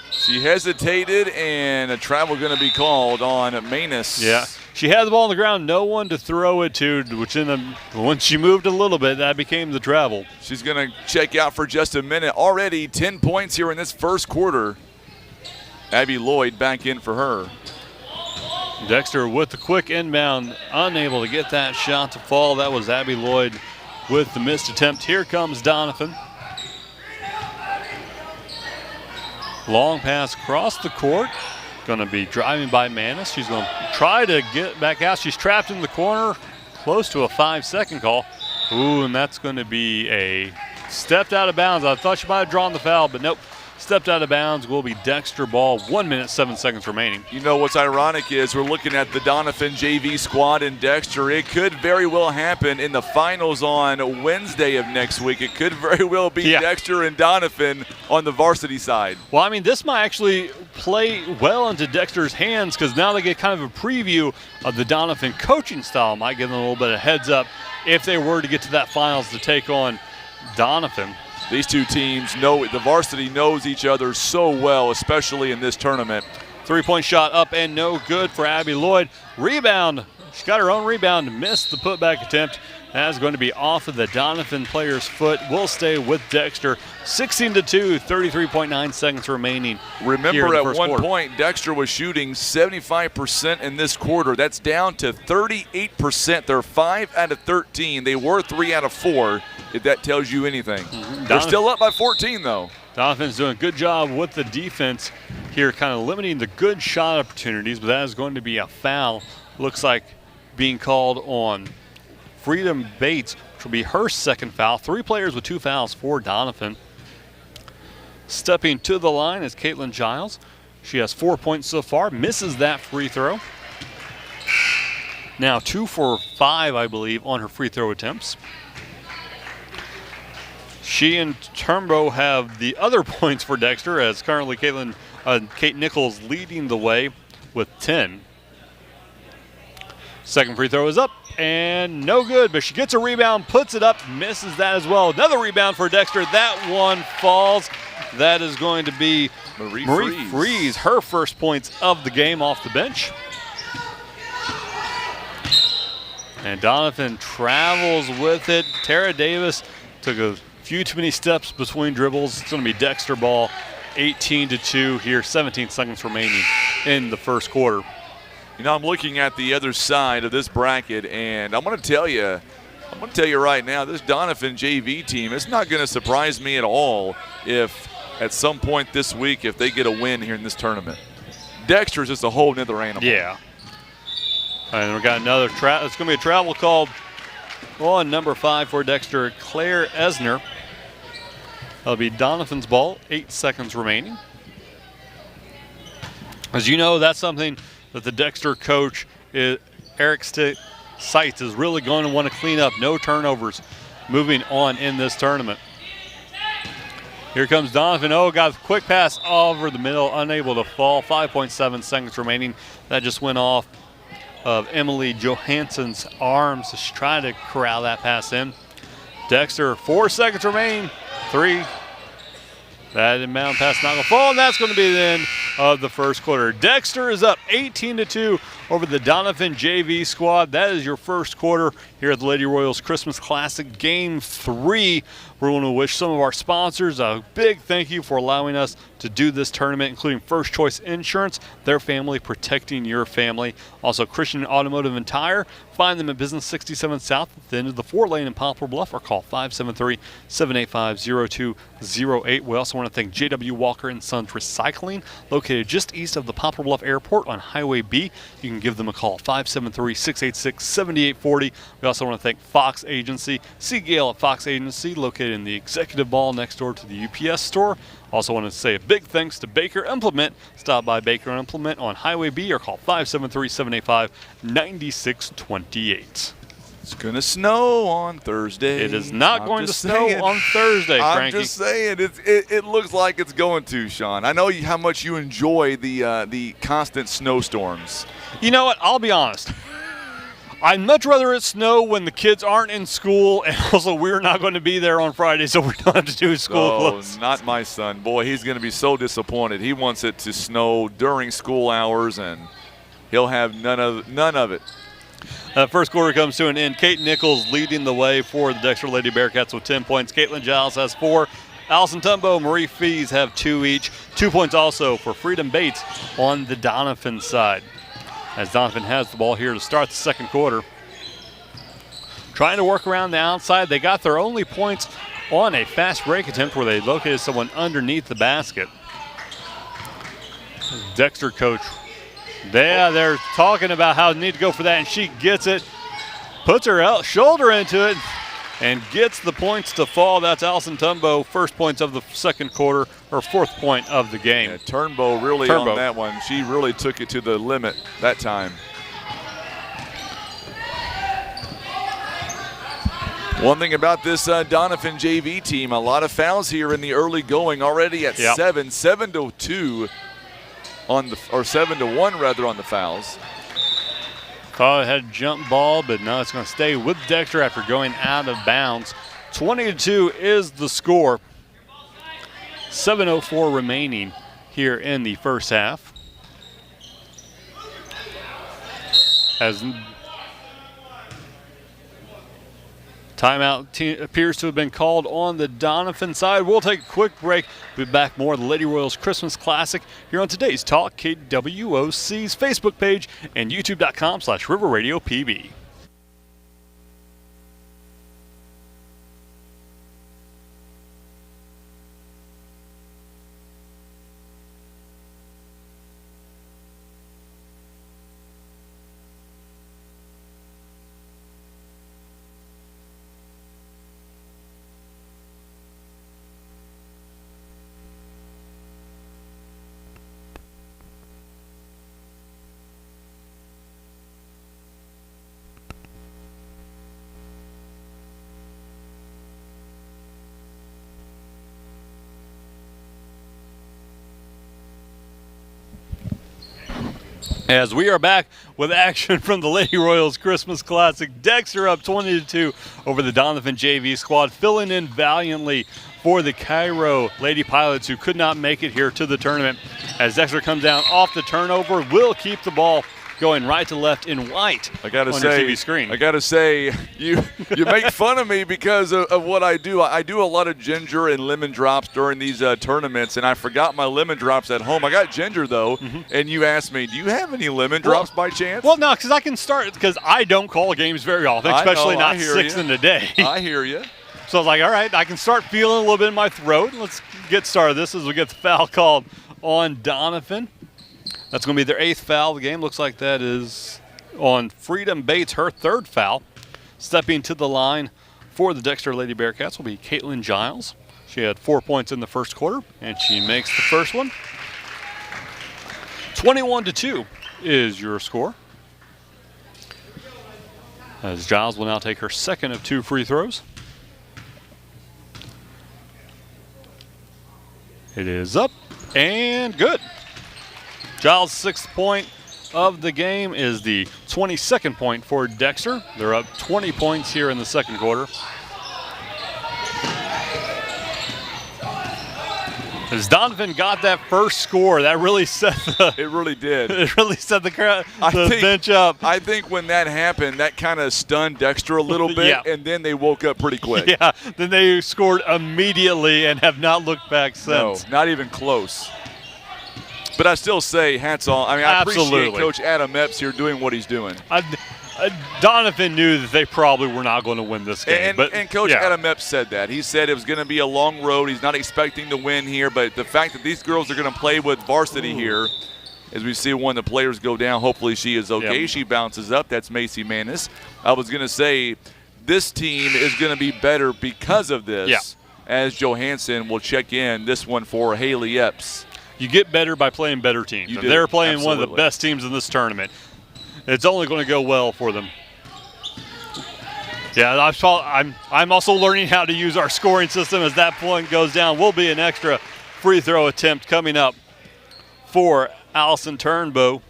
She hesitated, and a travel going to be called on Manus. Yeah, she had the ball on the ground, no one to throw it to, which once she moved a little bit, that became the travel. She's going to check out for just a minute. Already 10 points here in this first quarter. Abby Lloyd back in for her. Dexter with the quick inbound, unable to get that shot to fall. That was Abby Lloyd with the missed attempt. Here comes Doniphan. Long pass across the court. Going to be driving by Manus. She's going to try to get back out. She's trapped in the corner, close to a 5-second call. Ooh, and that's going to be a stepped out of bounds. I thought she might have drawn the foul, but nope. Stepped out of bounds will be Dexter ball. 1 minute, 7 seconds remaining. You know what's ironic is we're looking at the Doniphan JV squad in Dexter. It could very well happen in the finals on Wednesday of next week. It could very well be Dexter and Doniphan on the varsity side. Well, I mean, this might actually play well into Dexter's hands because now they get kind of a preview of the Doniphan coaching style. Might give them a little bit of heads up if they were to get to that finals to take on Doniphan. These two teams know, the varsity knows each other so well, especially in this tournament. 3-point shot up and no good for Abby Lloyd. Rebound, she got her own rebound, missed the putback attempt. That is going to be off of the Doniphan player's foot. Will stay with Dexter. 16-2, 33.9 seconds remaining. Remember, at one point, Dexter was shooting 75% in this quarter. That's down to 38%. They're 5 out of 13. They were 3 out of 4, if that tells you anything. They're still up by 14, though. Doniphan's doing a good job with the defense here, kind of limiting the good shot opportunities, but that is going to be a foul. Looks like being called on Freedom Bates, which will be her second foul. 3 players with 2 fouls for Doniphan. Stepping to the line is Caitlin Giles. She has 4 points so far, misses that free throw. Now 2 for 5, I believe, on her free throw attempts. She and Turnbow have the other points for Dexter, as currently Kate Nichols leading the way with 10. Second free throw is up and no good, but she gets a rebound, puts it up, misses that as well. Another rebound for Dexter. That one falls. That is going to be Marie Freeze, her first points of the game off the bench. And Doniphan travels with it. Tara Davis took a few too many steps between dribbles. It's going to be Dexter ball, 18-2 here, 17 seconds remaining in the first quarter. You know, I'm looking at the other side of this bracket, and I'm going to tell you right now, this Doniphan JV team, it's not going to surprise me at all if at some point this week, if they get a win here in this tournament. Dexter's just a whole nother animal. Yeah. And we got another it's going to be a travel called on number 5 for Dexter, Claire Esner. That'll be Doniphan's ball, 8 seconds remaining. As you know, that's something that the Dexter coach, Eric Seitz, is really going to want to clean up. No turnovers moving on in this tournament. Here comes Doniphan. Oh, got a quick pass over the middle, unable to fall. 5.7 seconds remaining. That just went off of Emily Johansson's arms. She's trying to corral that pass in. Dexter, 4 seconds remaining. 3. That inbound pass not going to fall, and that's going to be the end of the first quarter. Dexter is up 18-2 over the Doniphan JV squad. That is your first quarter here at the Lady Royals Christmas Classic Game 3. We want to wish some of our sponsors a big thank you for allowing us to do this tournament, including First Choice Insurance, their family protecting your family. Also, Christian Automotive and Tire. Find them at Business 67 South at the end of the 4-lane in Poplar Bluff, or call 573-785-0208. We also want to thank J.W. Walker & Sons Recycling, located just east of the Poplar Bluff Airport on Highway B. You can give them a call, 573-686-7840. We also want to thank Fox Agency. See Gail at Fox Agency, located located in the Executive Mall next door to the UPS store. Also want to say a big thanks to Baker Implement. Stop by Baker Implement on Highway B or call 573-785-9628. It's going to snow on Thursday. It is not going to snow on Thursday, Frankie. I'm just saying. It looks like it's going to, Sean. I know how much you enjoy the constant snowstorms. You know what? I'll be honest. I'd much rather it snow when the kids aren't in school, and also we're not going to be there on Friday, so we don't have to do school clothes. Not my son. Boy, he's going to be so disappointed. He wants it to snow during school hours, and he'll have none of it. First quarter comes to an end. Kate Nichols leading the way for the Dexter Lady Bearcats with 10 points. Caitlin Giles has 4. Allison Tumbo, Marie Fees have 2 each. 2 points also for Freedom Bates on the Doniphan side. As Doniphan has the ball here to start the second quarter. Trying to work around the outside. They got their only points on a fast break attempt where they located someone underneath the basket. Dexter coach. They're talking about how they need to go for that, and she gets it, puts her shoulder into it, and gets the points to fall. That's Allison Tumbo, first points of the second quarter, her 4th point of the game. Yeah, Turnbow really on that one. She really took it to the limit that time. One thing about this Doniphan JV team, a lot of fouls here in the early going, already at 7-2. On the 7-1 rather on the fouls. Thought it had a jump ball, but no, it's going to stay with Dexter after going out of bounds. 20-2 is the score. 7:04 remaining here in the first half. As timeout appears to have been called on the Doniphan side. We'll take a quick break. We'll be back more of the Lady Royals Christmas Classic here on today's Talk KWOC's Facebook page and youtube.com/RiverRadioPB. As we are back with action from the Lady Royals Christmas Classic. Dexter up 20-2 over the Doniphan JV squad, filling in valiantly for the Cairo Lady Pilots, who could not make it here to the tournament. As Dexter comes down off the turnover, will keep the ball going right to left in white on your TV screen. I gotta say, you make fun of me because of what I do. I do a lot of ginger and lemon drops during these tournaments, and I forgot my lemon drops at home. I got ginger though, and you asked me, do you have any lemon drops by chance? Well, no, because I can start, because I don't call games very often, especially not 6 in a day. I hear you. So I was like, all right, I can start feeling a little bit in my throat. Let's get started. This as we get the foul called on Doniphan. That's going to be their 8th foul of the game. Looks like that is on Freedom Bates, her 3rd foul. Stepping to the line for the Dexter Lady Bearcats will be Caitlin Giles. She had 4 points in the first quarter, and she makes the first one. 21-2 is your score. As Giles will now take her 2nd of 2 free throws. It is up and good. Giles' 6th point of the game is the 22nd point for Dexter. They're up 20 points here in the second quarter. As Doniphan got that first score, that really set the it really did. It really set the bench up. I think when that happened, that kind of stunned Dexter a little bit, and then they woke up pretty quick. Yeah, then they scored immediately and have not looked back since. No, not even close. But I still say hats off. I mean, I appreciate Coach Adam Epps here doing what he's doing. Doniphan knew that they probably were not going to win this game. And Coach Adam Epps said that. He said it was going to be a long road. He's not expecting to win here, but the fact that these girls are going to play with varsity here, as we see one of the players go down, hopefully she is okay. She bounces up. That's Macy Manis. I was going to say, this team is going to be better because of this. Yeah. As Johansson will check in this one for Haley Epps. You get better by playing better teams. And they're playing one of the best teams in this tournament. It's only going to go well for them. Yeah, I'm also learning how to use our scoring system as that point goes down. Will be an extra free throw attempt coming up for Allison Turnbow.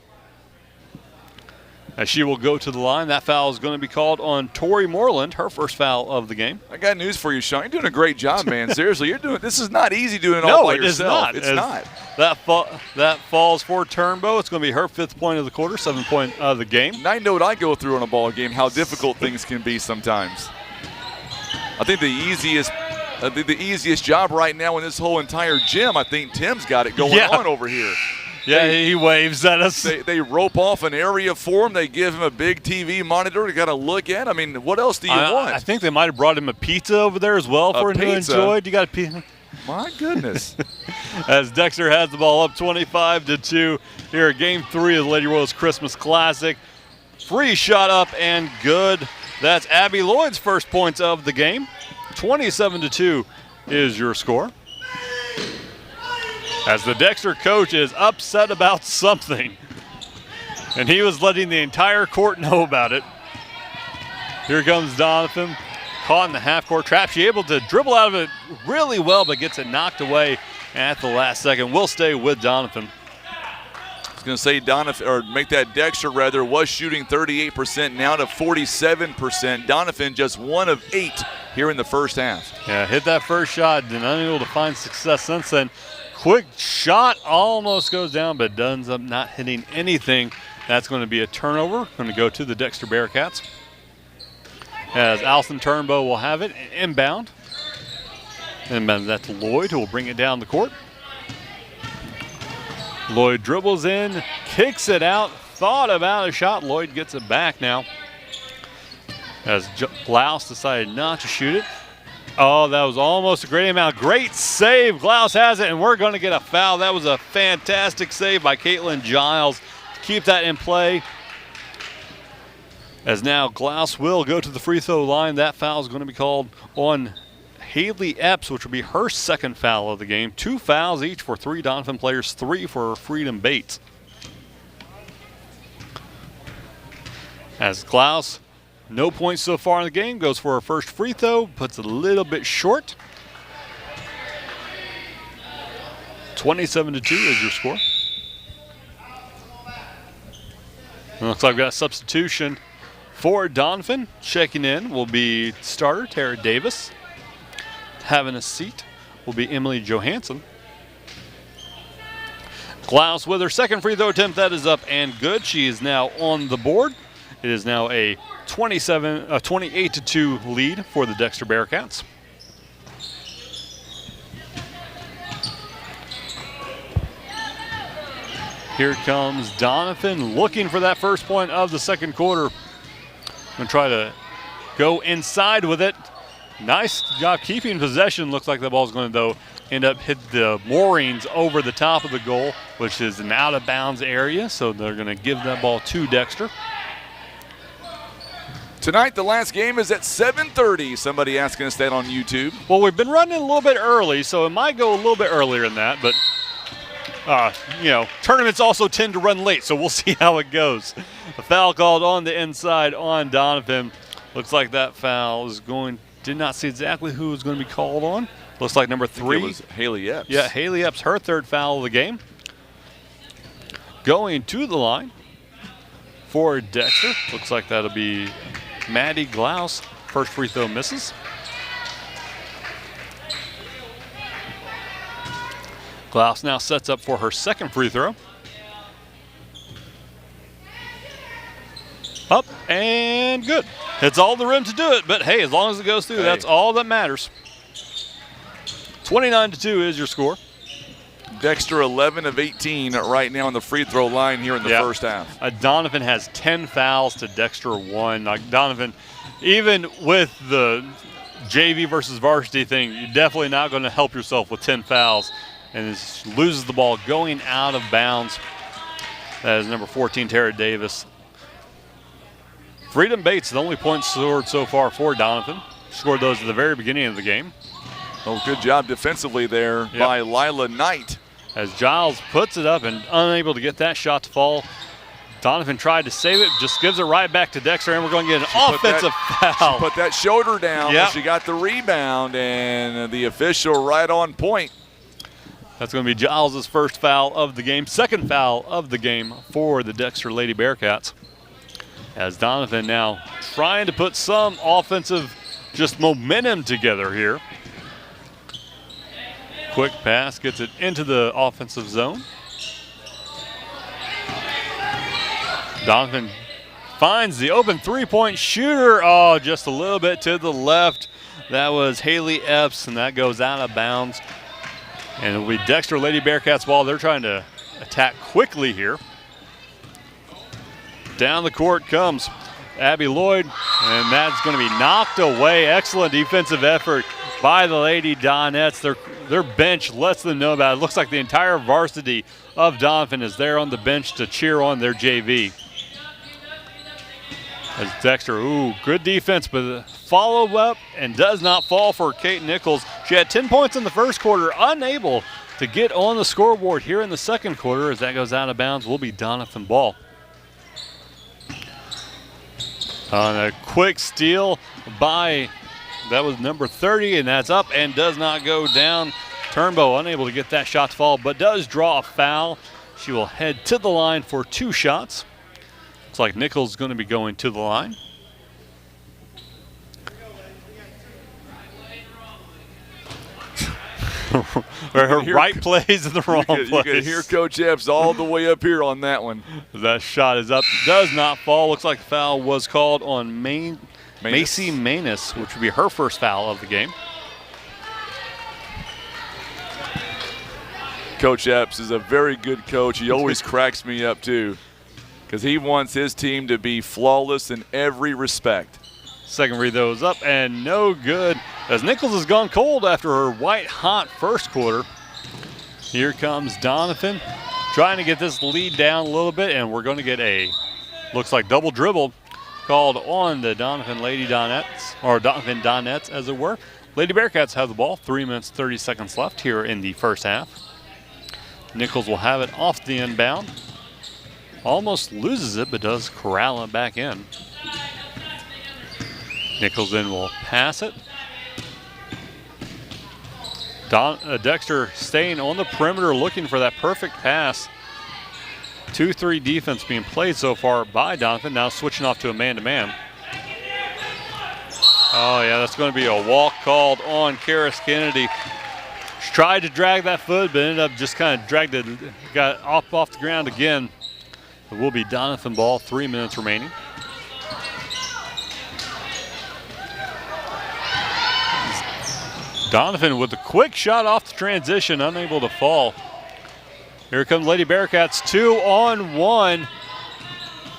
As she will go to the line, that foul is going to be called on Tori Moreland, her first foul of the game. I got news for you, Sean. You're doing a great job, man. Seriously, this is not easy doing it all by yourself. It's not. That falls for Turnbow. It's going to be her 5th point of the quarter, 7th point of the game. And I know what I go through on a ball game, how difficult things can be sometimes. I think the easiest job right now in this whole entire gym, I think Tim's got it going on over here. Yeah, he waves at us. They rope off an area for him. They give him a big TV monitor to got to look at. I mean, what else do you want? I think they might have brought him a pizza over there as well for him to enjoy. You got a pizza? My goodness. As Dexter has the ball up 25-2 here at Game 3 of the Lady Royals Christmas Classic. Free shot up and good. That's Abby Lloyd's first points of the game. 27-2 is your score. As the Dexter coach is upset about something. And he was letting the entire court know about it. Here comes Doniphan, caught in the half-court trap. She's able to dribble out of it really well, but gets it knocked away at the last second. We'll stay with Doniphan. I was going to say Doniphan, or make that Dexter rather, was shooting 38%, now to 47%. Doniphan just 1 of 8 here in the first half. Yeah, hit that first shot, and unable to find success since then. Quick shot almost goes down, but ends up not hitting anything. That's going to be a turnover. Going to go to the Dexter Bearcats. As Allison Turnbow will have it inbound. And that's Lloyd who will bring it down the court. Lloyd dribbles in, kicks it out, thought about a shot. Lloyd gets it back now. As Glaus decided not to shoot it. Oh, that was almost a great amount. Great save. Glaus has it, and we're going to get a foul. That was a fantastic save by Caitlin Giles to keep that in play. As now Glaus will go to the free throw line. That foul is going to be called on Haley Epps, which will be her 2nd foul of the game. 2 fouls each for 3 Doniphan players, 3 for Freedom Bates. As Glaus, no points so far in the game, goes for her first free throw, puts it a little bit short. 27-2 is your score. And looks like we've got a substitution for Doniphan. Checking in will be starter Tara Davis. Having a seat will be Emily Johansson. Glaus with her 2nd free throw attempt. That is up and good. She is now on the board. It is now a 28-2 lead for the Dexter Bearcats. Here comes Doniphan looking for that first point of the 2nd quarter. Going to try to go inside with it. Nice job keeping possession. Looks like the ball's going to, though, end up hit the moorings over the top of the goal, which is an out-of-bounds area. So they're going to give that ball to Dexter. Tonight, the last game is at 7:30. Somebody asking us that on YouTube. Well, we've been running a little bit early, so it might go a little bit earlier than that. But, tournaments also tend to run late, so we'll see how it goes. A foul called on the inside on Doniphan. Looks like that foul is going. Did not see exactly who was going to be called on. Looks like number 3. It was Haley Epps. Yeah, Haley Epps, her 3rd foul of the game. Going to the line for Dexter. Looks like that'll be Maddie Glaus. First free throw misses. Glaus now sets up for her 2nd free throw. Up and good. It's all the rim to do it, but hey, as long as it goes through, that's all that matters. 29-2 is your score. Dexter 11 of 18 right now on the free throw line here in the first half. Doniphan has 10 fouls to Dexter 1. Like Doniphan, even with the JV versus varsity thing, you're definitely not going to help yourself with 10 fouls. And loses the ball going out of bounds. That is number 14, Tara Davis. Freedom Bates, the only points scored so far for Doniphan. Scored those at the very beginning of the game. Oh, good job defensively there by Lila Knight. As Giles puts it up and unable to get that shot to fall. Doniphan tried to save it, just gives it right back to Dexter, and we're going to get an offensive foul. She put that shoulder down when she got the rebound, and the official right on point. That's going to be Giles' first foul of the game, second foul of the game for the Dexter Lady Bearcats. As Doniphan now trying to put some offensive just momentum together here. Quick pass, gets it into the offensive zone. Doniphan finds the open three-point shooter. Oh, just a little bit to the left. That was Haley Epps, and that goes out of bounds. And it'll be Dexter Lady Bearcats ball. They're trying to attack quickly here. Down the court comes Abby Lloyd, and that's going to be knocked away. Excellent defensive effort by the Lady Donettes. Their bench lets them know about it. It looks like the entire varsity of Doniphan is there on the bench to cheer on their JV. As Dexter, good defense, but follow up and does not fall for Kate Nichols. She had 10 points in the first quarter, unable to get on the scoreboard here in the second quarter. As that goes out of bounds, will be Doniphan ball. On a quick steal by, that was number 30, and that's up and does not go down. Turnbow unable to get that shot to fall, but does draw a foul. She will head to the line for 2 shots. Looks like Nichols is going to be going to the line. Her right plays in the wrong place. You can hear Coach Epps all the way up here on that one. That shot is up, does not fall. Looks like the foul was called on Macy Manus, which would be her first foul of the game. Coach Epps is a very good coach. He always cracks me up too, because he wants his team to be flawless in every respect. Second free throw is up and no good, as Nichols has gone cold after her white-hot first quarter. Here comes Doniphan trying to get this lead down a little bit, and we're going to get a, looks like double dribble called on the Doniphan Lady Donettes, or Doniphan Donettes as it were. Lady Bearcats have the ball, 3 minutes, 30 seconds left here in the first half. Nichols will have it off the inbound. Almost loses it, but does corral it back in. Nichols then will pass it. Dexter staying on the perimeter looking for that perfect pass. 2-3 defense being played so far by Doniphan. Now switching off to a man-to-man. Oh yeah, that's going to be a walk called on Karis Kennedy. She tried to drag that foot, but ended up just kind of dragged it, got off the ground again. It will be Doniphan ball, 3 minutes remaining. Doniphan with a quick shot off the transition, unable to fall. Here comes Lady Bearcats, 2-on-1.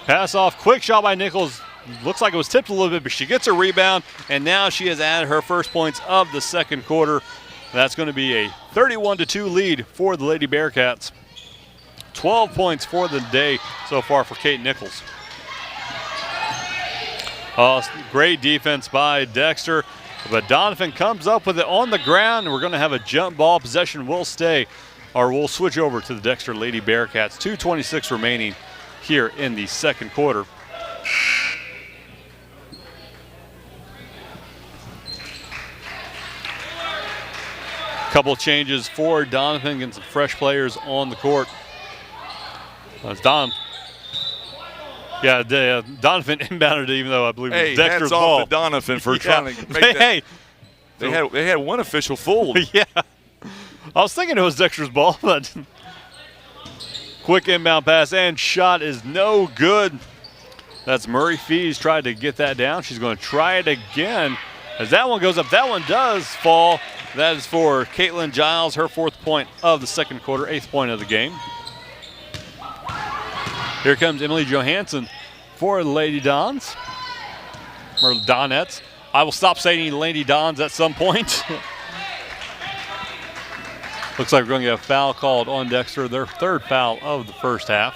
Pass off, quick shot by Nichols. Looks like it was tipped a little bit, but she gets a rebound, and now she has added her first points of the second quarter. That's going to be a 31-2 lead for the Lady Bearcats. 12 points for the day so far for Kate Nichols. Great defense by Dexter. But Doniphan comes up with it on the ground, and we're going to have a jump ball. Possession will stay, or we'll switch over to the Dexter Lady Bearcats. 2:26 remaining here in the second quarter. Couple changes for Doniphan, getting some fresh players on the court. That's Doniphan inbounded it, even though I believe it was Dexter's ball. Hats off to Doniphan for trying to make that. They had one official fooled. Yeah. I was thinking it was Dexter's ball, but quick inbound pass and shot is no good. That's Murray Fees tried to get that down. She's going to try it again. As that one goes up, that one does fall. That is for Caitlin Giles, her 4th point of the second quarter, 8th point of the game. Here comes Emily Johansson for the Lady Dons, or Donettes. I will stop saying Lady Dons at some point. Looks like we're going to get a foul called on Dexter, their 3rd foul of the first half.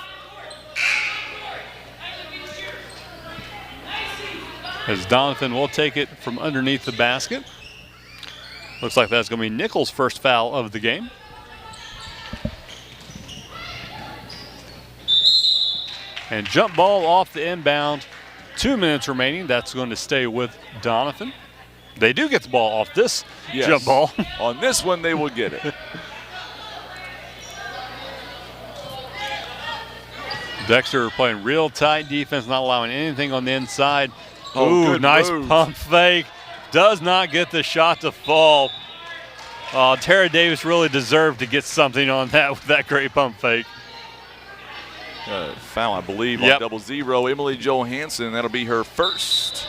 as Doniphan will take it from underneath the basket. Looks like that's going to be Nichols' first foul of the game. And jump ball off the inbound. 2 minutes remaining. That's going to stay with Doniphan. They do get the ball off this jump ball. On this one, they will get it. Dexter playing real tight defense, not allowing anything on the inside. Oh, ooh, nice move. Pump fake. Does not get the shot to fall. Tara Davis really deserved to get something on that with that great pump fake. Foul, I believe, on 0-0. Emily Johansson, that'll be her first.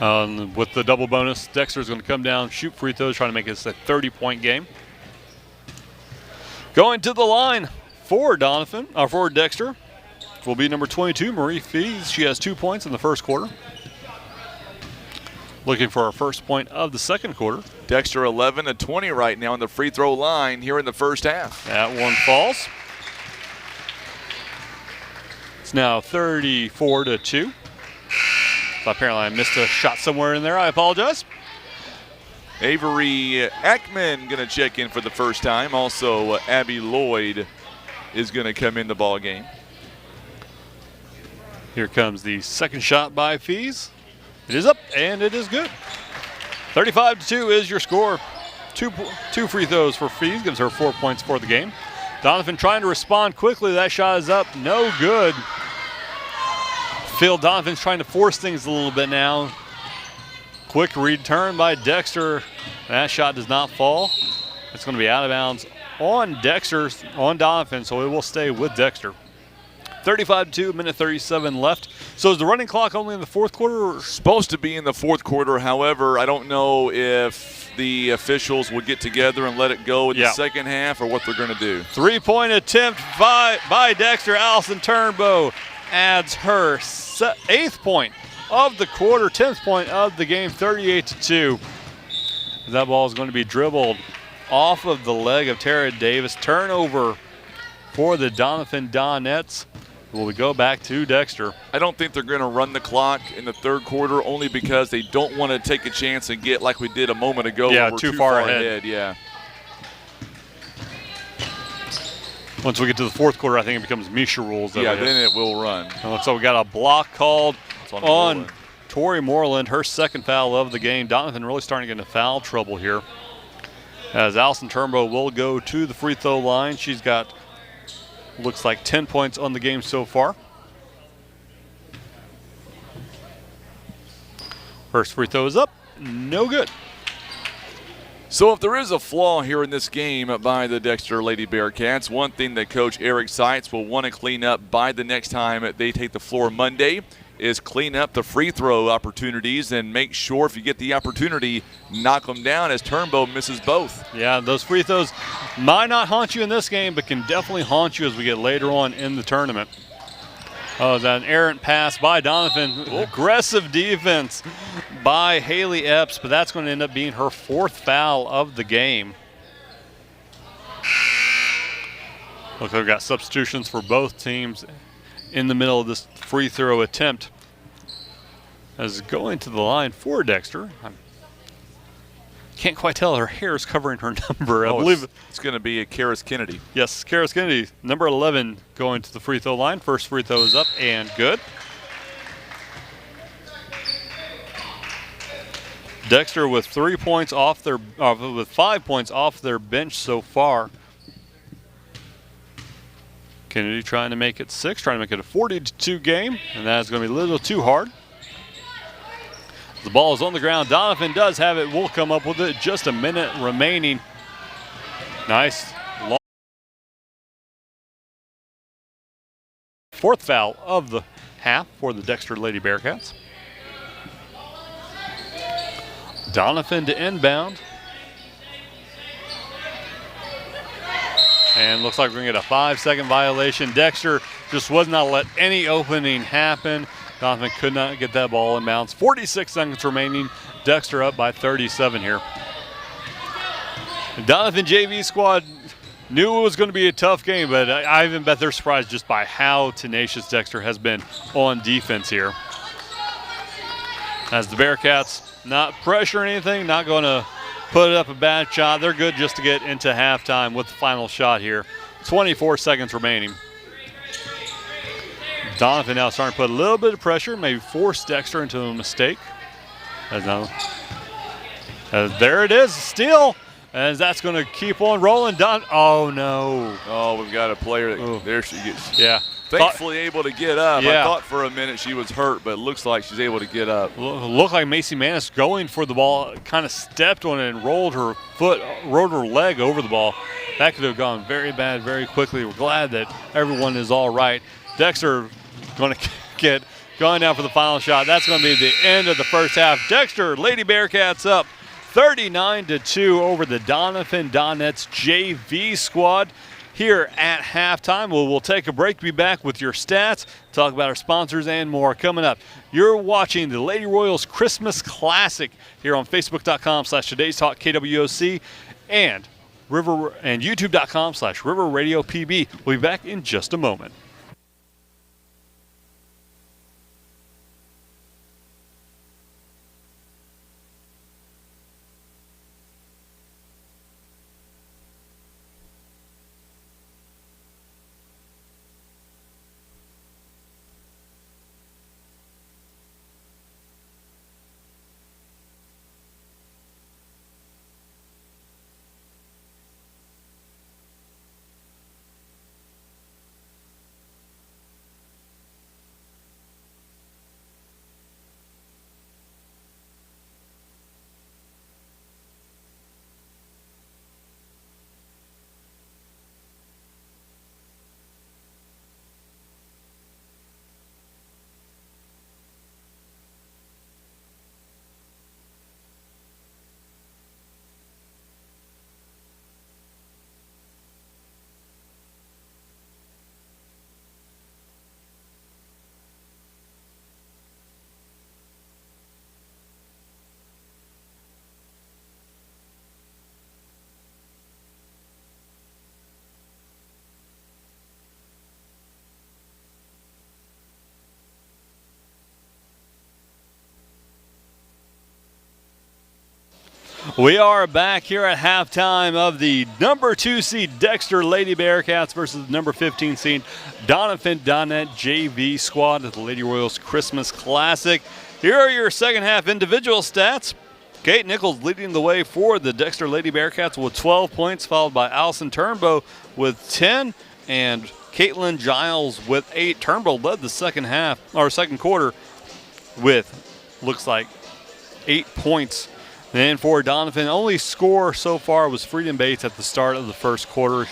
With the double bonus, Dexter's going to come down, shoot free throws, trying to make this a 30-point game. Going to the line for Dexter will be number 22, Marie Fees. She has 2 points in the first quarter. Looking for her first point of the second quarter. Dexter 11 of 20 right now on the free throw line here in the first half. That one falls. It's now 34-2. So apparently I missed a shot somewhere in there. I apologize. Avery Ackman going to check in for the first time. Also, Abby Lloyd is going to come in the ball game. Here comes the second shot by Fees. It is up, and it is good. 35-2 is your score. Two free throws for Fees, gives her 4 points for the game. Doniphan trying to respond quickly. That shot is up, no good. Phil Doniphan's trying to force things a little bit now. Quick return by Dexter. That shot does not fall. It's going to be out of bounds on Doniphan, so it will stay with Dexter. 35-2, minute 37 left. So is the running clock only in the fourth quarter? Supposed to be in the fourth quarter. However, I don't know if the officials will get together and let it go in the second half or what they're going to do. 3-point attempt by Dexter. Allison Turnbow adds her 8th point of the quarter, 10th point of the game, 38-2. That ball is going to be dribbled off of the leg of Tara Davis. Turnover for the Doniphan Donettes. Will we go back to Dexter? I don't think they're going to run the clock in the third quarter only because they don't want to take a chance and get like we did a moment ago. Yeah, where we're too far ahead. Yeah. Once we get to the fourth quarter, I think it becomes Misha rules. Yeah, then it will run. So we got a block called on Tori Moreland, her second foul of the game. Doniphan really starting to get into foul trouble here. As Allison Turnbow will go to the free throw line. She's got, looks like 10 points on the game so far. First free throw is up, no good. So if there is a flaw here in this game by the Dexter Lady Bearcats, one thing that Coach Eric Seitz will want to clean up by the next time they take the floor Monday is clean up the free throw opportunities and make sure if you get the opportunity, knock them down as Turnbow misses both. Yeah, those free throws might not haunt you in this game, but can definitely haunt you as we get later on in the tournament. Oh, that errant pass by Doniphan. Aggressive defense by Haley Epps, but that's going to end up being her 4th foul of the game. Look, we've got substitutions for both teams in the middle of this free throw attempt. As going to the line for Dexter. I can't quite tell. Her hair is covering her number. I believe it's going to be a Karis Kennedy. Yes, Karis Kennedy, number 11, going to the free throw line. First free throw is up and good. Dexter with 3 points off their, with 5 points off their bench so far. Kennedy trying to make it 6, trying to make it a 40-2 game, and that's going to be a little too hard. The ball is on the ground. Doniphan does have it. We'll come up with it. Just a minute remaining. Nice. Long. 4th foul of the half for the Dexter Lady Bearcats. Doniphan to inbound. And looks like we're going to get a 5-second violation. Dexter just was not let any opening happen. Doniphan could not get that ball in bounds. 46 seconds remaining. Dexter up by 37 here. The Doniphan JV squad Knew it was going to be a tough game, but I even bet they're surprised just by how tenacious Dexter has been on defense here. As the Bearcats not pressure anything, not going to put up a bad shot. They're good just to get into halftime with the final shot here. 24 seconds remaining. Doniphan now starting to put a little bit of pressure, maybe force Dexter into a mistake. There it is, steal. As that's going to keep on rolling. Oh, no. Oh, we've got a player. There she gets. Yeah. Thankfully able to get up. Yeah. I thought for a minute she was hurt, but it looks like she's able to get up. Looked like Macy Manis going for the ball, kind of stepped on it and rolled her leg over the ball. That could have gone very bad very quickly. We're glad that everyone is all right. Dexter going to get going down for the final shot. That's going to be the end of the first half. Dexter, Lady Bearcats up 39-2 over the Doniphan JV squad. Here at halftime, we'll take a break, be back with your stats, talk about our sponsors and more. Coming up, you're watching the Lady Royals Christmas Classic here on Facebook.com/Today's Talk KWOC and YouTube.com/River Radio PB. We'll be back in just a moment. We are back here at halftime of the number 2 seed Dexter Lady Bearcats versus the number 15 seed Doniphan JV squad at the Lady Royals Christmas Classic. Here are your second half individual stats. Kate Nichols leading the way for the Dexter Lady Bearcats with 12 points, followed by Allison Turnbow with 10 and Caitlin Giles with 8. Turnbow led the second quarter with, looks like, 8 points. And for Doniphan, only score so far was Freedom Bates at the start of the first quarter.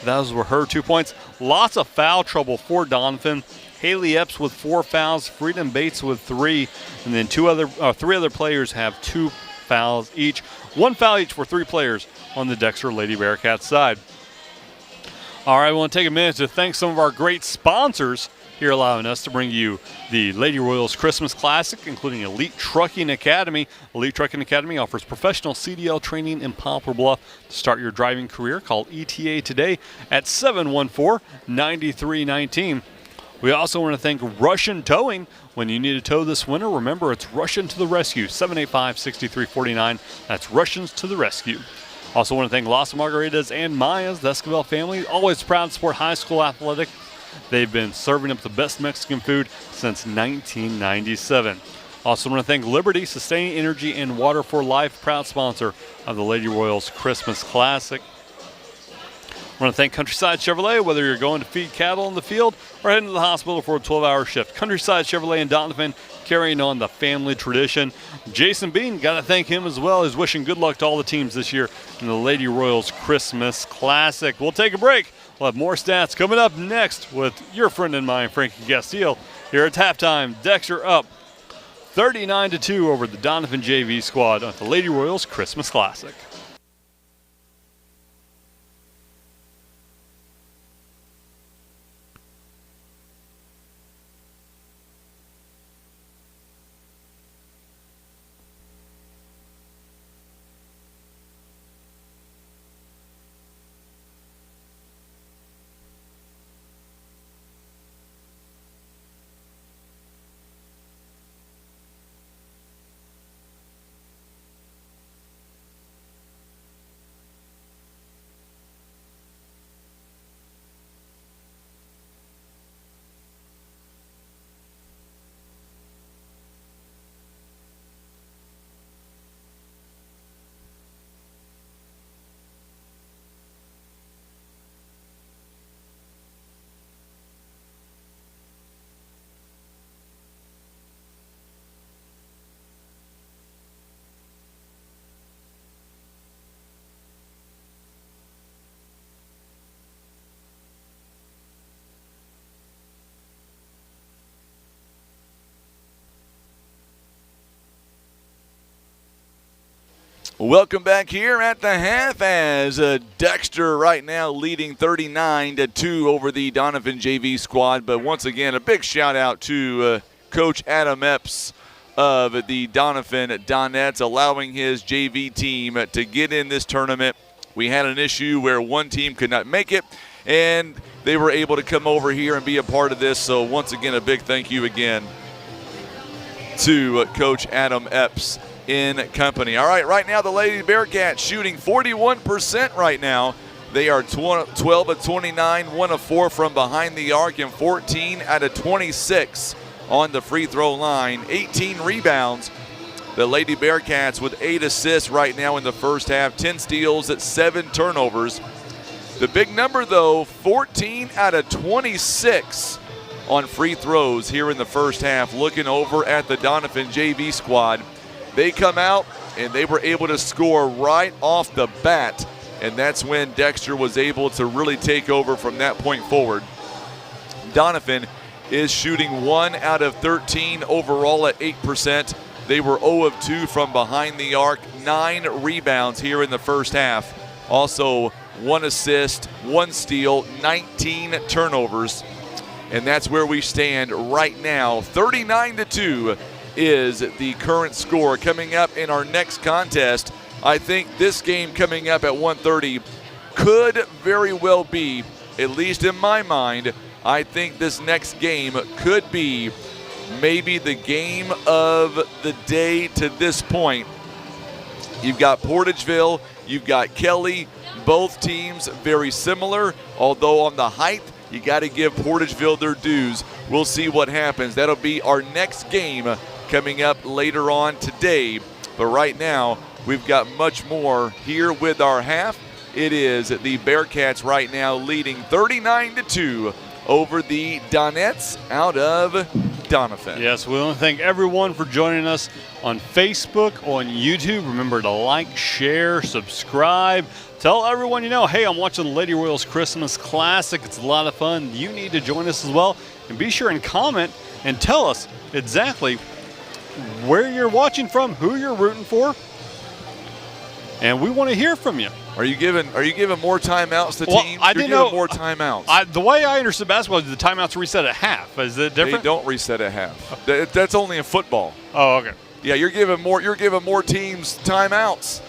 Those were her 2 points. Lots of foul trouble for Doniphan. Haley Epps with 4 fouls, Freedom Bates with 3, and then 3 other players have 2 fouls each. 1 foul each for 3 players on the Dexter Lady Bearcats side. All right, we want to take a minute to thank some of our great sponsors here, allowing us to bring you the Lady Royals Christmas Classic, including Elite Trucking Academy. Elite Trucking Academy offers professional CDL training in Poplar Bluff. To start your driving career, call ETA today at 714-9319. We also want to thank Russian Towing. When you need a tow this winter, remember it's Russian to the rescue, 785-6349. That's Russians to the rescue. Also want to thank Las Margaritas and Maya's, the Esquivel family, always proud to support high school athletics. They've been serving up the best Mexican food since 1997. Also want to thank Liberty, Sustaining Energy, and Water for Life, proud sponsor of the Lady Royals Christmas Classic. I want to thank Countryside Chevrolet, whether you're going to feed cattle in the field or heading to the hospital for a 12-hour shift. Countryside Chevrolet in Doniphan carrying on the family tradition. Jason Bean, got to thank him as well. He's wishing good luck to all the teams this year in the Lady Royals Christmas Classic. We'll take a break. We'll have more stats coming up next with your friend and mine, Frankie Castillo. Here at halftime, Dexter up 39-2 over the Doniphan JV squad at the Lady Royals Christmas Classic. Welcome back here at the half as Dexter right now leading 39-2 over the Doniphan JV squad. But once again, a big shout out to Coach Adam Epps of the Doniphan Donettes, allowing his JV team to get in this tournament. We had an issue where one team could not make it, and they were able to come over here and be a part of this. So once again, a big thank you again to Coach Adam Epps in company. All right now the Lady Bearcats shooting 41% right now. They are 12 of 29, 1 of 4 from behind the arc, and 14 out of 26 on the free throw line. 18 rebounds. The Lady Bearcats with 8 assists right now in the first half, 10 steals at 7 turnovers. The big number though, 14 out of 26 on free throws here in the first half. Looking over at the Doniphan JV squad, they come out and they were able to score right off the bat, and that's when Dexter was able to really take over from that point forward. Doniphan is shooting 1 out of 13 overall at 8%. They were 0 of 2 from behind the arc, 9 rebounds here in the first half. Also 1 assist, 1 steal, 19 turnovers. And that's where we stand right now. 39-2 is the current score. Coming up in our next contest, I think this game coming up at 1:30 could very well be, at least in my mind, I think this next game could be maybe the game of the day to this point. You've got Portageville, you've got Kelly, both teams very similar, although on the height, you got to give Portageville their dues. We'll see what happens. That'll be our next game coming up later on today. But right now, we've got much more here with our half. It is the Bearcats right now leading 39-2 over the Donettes out of Doniphan. Yes, we want to thank everyone for joining us on Facebook, on YouTube. Remember to like, share, subscribe. Tell everyone you know, hey, I'm watching the Lady Royals Christmas Classic. It's a lot of fun. You need to join us as well. And be sure and comment and tell us exactly where you're watching from, who you're rooting for. And we want to hear from you. Are you giving more timeouts to teams? I didn't know more timeouts. The way I understood basketball is the timeouts reset at half. Is it different? They don't reset at half. That's only in football. Oh, okay. Yeah, you're giving more teams timeouts.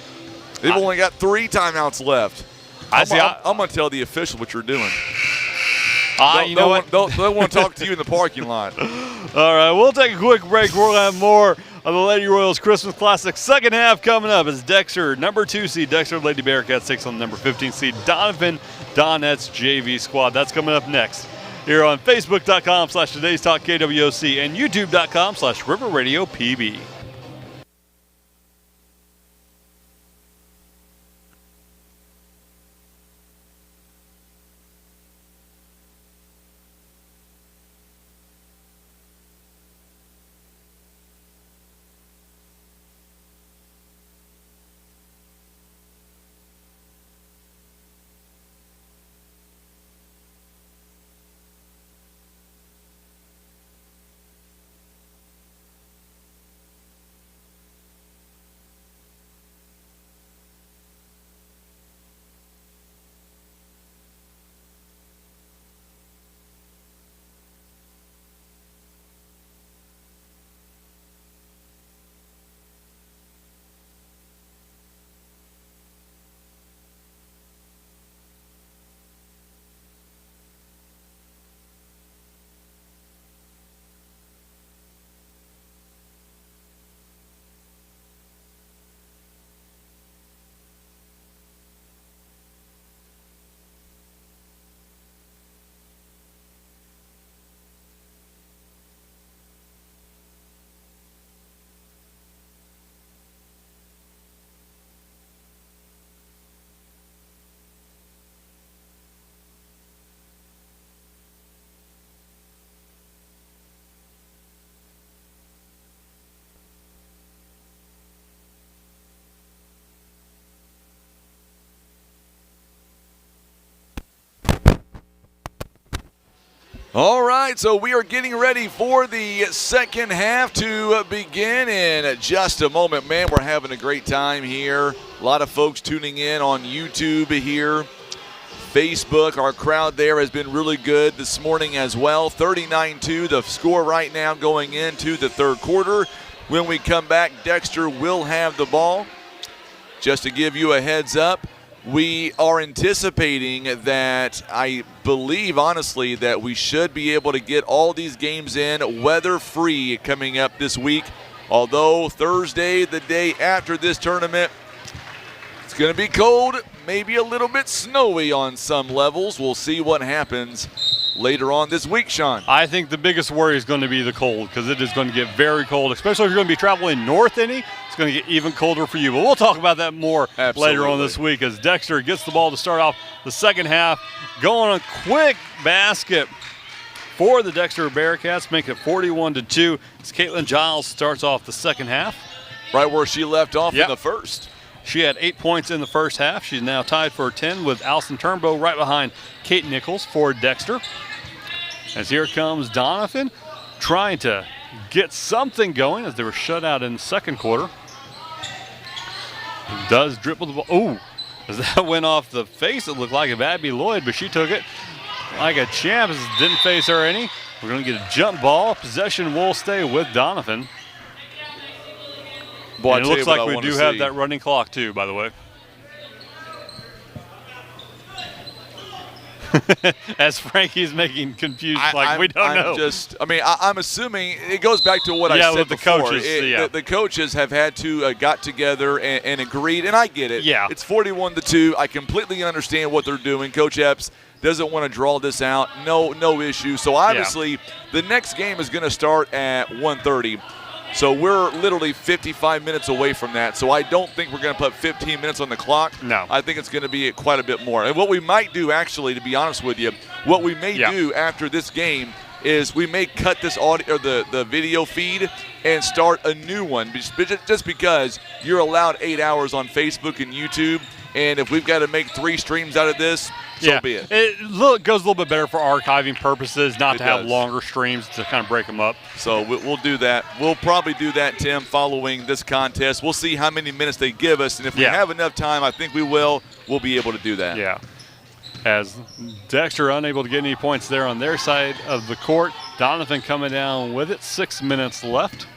They've only got 3 timeouts left. I'm going to tell the official what you're doing. They'll want to talk to you in the parking lot. All right, we'll take a quick break. We'll have more of the Lady Royals Christmas Classic second half coming up as Dexter, number 2 seed Dexter Lady Bearcats takes on the number 15 seed Doniphan Donettes JV squad. That's coming up next here on Facebook.com/Today's Talk KWOC and YouTube.com/River Radio PB. All right, so we are getting ready for the second half to begin in just a moment. Man, we're having a great time here. A lot of folks tuning in on YouTube here. Facebook, our crowd there has been really good this morning as well. 39-2, the score right now going into the third quarter. When we come back, Dexter will have the ball. Just to give you a heads up, we are anticipating that, I believe, honestly, that we should be able to get all these games in weather-free coming up this week. Although Thursday, the day after this tournament, it's going to be cold, maybe a little bit snowy on some levels. We'll see what happens later on this week, Sean. I think the biggest worry is going to be the cold, because it is going to get very cold, especially if you're going to be traveling north any. It's going to get even colder for you. But we'll talk about that more later on this week as Dexter gets the ball to start off the second half. Going on a quick basket for the Dexter Bearcats, make it 41-2 as Caitlin Giles starts off the second half. Right where she left off in the first. She had 8 points in the first half. She's now tied for 10 with Allison Turnbow right behind Kate Nichols for Dexter. As here comes Doniphan trying to get something going as they were shut out in the second quarter. Does dribble the ball. Ooh, as that went off the face, it looked like of Abby Lloyd, but she took it like a champ. Didn't face her any. We're going to get a jump ball. Possession will stay with Doniphan. Boy, and it looks like we do have that running clock too, by the way. As Frankie's making confusion, we don't know. I'm assuming it goes back to what I said with before. The coaches, the coaches have had to got together and agreed, and I get it. Yeah. It's 41-2. I completely understand what they're doing. Coach Epps doesn't want to draw this out. No issue. So obviously, the next game is going to start at 1:30. So we're literally 55 minutes away from that. So I don't think we're going to put 15 minutes on the clock. No. I think it's going to be quite a bit more. And what we might do, actually, to be honest with you, what we may do after this game is we may cut this audio or the video feed and start a new one, just because you're allowed 8 hours on Facebook and YouTube. And if we've got to make 3 streams out of this, so be it. It goes a little bit better for archiving purposes, not to have longer streams to kind of break them up. So we'll do that. We'll probably do that, Tim, following this contest. We'll see how many minutes they give us. And if we have enough time, I think we'll be able to do that. Yeah. As Dexter unable to get any points there on their side of the court. Doniphan coming down with it. 6 minutes left.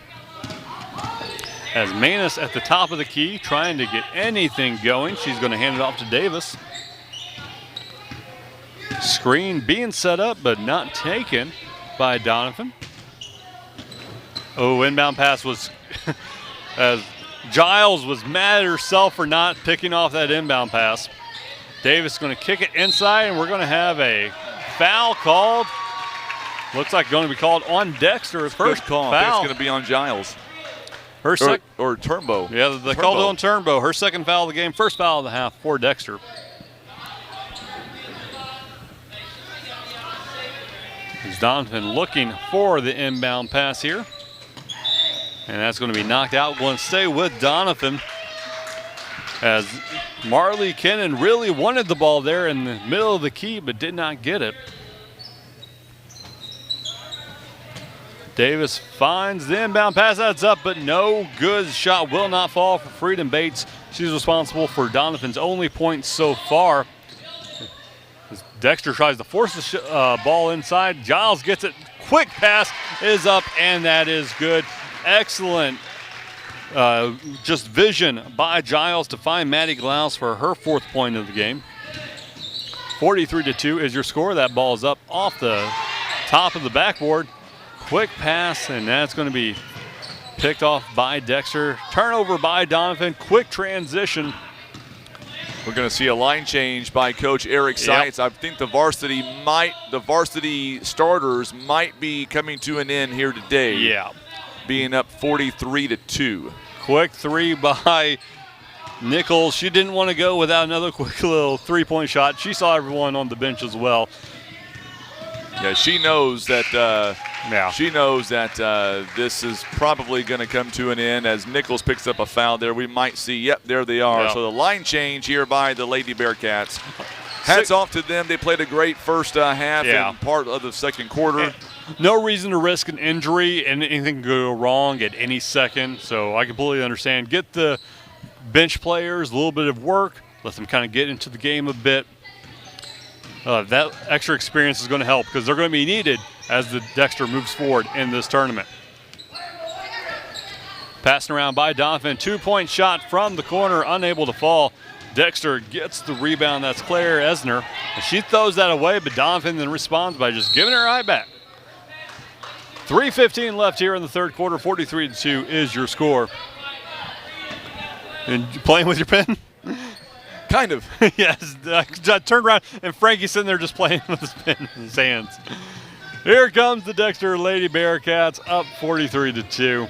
As Manus at the top of the key trying to get anything going. She's going to hand it off to Davis. Screen being set up but not taken by Doniphan. Oh, inbound pass was as Giles was mad at herself for not picking off that inbound pass. Davis going to kick it inside, and we're going to have a foul called. Looks like going to be called on Dexter. First call. Foul. I think it's going to be on Giles. Or Turnbow. Yeah, they called it on Turnbow. Her second foul of the game, first foul of the half for Dexter. As Doniphan looking for the inbound pass here. And that's going to be knocked out. Going to stay with Doniphan. As Marley Kennan really wanted the ball there in the middle of the key, but did not get it. Davis finds the inbound pass. That's up, but no good. Shot will not fall for Freedom Bates. She's responsible for Doniphan's only point so far. As Dexter tries to force the ball inside. Giles gets it. Quick pass is up, and that is good. Excellent just vision by Giles to find Maddie Glaus for her 4th point of the game. 43-2 is your score. That ball is up off the top of the backboard. Quick pass, and that's going to be picked off by Dexter. Turnover by Doniphan. Quick transition. We're going to see a line change by Coach Eric Seitz. I think the varsity starters might be coming to an end here today. Yeah. Being up 43-2. Quick 3 by Nichols. She didn't want to go without another quick little 3-point shot. She saw everyone on the bench as well. Yeah, she knows that. She knows that this is probably going to come to an end as Nichols picks up a foul there. We might see. Yep, there they are. Yep. So the line change here by the Lady Bearcats. hats off to them. They played a great first half and part of the second quarter. And no reason to risk an injury, and anything can go wrong at any second. So I completely understand. Get the bench players a little bit of work. Let them kind of get into the game a bit. That extra experience is going to help because they're going to be needed as the Dexter moves forward in this tournament. Passing around by Doniphan. 2-point shot from the corner, unable to fall. Dexter gets the rebound. That's Claire Esner. And she throws that away, but Doniphan then responds by just giving her right back. 3:15 left here in the third quarter. 43-2 is your score. And you playing with your pen? Kind of. Yes. I turned around, and Frankie's sitting there just playing with his pen in his hands. Here comes the Dexter Lady Bearcats, up 43-2.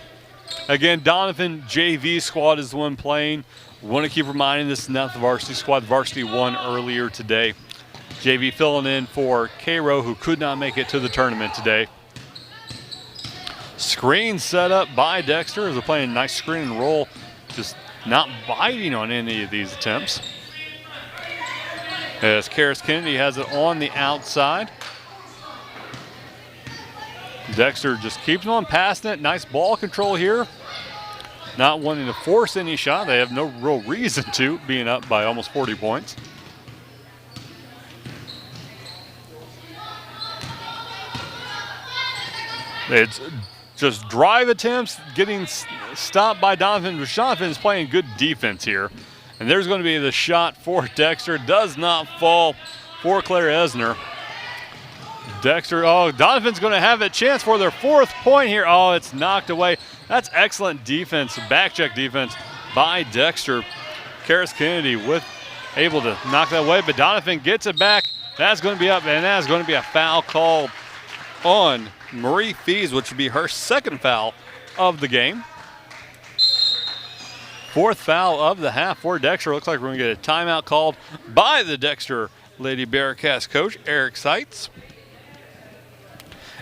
Again, Doniphan JV squad is the one playing. We want to keep reminding this is not the varsity squad. The varsity won earlier today. JV filling in for Cairo, who could not make it to the tournament today. Screen set up by Dexter as they're playing a nice screen and roll, just not biting on any of these attempts. As Karis Kennedy has it on the outside. Dexter just keeps on passing it. Nice ball control here. Not wanting to force any shot. They have no real reason to, being up by almost 40 points. It's just drive attempts, getting stopped by Doniphan. Doniphan is playing good defense here. And there's going to be the shot for Dexter. Does not fall for Claire Esner. Dexter, Doniphan's going to have a chance for their 4th point here. Oh, it's knocked away. That's excellent defense, back check defense by Dexter. Karis Kennedy able to knock that away, but Doniphan gets it back. That's going to be up, and that's going to be a foul called on Marie Fees, which would be her 2nd foul of the game. 4th foul of the half for Dexter. Looks like we're going to get a timeout called by the Dexter Lady Bearcats coach, Eric Seitz.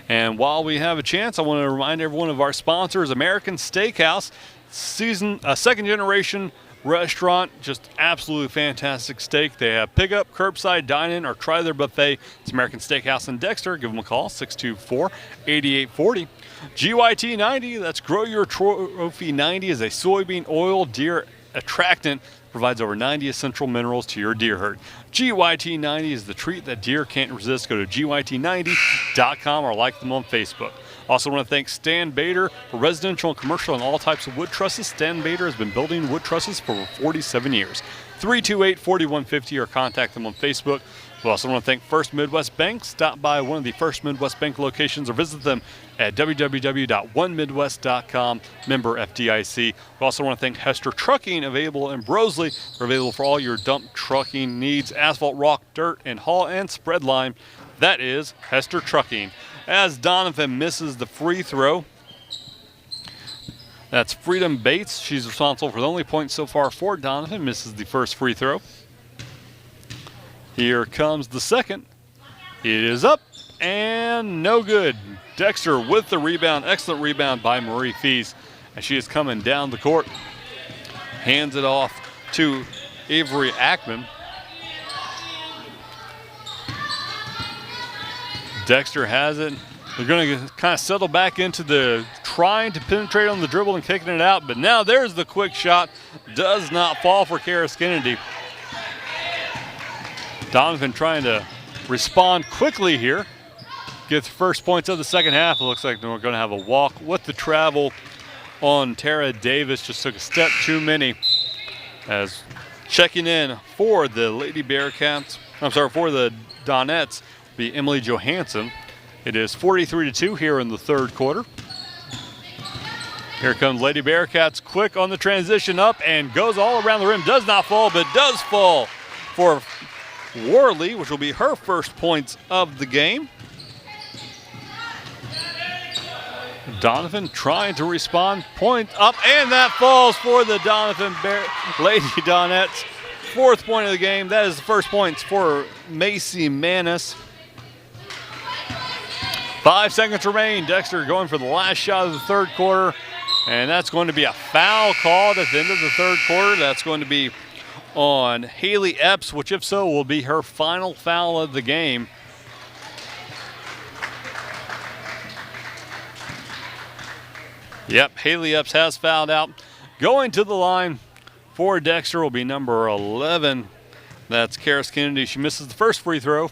And while we have a chance, I want to remind everyone of our sponsors, American Steakhouse, second generation restaurant, just absolutely fantastic steak. They have pickup, curbside, dine-in, or try their buffet. It's American Steakhouse in Dexter. Give them a call, 624-8840. GYT 90, that's Grow Your Trophy 90, is a soybean oil deer attractant. Provides over 90 essential minerals to your deer herd. GYT 90 is the treat that deer can't resist. Go to GYT90.com or like them on Facebook. Also want to thank Stan Bader for residential and commercial and all types of wood trusses. Stan Bader has been building wood trusses for over 47 years. 328-4150 or contact them on Facebook. We also want to thank First Midwest Bank. Stop by one of the First Midwest Bank locations or visit them at www.onemidwest.com, member FDIC. We also want to thank Hester Trucking, available in Broseley. They're available for all your dump trucking needs, asphalt, rock, dirt, and haul and spread line. That is Hester Trucking. As Doniphan misses the free throw, that's Freedom Bates. She's responsible for the only point so far for Doniphan. Misses the first free throw. Here comes the second. It is up and no good. Dexter with the rebound. Excellent rebound by Marie Fees as she is coming down the court. Hands it off to Avery Ackman. Dexter has it. They're going to kind of settle back into the trying to penetrate on the dribble and kicking it out. But now there's the quick shot. Does not fall for Karis Kennedy. Doniphan trying to respond quickly here. Gets first points of the second half. It looks like we're going to have a walk with the travel on Tara Davis. Just took a step too many. As checking in for the Lady Bearcats, for the Donettes, be Emily Johansson. It is 43-2 here in the third quarter. Here comes Lady Bearcats, quick on the transition, up and goes all around the rim. Does not fall, but does fall for Worley, which will be her first points of the game. Doniphan trying to respond, point up, and that falls for the Doniphan Lady Donettes. 4th point of the game. That is the first points for Macy Manis. 5 seconds remain. Dexter going for the last shot of the third quarter, and that's going to be a foul called at the end of the third quarter. That's going to be on Haley Epps, which if so will be her final foul of the game. Yep, Haley Epps has fouled out. Going to the line for Dexter will be number 11. That's Karis Kennedy. She misses the first free throw.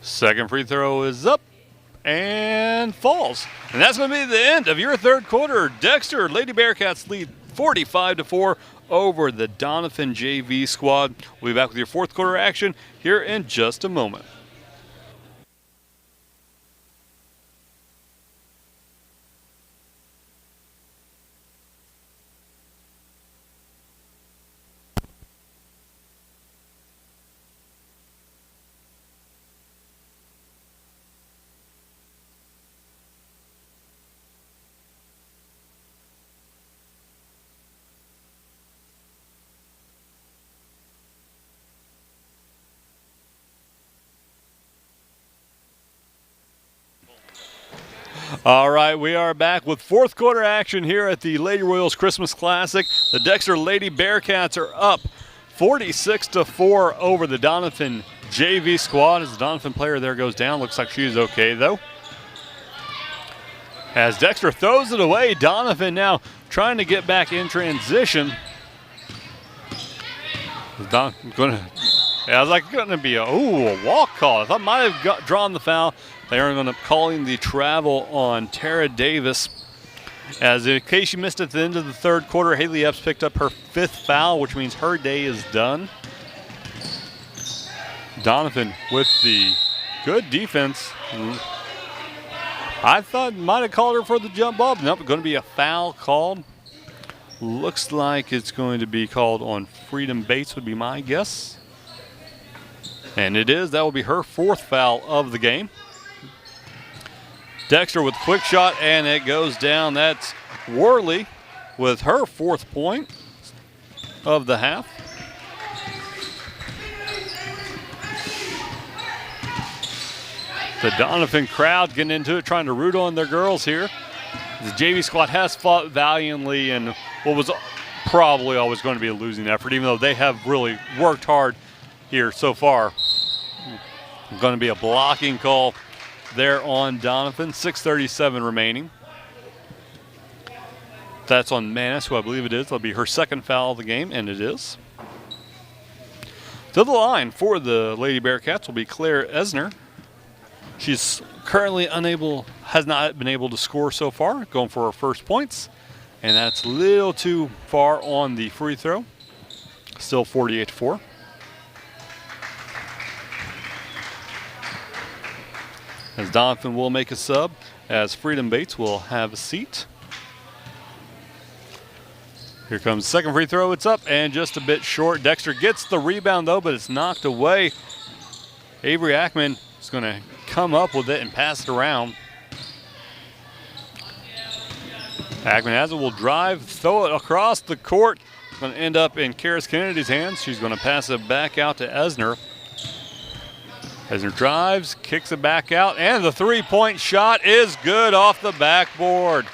Second free throw is up and falls. And that's going to be the end of your third quarter. Dexter, Lady Bearcats lead 45-4 over the Doniphan JV squad. We'll be back with your fourth quarter action here in just a moment. All right, we are back with fourth quarter action here at the Lady Royals Christmas Classic. The Dexter Lady Bearcats are up 46-4 over the Doniphan JV squad. As the Doniphan player there goes down, looks like she's okay though. As Dexter throws it away, Doniphan now trying to get back in transition. I was like, going to be a walk call. I thought might have drawn the foul. They are going to calling the travel on Tara Davis. As in case she missed at the end of the third quarter, Haley Epps picked up her fifth foul, which means her day is done. Doniphan with the good defense. I thought might have called her for the jump ball, but nope, going to be a foul called. Looks like it's going to be called on Freedom Bates would be my guess. And it is. That will be her fourth foul of the game. Dexter with quick shot, and it goes down. That's Worley with her fourth point of the half. The Doniphan crowd getting into it, trying to root on their girls here. The JV squad has fought valiantly in what was probably always going to be a losing effort, even though they have really worked hard here so far. Going to be a blocking call there on Doniphan. 6:37 remaining. That's on Manis, who I believe it is. That'll be her second foul of the game, and it is. To the line for the Lady Bearcats will be Claire Esner. She's currently has not been able to score so far, going for her first points, and that's a little too far on the free throw. Still 48-4. As Doniphan will make a sub, as Freedom Bates will have a seat. Here comes the second free throw. It's up and just a bit short. Dexter gets the rebound though, but it's knocked away. Avery Ackman is going to come up with it and pass it around. Ackman has it, will drive, throw it across the court. It's going to end up in Karis Kennedy's hands. She's going to pass it back out to Esner. Esner drives, kicks it back out, and the three-point shot is good off the backboard.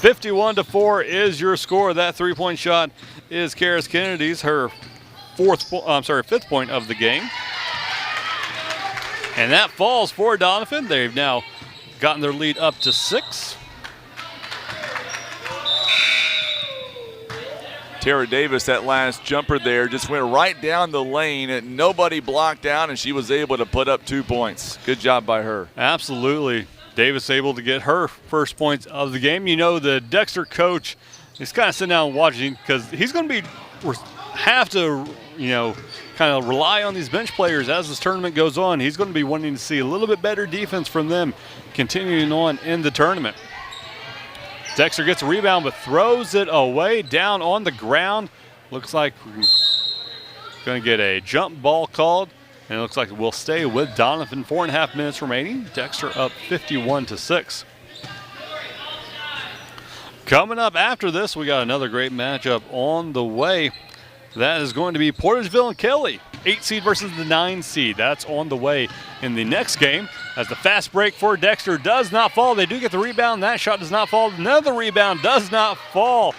51-4 is your score. That three-point shot is Karis Kennedy's, her fifth point of the game. And that falls for Doniphan. They've now gotten their lead up to 6. Tara Davis, that last jumper there, just went right down the lane and nobody blocked out, and she was able to put up 2 points. Good job by her. Absolutely. Davis able to get her first points of the game. You know, the Dexter coach is kind of sitting down and watching because he's going to have to, kind of rely on these bench players as this tournament goes on. He's going to be wanting to see a little bit better defense from them continuing on in the tournament. Dexter gets a rebound but throws it away down on the ground. Looks like we're going to get a jump ball called, and it looks like we'll stay with Doniphan. 4.5 minutes remaining. Dexter up 51-6. Coming up after this, we got another great matchup on the way. That is going to be Portageville and Kelly, 8 seed versus the 9 seed. That's on the way in the next game. As the fast break for Dexter does not fall. They do get the rebound. That shot does not fall. Another rebound does not fall.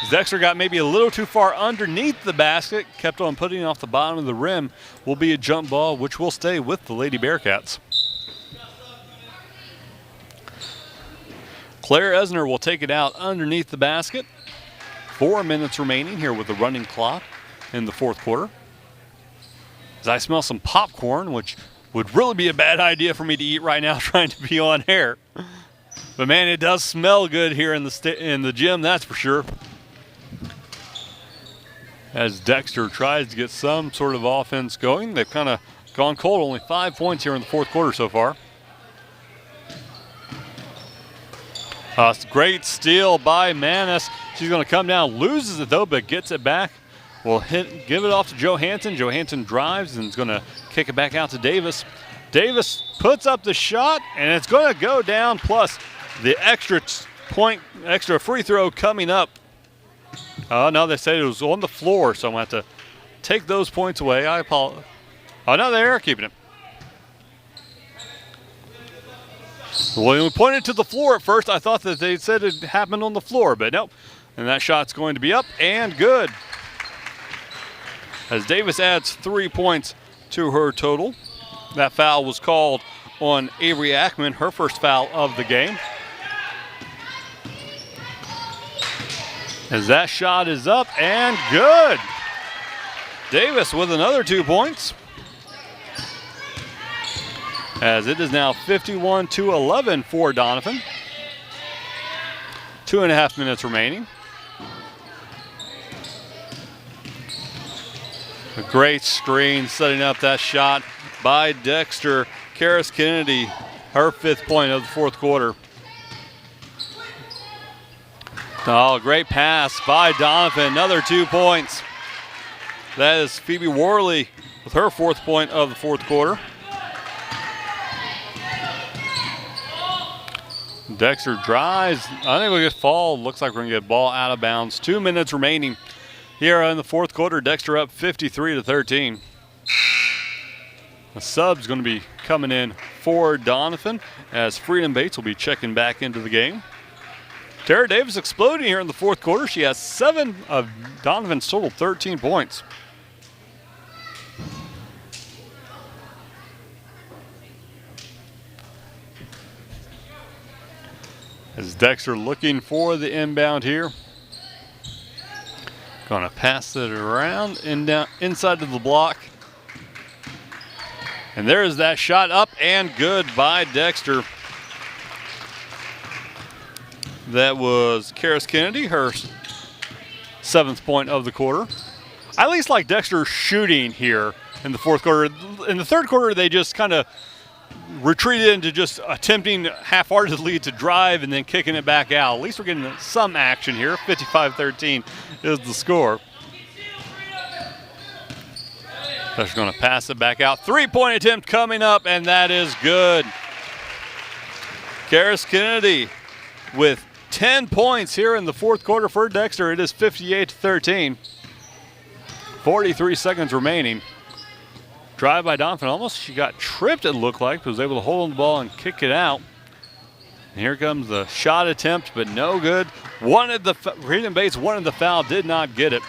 Dexter got maybe a little too far underneath the basket, kept on putting it off the bottom of the rim. Will be a jump ball, which will stay with the Lady Bearcats. Claire Esner will take it out underneath the basket. 4 minutes remaining here with the running clock in the fourth quarter. As I smell some popcorn, which would really be a bad idea for me to eat right now trying to be on air. But man, it does smell good here in the gym, that's for sure. As Dexter tries to get some sort of offense going, they've kind of gone cold. Only 5 points here in the fourth quarter so far. It's a great steal by Manis. She's going to come down, loses it though, but gets it back. Will give it off to Johansson. Johansson drives and is going to kick it back out to Davis. Davis puts up the shot, and it's going to go down, plus the extra free throw coming up. No, they said it was on the floor, so I'm going to have to take those points away. I apologize. Oh, no, they are keeping it. Well, we pointed to the floor at first. I thought that they said it happened on the floor, but nope. And that shot's going to be up and good. As Davis adds 3 points to her total. That foul was called on Avery Ackman, her first foul of the game. As that shot is up and good. Davis with another 2 points. As it is now 51-11 for Doniphan. 2.5 minutes remaining. A great screen setting up that shot by Dexter. Karis Kennedy, her 5th point of the fourth quarter. Oh, great pass by Doniphan, another 2 points. That is Phoebe Worley with her 4th point of the fourth quarter. Dexter drives, I think we'll get fall. Looks like we're gonna get ball out of bounds. 2 minutes remaining here in the fourth quarter. Dexter up 53-13. The sub's gonna be coming in for Doniphan as Freedom Bates will be checking back into the game. Tara Davis exploding here in the fourth quarter. She has 7 of Doniphan's total 13 points. As Dexter looking for the inbound here. Gonna pass it around and down inside of the block. And there's that shot up and good by Dexter. That was Karis Kennedy, her 7th point of the quarter. I at least like Dexter shooting here in the fourth quarter. In the third quarter, they just kind of retreated into just attempting half-heartedly to drive and then kicking it back out. At least we're getting some action here. 55-13 is the score. Dexter's going to pass it back out. 3-point attempt coming up, and that is good. Karis Kennedy with 10 points here in the fourth quarter for Dexter. It is 58-13. 43 seconds remaining. Drive by Doniphan. Almost she got tripped, it looked like, but was able to hold on the ball and kick it out. And here comes the shot attempt, but no good. Freedom Bates wanted the foul, did not get it.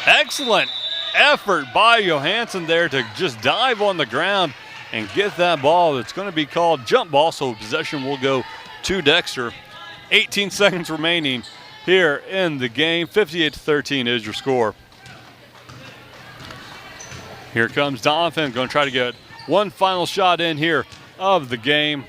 Excellent effort by Johansson there to just dive on the ground and get that ball. It's going to be called jump ball, so possession will go to Dexter. 18 seconds remaining here in the game. 58-13 is your score. Here comes Doniphan, going to try to get one final shot in here of the game.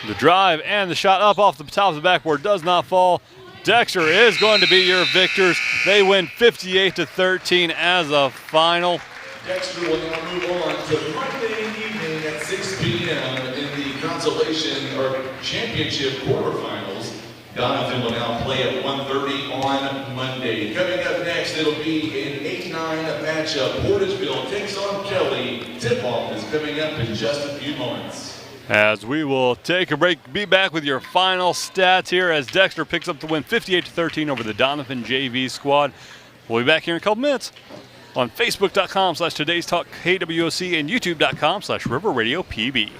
The drive and the shot up off the top of the backboard does not fall. Dexter is going to be your victors. They win 58-13 as a final. Dexter will now move on to Monday evening at 6 p.m. in the consolation or championship quarterfinals. Doniphan will now play at 1:30 on Monday. Coming up next, it'll be an 8-9 matchup. Portageville takes on Kelly. Tip-off is coming up in just a few moments. As we will take a break, be back with your final stats here as Dexter picks up the win 58-13 over the Doniphan JV squad. We'll be back here in a couple minutes. on Facebook.com/Today's Talk KWOC and YouTube.com/River Radio PB.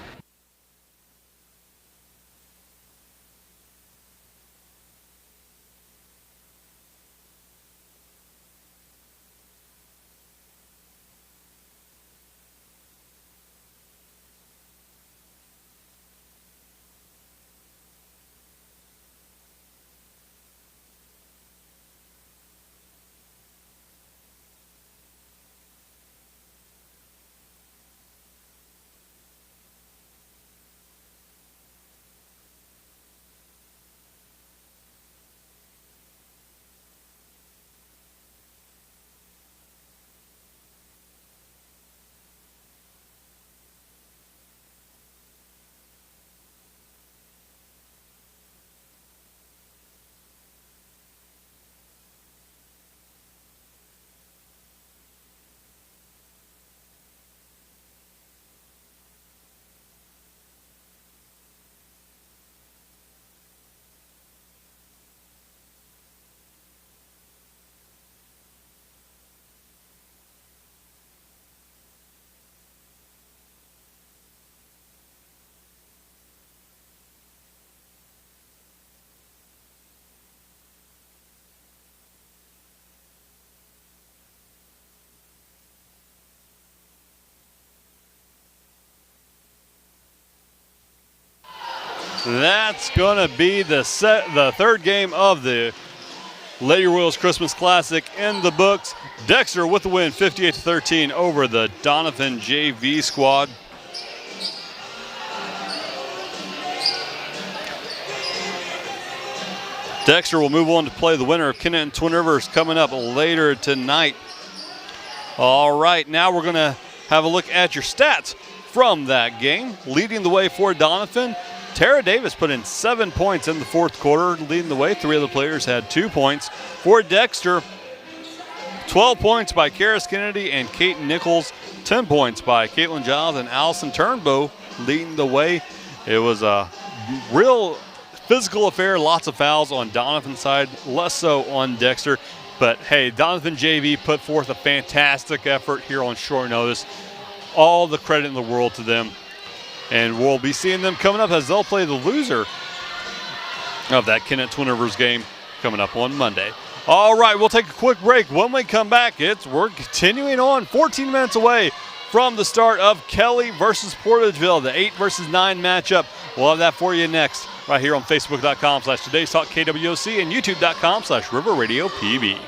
That's going to be the third game of the Lady Royals Christmas Classic in the books. Dexter with the win, 58-13 over the Doniphan JV squad. Dexter will move on to play the winner of Kennett and Twin Rivers coming up later tonight. All right, now we're going to have a look at your stats from that game. Leading the way for Doniphan, Tara Davis put in 7 points in the fourth quarter, leading the way. 3 other players had 2 points. For Dexter, 12 points by Karis Kennedy and Kate Nichols, 10 points by Caitlin Giles and Allison Turnbow leading the way. It was a real physical affair, lots of fouls on Doniphan's side, less so on Dexter. But hey, Doniphan JV put forth a fantastic effort here on short notice. All the credit in the world to them. And we'll be seeing them coming up as they'll play the loser of that Kennett Twin Rivers game coming up on Monday. All right, we'll take a quick break. When we come back, we're continuing on 14 minutes away from the start of Kelly versus Portageville, the 8 versus 9 matchup. We'll have that for you next right here on Facebook.com/Today's Talk KWOC and YouTube.com/River Radio PB.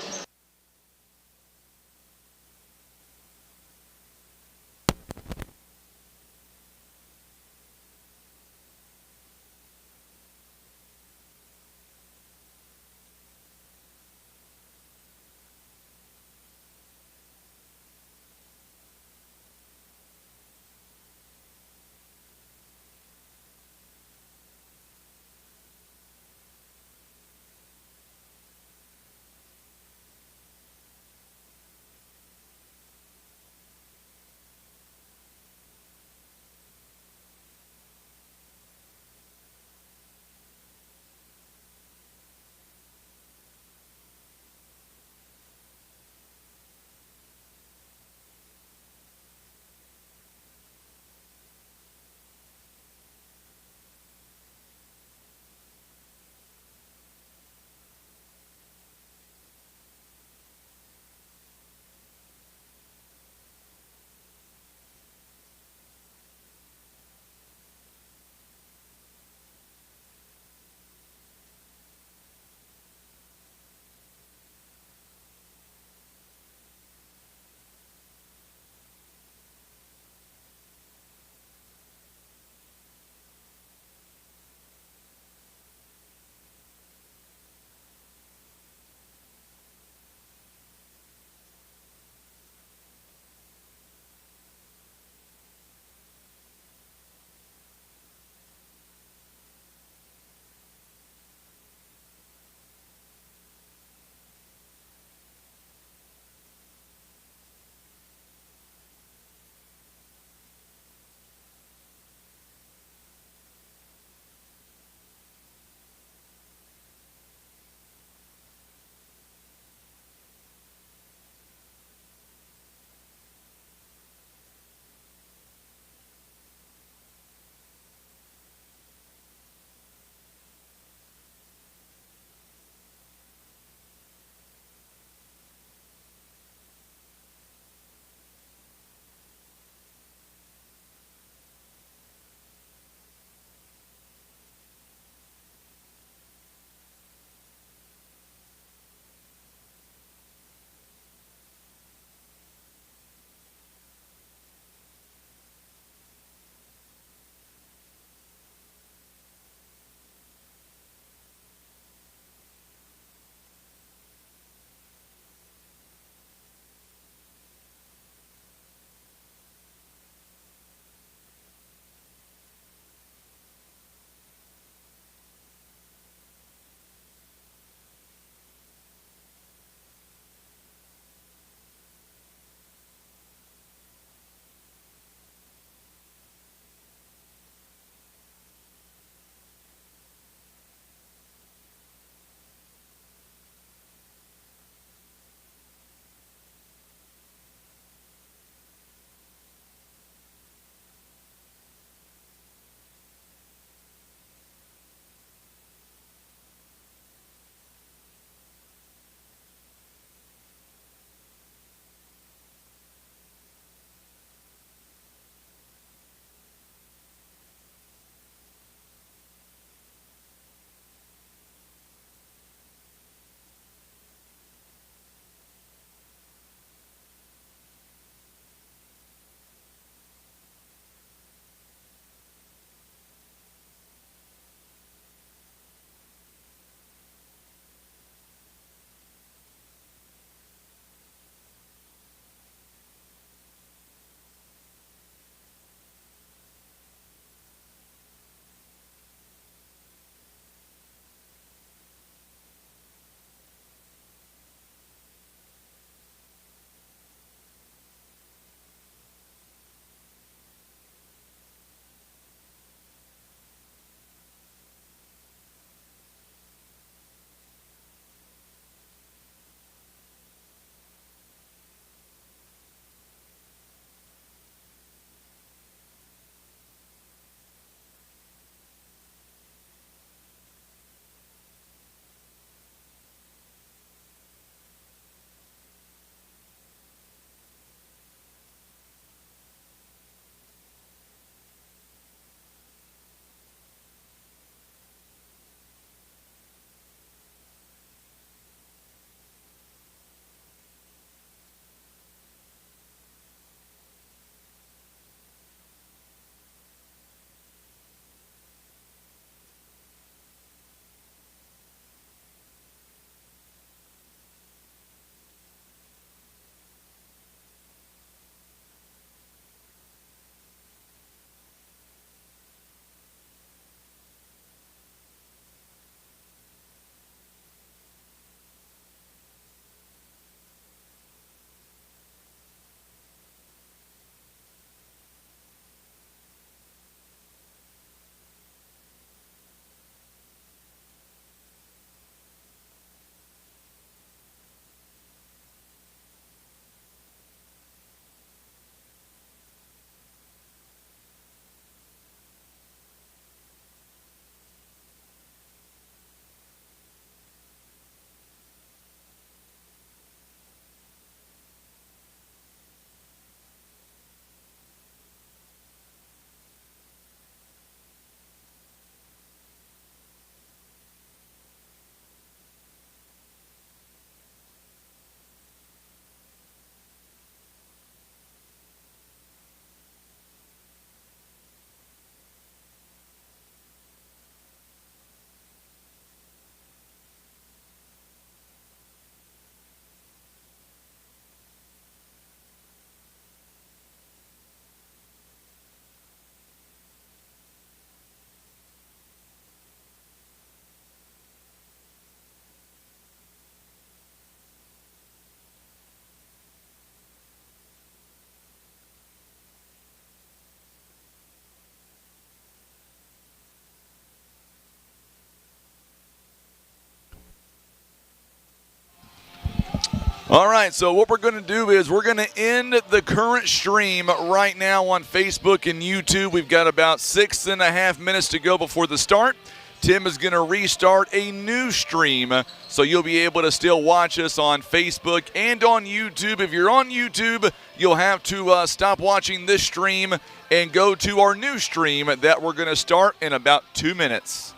All right, so what we're going to do is we're going to end the current stream right now on Facebook and YouTube. We've got about 6.5 minutes to go before the start. Tim is going to restart a new stream, so you'll be able to still watch us on Facebook and on YouTube. If you're on YouTube, you'll have to stop watching this stream and go to our new stream that we're going to start in about 2 minutes.